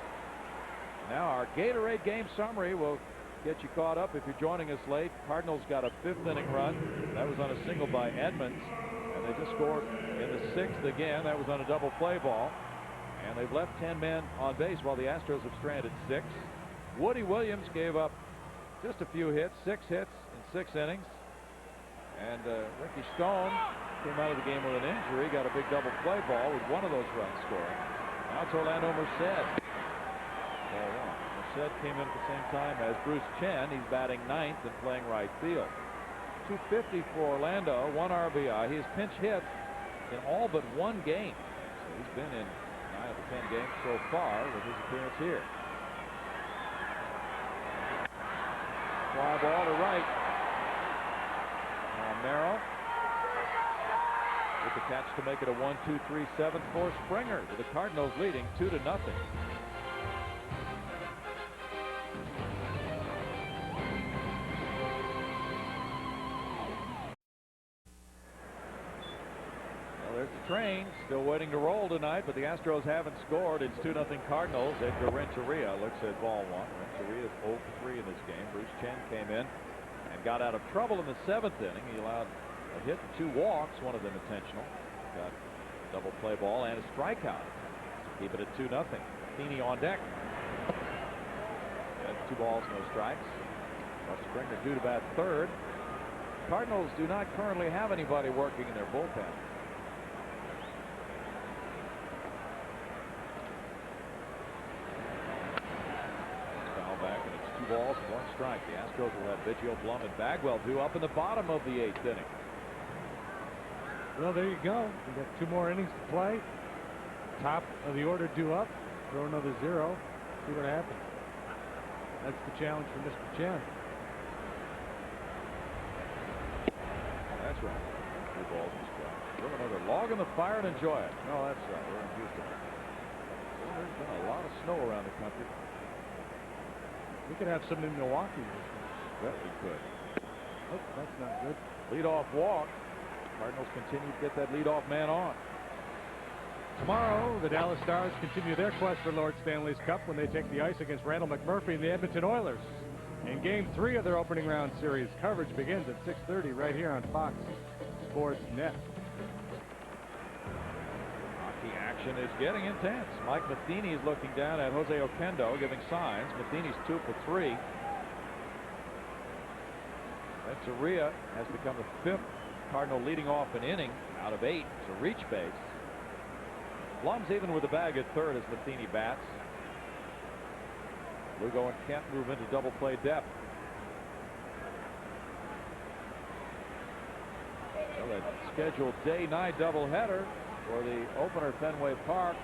Now our Gatorade game summary will get you caught up if you're joining us late. Cardinals got a 5th inning run. That was on a single by Edmonds. And they just scored in the 6th again. That was on a double play ball. And they've left 10 men on base while the Astros have stranded 6. Woody Williams gave up just a few hits, 6 hits in 6 innings. And Ricky Stone came out of the game with an injury, got a big double play ball with one of those runs scored. Now it's Orlando Merced. Ball 1. Merced came in at the same time as Bruce Chen. He's batting 9th and playing right field. 250 for Orlando, 1 RBI. He's pinch hit in all but 1 game. So he's been in 9 of the 10 games so far with his appearance here. Fly ball to right. Narrow with the catch to make it a 1-2-3-7 for Springer, with the Cardinals leading 2-0. Well, there's the train still waiting to roll tonight, but the Astros haven't scored. It's 2-0 Cardinals. Edgar Renteria looks at ball 1. Renteria is 0 for 3 in this game. Bruce Chen came in and got out of trouble in the 7th inning. He allowed a hit and 2 walks, one of them intentional. Got a double play ball and a strikeout. Keep it at 2-0. Matheny on deck. And 2 balls, no strikes. Well, Springer due to bat 3rd. Cardinals do not currently have anybody working in their bullpen. Foul back, and it's 2 balls, 1 strike. The Astros will have Biggio, Blum, and Bagwell due up in the bottom of the 8th inning. Well, there you go. We got 2 more innings to play. Top of the order due up. Throw another 0. See what happens. That's the challenge for Mr. Chen. That's right. 2 balls and a strike. Throw another log in the fire and enjoy it. No, that's right. We're in Houston. Well, there's been a lot of snow around the country. We could have some in Milwaukee this week. Bet we could. Oh, that's not good. Leadoff walk. Cardinals continue to get that leadoff man on. Tomorrow, the Dallas Stars continue their quest for Lord Stanley's Cup when they take the ice against Randall McMurphy and the Edmonton Oilers. In Game 3 of their opening round series, coverage begins at 6:30 right here on Fox Sports Net. Hockey action is getting intense. Mike Matheny is looking down at Jose Oquendo, giving signs. Matheny's 2 for 3. Renteria has become the 5th Cardinal leading off an inning out of 8 to reach base. Blum's even with the bag at 3rd as Matheny bats. Lugo and Kent move into double play depth. Well, that scheduled day-night doubleheader for the opener Fenway Park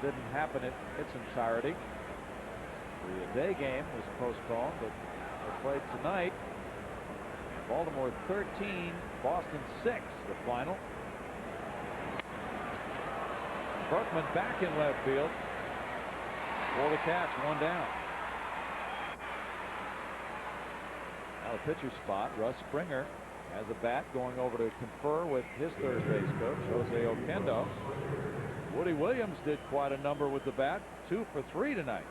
didn't happen in its entirety. The day game was postponed, but they played tonight. Baltimore 13, Boston 6, the final. Berkman back in left field for the catch, 1 down. Now the pitcher spot, Russ Springer has a bat going over to confer with his third base coach, Jose Oquendo. Woody Williams did quite a number with the bat, 2 for 3 tonight.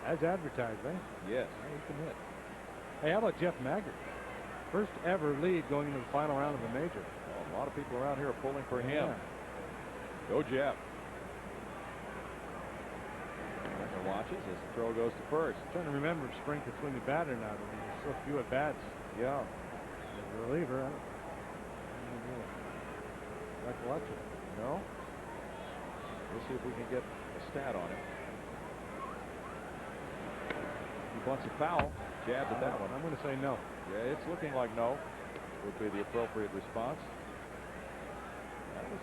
As advertised, eh? Yes, he can hit. Hey, how about Jeff Maggard? First ever lead going into the final round of the major. Well, a lot of people around here are pulling for him. Yeah. Go Jeff. Springer watches as the throw goes to first. I'm trying to remember if Spring could swing the bat or not. I mean, there's so few at bats. Yeah. As a reliever, I don't like watching. No? We'll see if we can get a stat on it. He wants a foul. Jabbed at that one. I'm going to say no. Yeah, it's looking like no would be the appropriate response. That was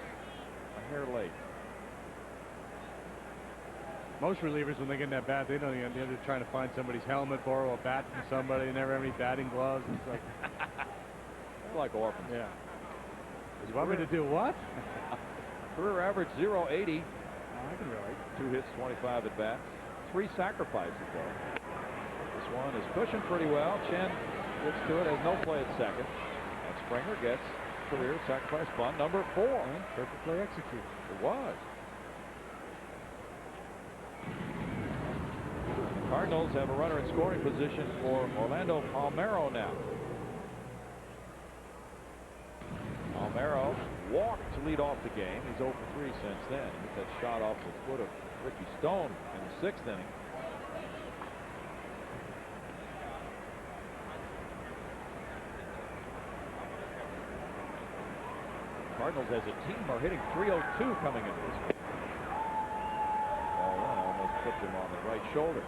a hair late. Most relievers, when they get in that bat, they don't even end up trying to find somebody's helmet, borrow a bat from somebody. They never have any batting gloves. It's like, They're like orphans. yeah. You want me to do what? Career average 0-80. I can relate. 2 hits, 25 at bats. 3 sacrifices though. This one is pushing pretty well. Chen gets to it, has no play at second. And Springer gets career sacrifice bunt number 4. Perfectly executed. It was. The Cardinals have a runner in scoring position for Orlando Palmeiro now. Palmeiro walked to lead off the game. He's 0 for 3 since then. He hit that shot off the foot of Ricky Stone in the 6th inning. Cardinals as a team are hitting .302 coming into this game. Ball one almost clipped him on the right shoulder.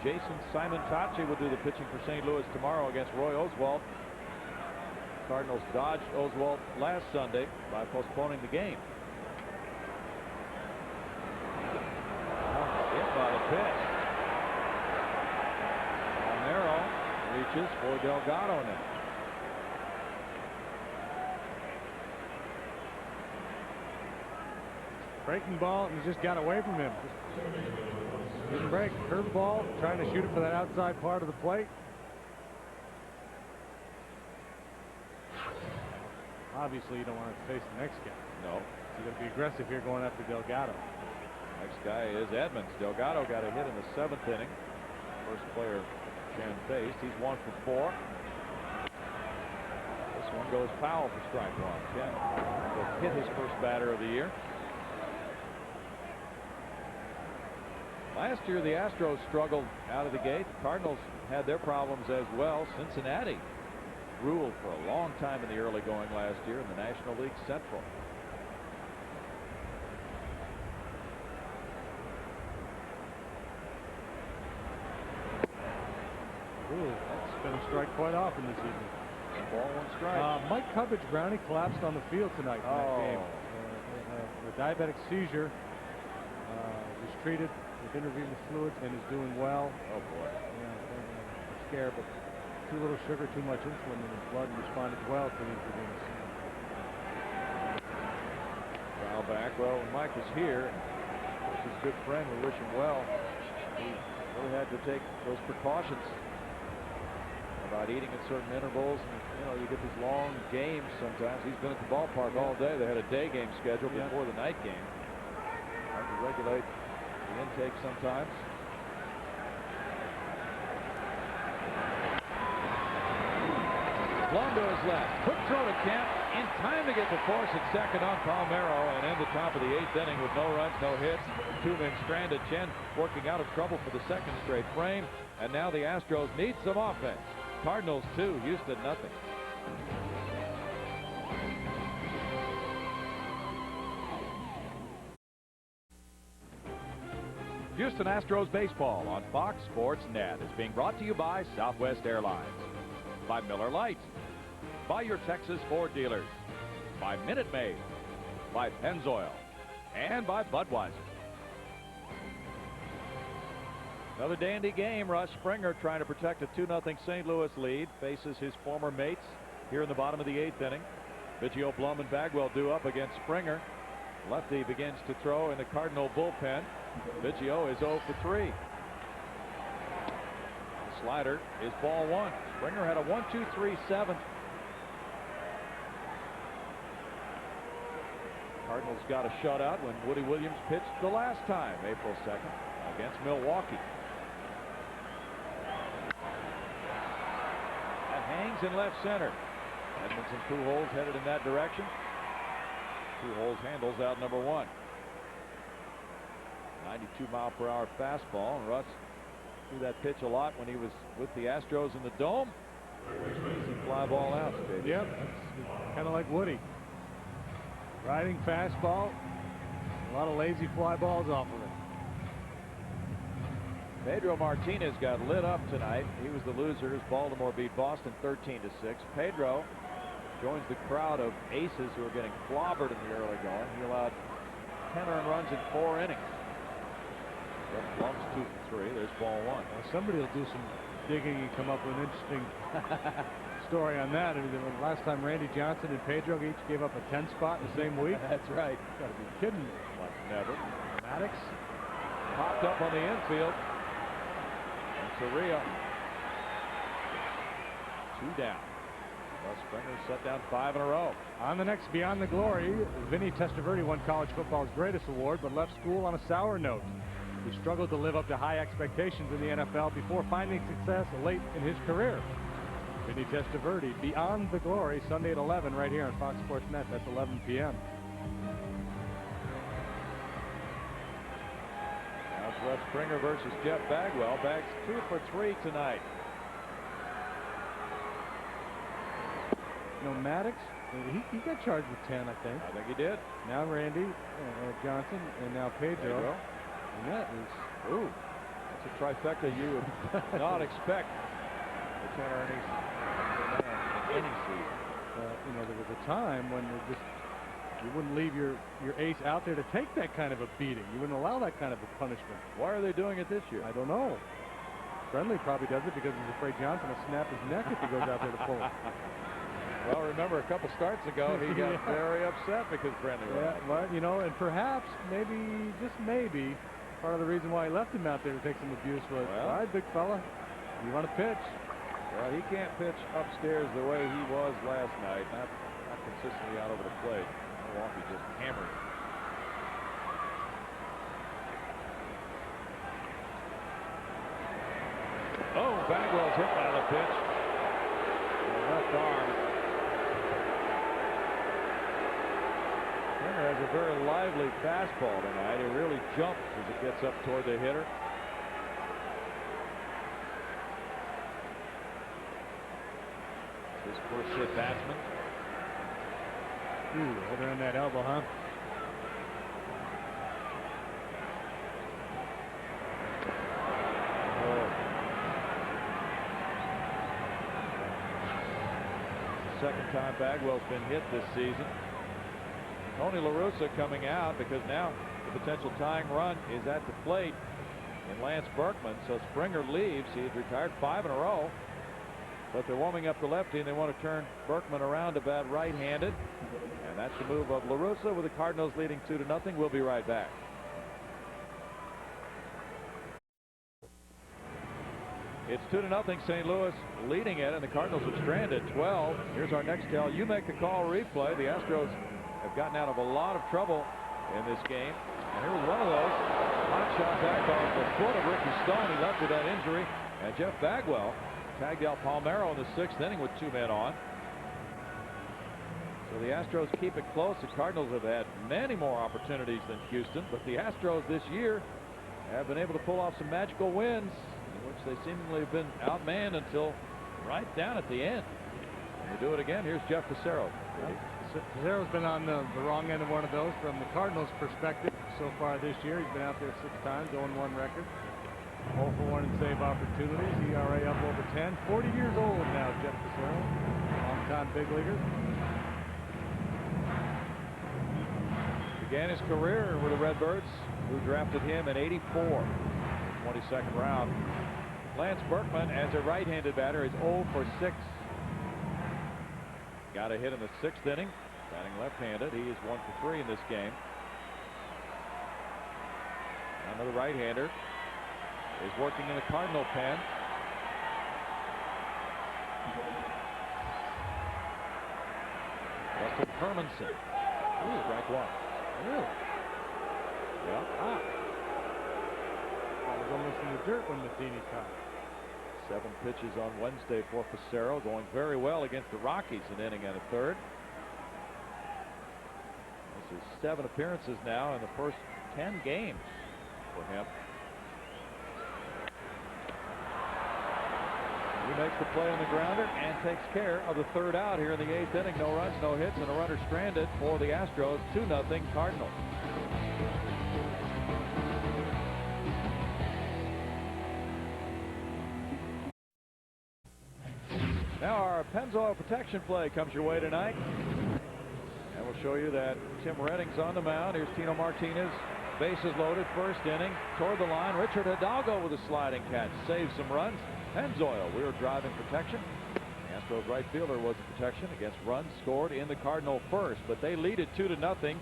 Jason Simon-Tachi will do the pitching for St. Louis tomorrow against Roy Oswalt. Cardinals dodged Oswalt last Sunday by postponing the game. Hit by the pitch. Palmeiro reaches for Delgado now. Breaking ball, and he just got away from him. Didn't break. Curveball, trying to shoot it for that outside part of the plate. Obviously, you don't want to face the next guy. No. You got to be aggressive here going after Delgado. Next guy is Edmonds. Delgado got a hit in the 7th inning. First player Chen faced. He's 1 for 4. This one goes foul for strike one. Chen will hit his first batter of the year. Last year the Astros struggled out of the gate. The Cardinals had their problems as well. Cincinnati ruled for a long time in the early going last year in the National League Central. Ooh, that's going to strike quite often this evening. Ball one strike. Mike Cubbage Brownie collapsed on the field tonight in that game. A diabetic seizure. Was treated with intravenous fluids and is doing well. Oh boy. Yeah, scared, but too little sugar, too much insulin in his blood, and responded well to the intravenous. Foul back. Well, when Mike was here, his good friend, we wish him well. He really had to take those precautions about eating at certain intervals. And, you know, you get these long games sometimes. He's been at the ballpark all day. They had a day game scheduled before the night game. Hard to regulate the intake sometimes. Blum to his left. Quick throw to Kemp. In time to get the force at second on Palmeiro, and end the top of the 8th inning with no runs, no hits. 2 men stranded. Chen working out of trouble for the 2nd straight frame. And now the Astros need some offense. Cardinals 2, Houston nothing. Houston Astros baseball on Fox Sports Net is being brought to you by Southwest Airlines, by Miller Lite, by your Texas Ford dealers, by Minute Maid, by Pennzoil, and by Budweiser. Another dandy game. Russ Springer, trying to protect a 2-0 St. Louis lead, faces his former mates here in the bottom of the 8th inning. Biggio, Blum, and Bagwell due up against Springer. Lefty begins to throw in the Cardinal bullpen. Biggio is 0 for 3. The slider is ball 1. Springer had a 1-2-3 7th. Cardinals got a shutout when Woody Williams pitched the last time, April 2nd, against Milwaukee. That hangs in left center. Edmonds and Pujols headed in that direction. Pujols handles out number 1. 92-mile-per-hour fastball, and Russ threw that pitch a lot when he was with the Astros in the Dome. Easy fly ball out. Yep, that's kind of like Woody. Riding fastball, a lot of lazy fly balls off of it. Pedro Martinez got lit up tonight. He was the loser as Baltimore beat Boston 13-6. Pedro joins the crowd of aces who are getting clobbered in the early going. He allowed 10 earned runs in 4 innings. Blum's 2 for 3. There's ball 1. Well, somebody will do some digging and come up with an interesting story on that. I mean, last time Randy Johnson and Pedro each gave up a 10 spot in the same week. That's right. Got to be kidding. Like never. Maddox Popped up on the infield. And Soria 2 down. Russ Springer set down 5 in a row. On the next Beyond the Glory, Vinny Testaverde won college football's greatest award, but left school on a sour note. He struggled to live up to high expectations in the NFL before finding success late in his career. Vinny Testaverde, Beyond the Glory, Sunday at 11 right here on Fox Sports Net. That's 11 p.m. As Well, Springer versus Jeff Bagwell. Bags 2 for 3 tonight. Maddox, he got charged with 10, I think. I think he did. Now Randy Johnson, and now Pedro. And that is, that's a trifecta you would not expect the 10 earnings in any season. There was a time when you wouldn't leave your ace out there to take that kind of a beating. You wouldn't allow that kind of a punishment. Why are they doing it this year? I don't know. Friendly probably does it because he's afraid Johnson will snap his neck if he goes out there to pull it. Well, remember a couple starts ago, he got very upset because Friendly Yeah, but, and perhaps, maybe, just maybe, part of the reason why he left him out there to take some abuse was, all right, big fella, you want to pitch? Well, he can't pitch upstairs the way he was last night. Not consistently out over the plate. Milwaukee just hammered. Oh, Bagwell's hit by the pitch. Left arm. Turner has a very lively fastball tonight. It really jumps as it gets up toward the hitter. His first hit batsman. Over on that elbow, huh? Second time Bagwell's been hit this season. Tony La Russa coming out because now the potential tying run is at the plate in Lance Berkman. So Springer leaves. He had retired 5 in a row. But they're warming up the lefty, and they want to turn Berkman around to bat right-handed. And that's the move of La Russa with the Cardinals leading 2-0. We'll be right back. It's 2-0 St. Louis leading it, and the Cardinals have stranded 12. Here's our next tell. You make the call replay. The Astros have gotten out of a lot of trouble in this game. And here was one of those. Hot shot back off the foot of Ricky Stone. He left with that injury. And Jeff Bagwell tagged out Palmeiro in the 6th inning with 2 men on. So the Astros keep it close. The Cardinals have had many more opportunities than Houston, but the Astros this year have been able to pull off some magical wins in which they seemingly have been outmanned until right down at the end. And they do it again. Here's Jeff Fassero. Fassero's been on the wrong end of one of those from the Cardinals' perspective so far this year. He's been out there 6 times, 0-1 record. 0 for 1 in save opportunities. ERA up over 10. 40 years old now, Jeff Fassero. Long-time big leaguer. Began his career with the Redbirds, who drafted him in '84, 22nd round. Lance Berkman, as a right-handed batter, is 0 for 6. Got a hit in the 6th inning, batting left-handed. He is 1 for 3 in this game. Another right-hander is working in the Cardinal pen. Justin Hermanson. Strike 1. Really? Yeah. I was almost in the dirt when Matheny caught. 7 pitches on Wednesday for Fassero, going very well against the Rockies, an inning and a third. This is 7 appearances now in the first 10 games for him. He makes the play on the grounder and takes care of the 3rd out here in the 8th inning. No runs, no hits, and a runner stranded for the Astros. 2-0 Cardinals. Now our Pennzoil protection play comes your way tonight. And we'll show you that Tim Redding's on the mound. Here's Tino Martinez. Bases loaded, 1st inning. Toward the line, Richard Hidalgo with a sliding catch. Saves some runs. Pennzoil, we were driving protection. Astros right fielder was in protection against runs scored in the Cardinal first, but they lead it 2-0.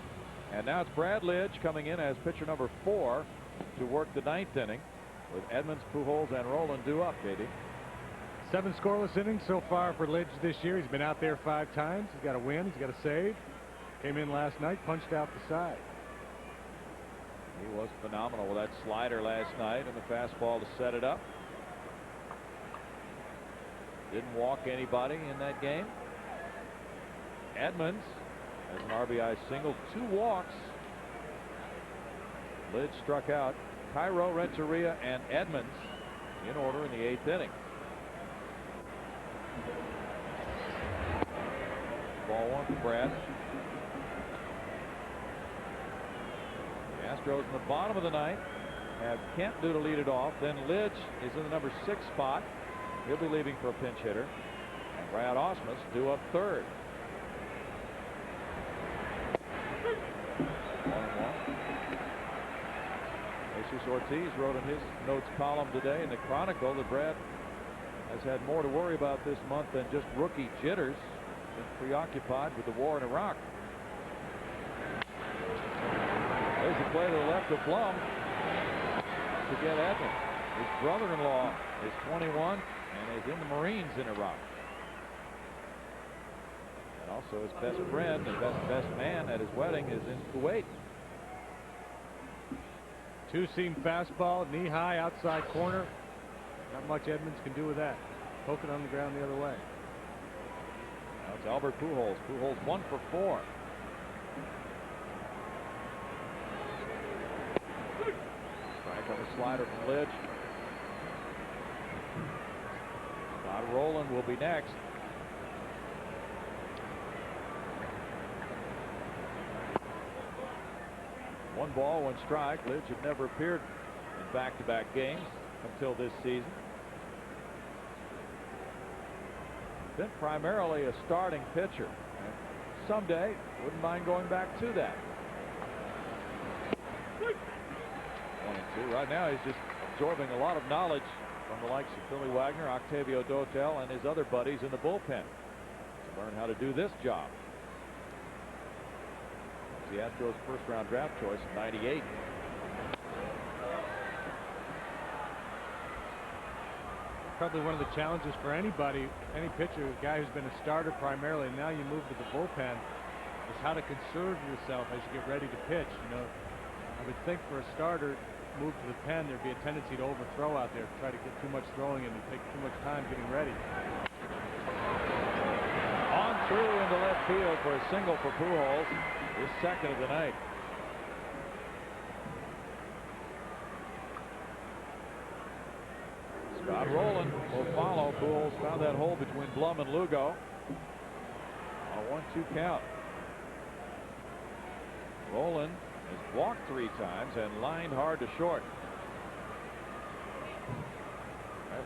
And now it's Brad Lidge coming in as pitcher number 4 to work the 9th inning with Edmonds, Pujols, and Roland due up, Katie. 7 scoreless innings so far for Lidge this year. He's been out there 5 times. He's got a win. He's got a save. Came in last night, punched out the side. He was phenomenal with that slider last night and the fastball to set it up. Didn't walk anybody in that game. Edmonds has an RBI single, 2 walks. Lidge struck out Cairo, Renteria, and Edmonds in order in the 8th inning. Ball 1 for Brad. The Astros in the bottom of the 9th have Kent due to lead it off. Then Lidge is in the number 6 spot. He'll be leaving for a pinch hitter. And Brad Ausmus due up 3rd. 1-1. Jesus Ortiz wrote in his notes column today in the Chronicle that Brad has had more to worry about this month than just rookie jitters. Been preoccupied with the war in Iraq. There's a play to the left of Blum to get Edmonds. His brother-in-law is 21 and is in the Marines in Iraq. And also his best friend and best man at his wedding is in Kuwait. Two-seam fastball, knee-high, outside corner. Not much Edmonds can do with that. Poke it on the ground the other way. Now it's Albert Pujols. Pujols 1 for 4. Strike on the slider from Lidge. Todd Rowland will be next. One ball, 1 strike. Lidge had never appeared in back-to-back games until this season. Been primarily a starting pitcher. And someday, wouldn't mind going back to that. 1-2. Right now, he's just absorbing a lot of knowledge from the likes of Billy Wagner, Octavio Dotel, and his other buddies in the bullpen to learn how to do this job. The Astros' first-round draft choice in '98. Probably one of the challenges for anybody, any pitcher, a guy who's been a starter primarily, and now you move to the bullpen, is how to conserve yourself as you get ready to pitch. You know, I would think for a starter, move to the pen, there'd be a tendency to overthrow out there, try to get too much throwing in and take too much time getting ready. On through into left field for a single for Pujols, his 2nd of the night. Scott Rowland will follow. Pujols found that hole between Blum and Lugo on a 1-2 count. Rowland has walked 3 times and lined hard to short.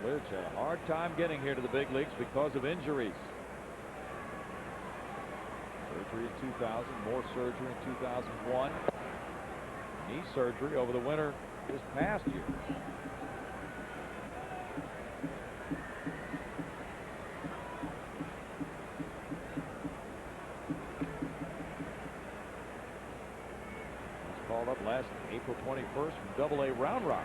Lidge had a hard time getting here to the big leagues because of injuries. Surgery in 2000, more surgery in 2001. Knee surgery over the winter this past year. He was called up last April 21st from Double-A Round Rock.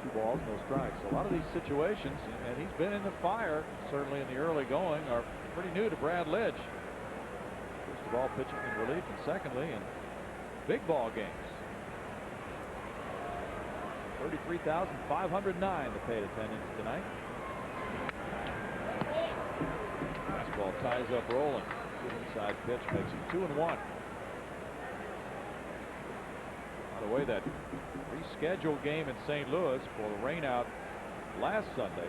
2 balls, no strikes. A lot of these situations, and he's been in the fire, certainly in the early going, are pretty new to Brad Lidge. First of all, pitching in relief, and secondly, in big ball games. 33,509 to paid attendance tonight. Fastball ties up Rowland. Good inside pitch makes it 2-1. By the way, that rescheduled game in St. Louis for the rainout last Sunday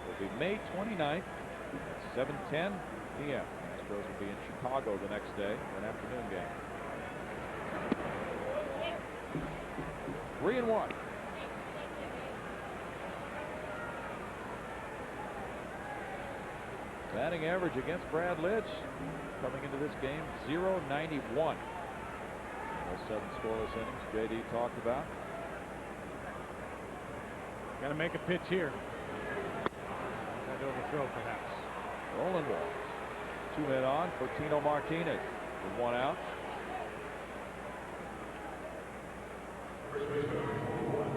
will be May 29th at 7:10 p.m. Astros will be in Chicago the next day for an afternoon game. 3-1. Batting average against Brad Lidge coming into this game, .091. Those 7 scoreless innings JD talked about. Got to make a pitch here. Got to overthrow, perhaps. Rolling balls. 2 men on for Tino Martinez with 1 out.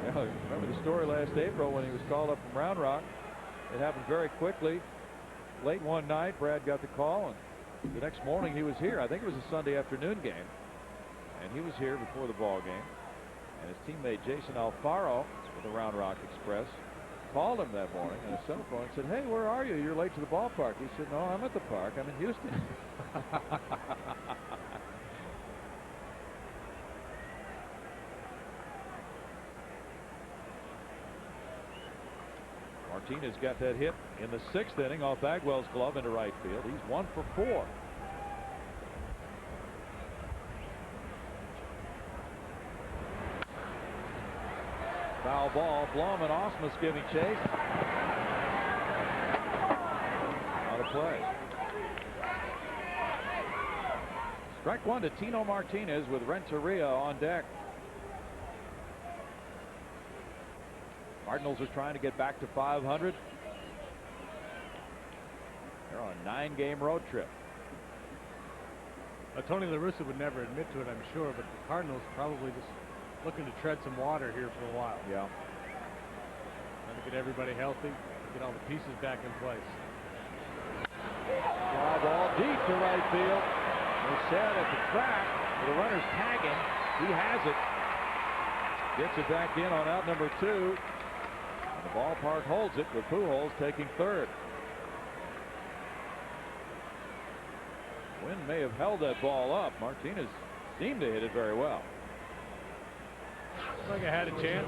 Yeah, remember the story last April when he was called up from Round Rock. It happened very quickly. Late one night, Brad got the call, and the next morning he was here. I think it was a Sunday afternoon game, and he was here before the ball game. And his teammate Jason Alfaro with the Round Rock Express called him that morning on his cell phone and said, "Hey, where are you? You're late to the ballpark." He said, "No, I'm at the park. I'm in Houston." Martinez got that hit in the 6th inning off Bagwell's glove into right field. He's 1 for 4. Foul ball. Blum and Ausmus giving chase. Out of play. Strike one to Tino Martinez with Renteria on deck. Cardinals are trying to get back to 500. They're on a 9-game road trip. Tony La Russa would never admit to it, I'm sure, but the Cardinals probably just looking to tread some water here for a while. Yeah. Trying to get everybody healthy, get all the pieces back in place. Fly ball deep to right field. Merced at the track. The runner's tagging. He has it. Gets it back in on out number 2. And the ballpark holds it with Pujols taking 3rd. Wind may have held that ball up. Martinez seemed to hit it very well. Looks like I had a chance.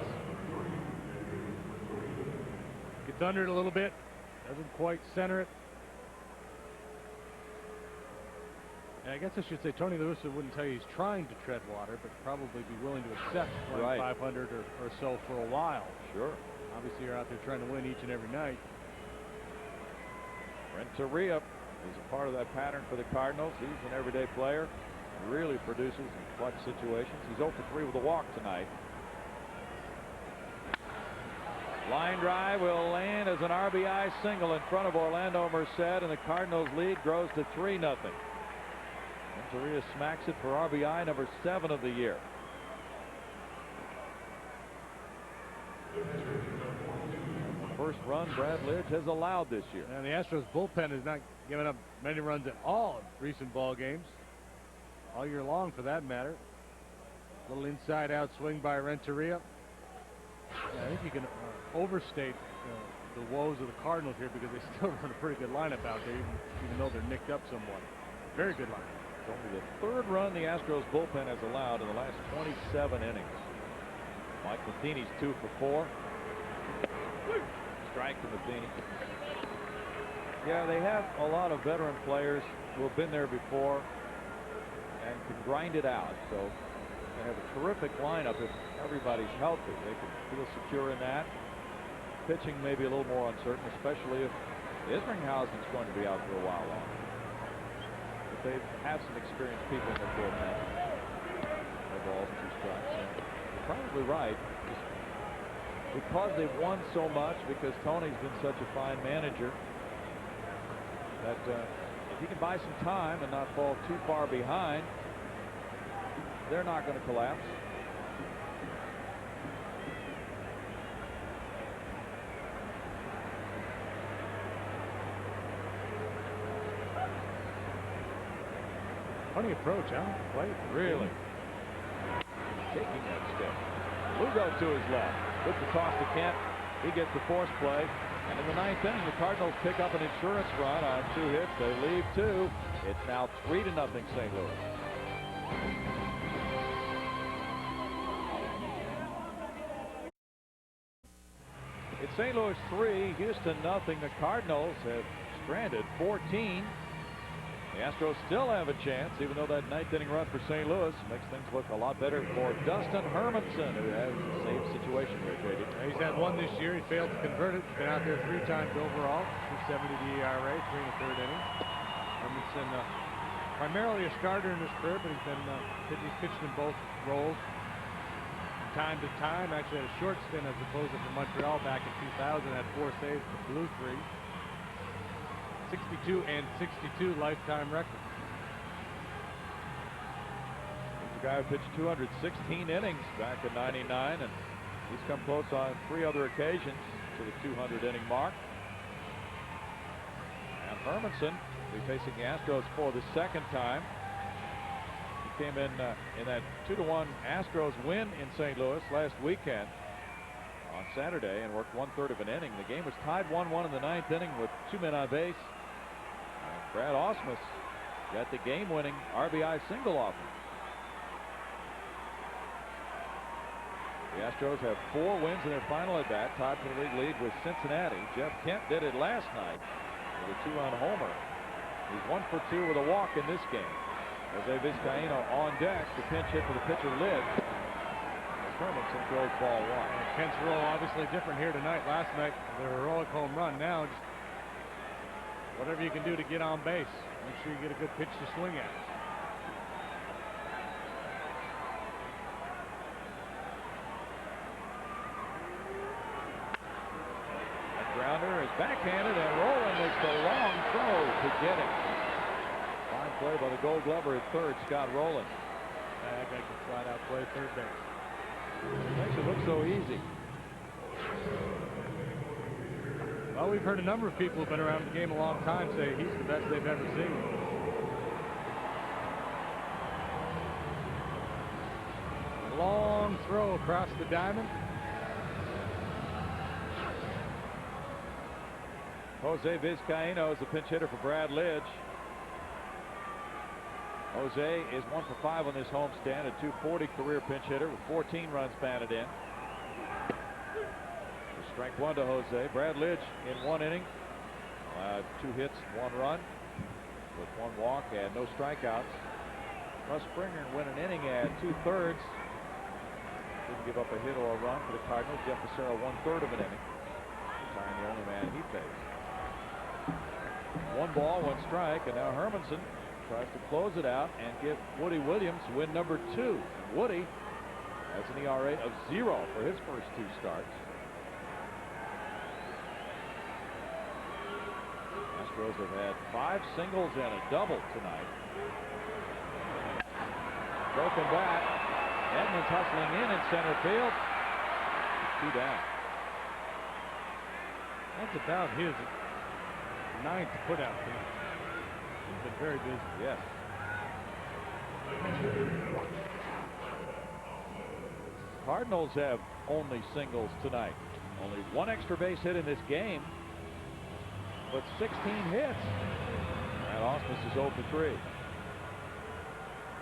Gets under it a little bit. Doesn't quite center it. And I guess I should say Tony La Russa wouldn't tell you he's trying to tread water, but probably be willing to accept playing 500 or so for a while. Sure. Obviously, you're out there trying to win each and every night. Renteria is a part of that pattern for the Cardinals. He's an everyday player. Really produces in clutch situations. He's 0 for 3 with a walk tonight. Line drive will land as an RBI single in front of Orlando Merced, and the Cardinals lead grows to 3-0. Renteria smacks it for RBI number 7 of the year. First run Brad Lidge has allowed this year. And the Astros bullpen has not given up many runs at all in recent ball games. All year long, for that matter. Little inside-out swing by Renteria. I think you can overstate the woes of the Cardinals here because they still run a pretty good lineup out there, even though they're nicked up somewhat. Very good lineup. It's only the 3rd run the Astros bullpen has allowed in the last 27 innings. Mike Matheny's 2 for 4. Strike to Matheny. Yeah, they have a lot of veteran players who have been there before and can grind it out. So they have a terrific lineup if everybody's healthy. They can feel secure in that. Pitching may be a little more uncertain, especially if Isringhausen's going to be out for a while longer. But they have some experienced people in the bullpen. No balls, 2 strikes. And you're probably right. Because they've won so much, because Tony's been such a fine manager, that if he can buy some time and not fall too far behind, they're not going to collapse. Funny approach, huh? Play Really. Taking that step. Lugo to his left. With the toss to Kent. He gets the force play. And in the 9th inning, the Cardinals pick up an insurance run on 2 hits. They leave 2. It's now 3-0 St. Louis. It's St. Louis 3, Houston 0. The Cardinals have stranded 14. The Astros still have a chance, even though that 9th inning run for St. Louis makes things look a lot better for Dustin Hermanson, who has the same situation here, JD. He's had one this year. He failed to convert it. Been out there 3 times overall. 2.70 the ERA, 3 1/3 innings. Hermanson, primarily a starter in his career, but he's pitched in both roles from time to time. Actually had a short stint as a closer for Montreal back in 2000. Had 4 saves, but blew 3. 62 and 62 lifetime record. He's a guy who pitched 216 innings back in '99, and he's come close on 3 other occasions to the 200 inning mark. And Hermanson will be facing the Astros for the 2nd time. He came in that 2-1 Astros win in St. Louis last weekend on Saturday and worked 1/3 of an inning. The game was tied 1-1 in the 9th inning with 2 men on base. Brad Ausmus got the game-winning RBI single off him. The Astros have 4 wins in their final at bat, tied for the league lead with Cincinnati. Jeff Kent did it last night with a 2-run homer. He's 1 for 2 with a walk in this game. Jose Vizcaino on deck. The pinch hit for the pitcher Lidge. Hermanson throws ball 1. Kent's role obviously different here tonight. Last night, the heroic home run. Now, just whatever you can do to get on base. Make sure you get a good pitch to swing at. Grounder is backhanded, and Rowland makes the long throw to get it. Fine play by the Gold Glover at third, Scott Rowland. That guy can flat out play third base. Makes it look so easy. Well, we've heard a number of people who've been around the game a long time say he's the best they've ever seen. Long throw across the diamond. Jose Vizcaino is the pinch hitter for Brad Lidge. Jose is 1 for 5 on this homestand, a .240 career pinch hitter with 14 runs batted in. Strike 1 to Jose. Brad Lidge in 1 inning, 2 hits, 1 run with 1 walk and no strikeouts. Russ Springer went an inning at 2/3. Didn't give up a hit or a run for the Cardinals. Jeff Becerra 1/3 of an inning, retiring the only man he faced. 1 ball, 1 strike, and now Hermanson tries to close it out and give Woody Williams win number 2. And Woody has an ERA of 0 for his first 2 starts. Astros have had 5 singles and a double tonight. Broken bat. Edmonds hustling in center field. 2 down. That's about his 9th put out tonight. He's been very busy. Yes. Cardinals have only singles tonight. Only 1 extra base hit in this game, but 16 hits. And Ausmus is 0 for 3.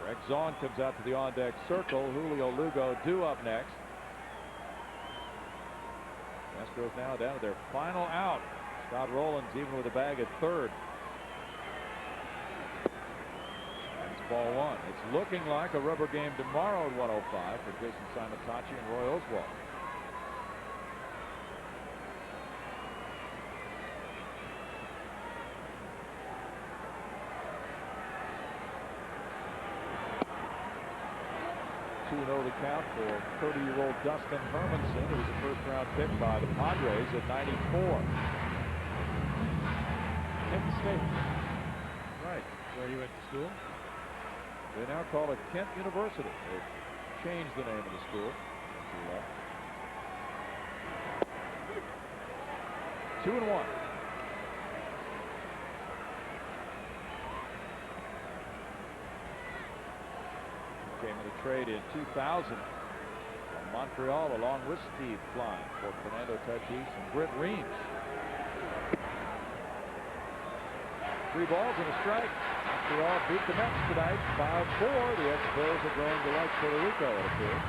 Greg Zaun comes out to the on-deck circle. Julio Lugo due up next. Astros now down to their final out. Scott Rowland's even with a bag at third. That's ball 1. It's looking like a rubber game tomorrow at 105 for Jason Simatachi and Roy Oswalt. The count for 30-year-old Dustin Hermanson, who was a first-round pick by the Padres at 94. Kent State. Right. Where you went to school? They now call it Kent University. They've changed the name of the school. 2-1. Came in a trade in 2000 from Montreal along with Steve Klein for Fernando Tatis and Britt Reams. 3 balls and a strike. Montreal beat the Mets tonight 5-4. The Expos are going to like Puerto Rico, it appears.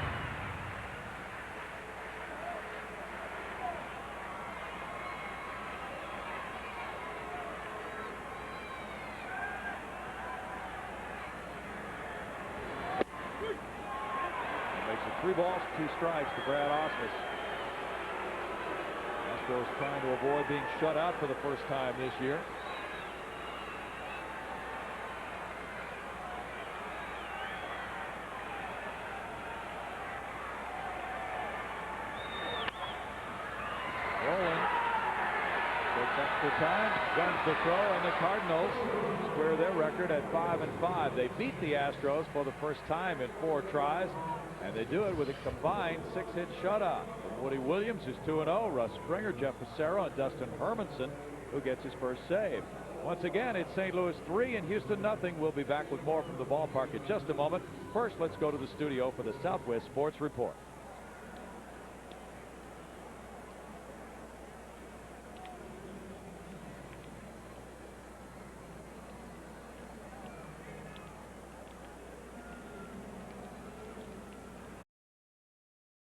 Makes it 3 balls, 2 strikes to Brad Ausmus. Astros trying to avoid being shut out for the first time this year. Rowland takes extra time, guns the throw, and the Cardinals square their record at 5-5. They beat the Astros for the first time in 4 tries, and they do it with a combined 6-hit shutout from Woody Williams, who's 2-0, Russ Springer, Jeff Becerra, and Dustin Hermanson, who gets his first save. Once again, it's St. Louis 3 and Houston nothing. We'll be back with more from the ballpark in just a moment. First, let's go to the studio for the Southwest Sports Report.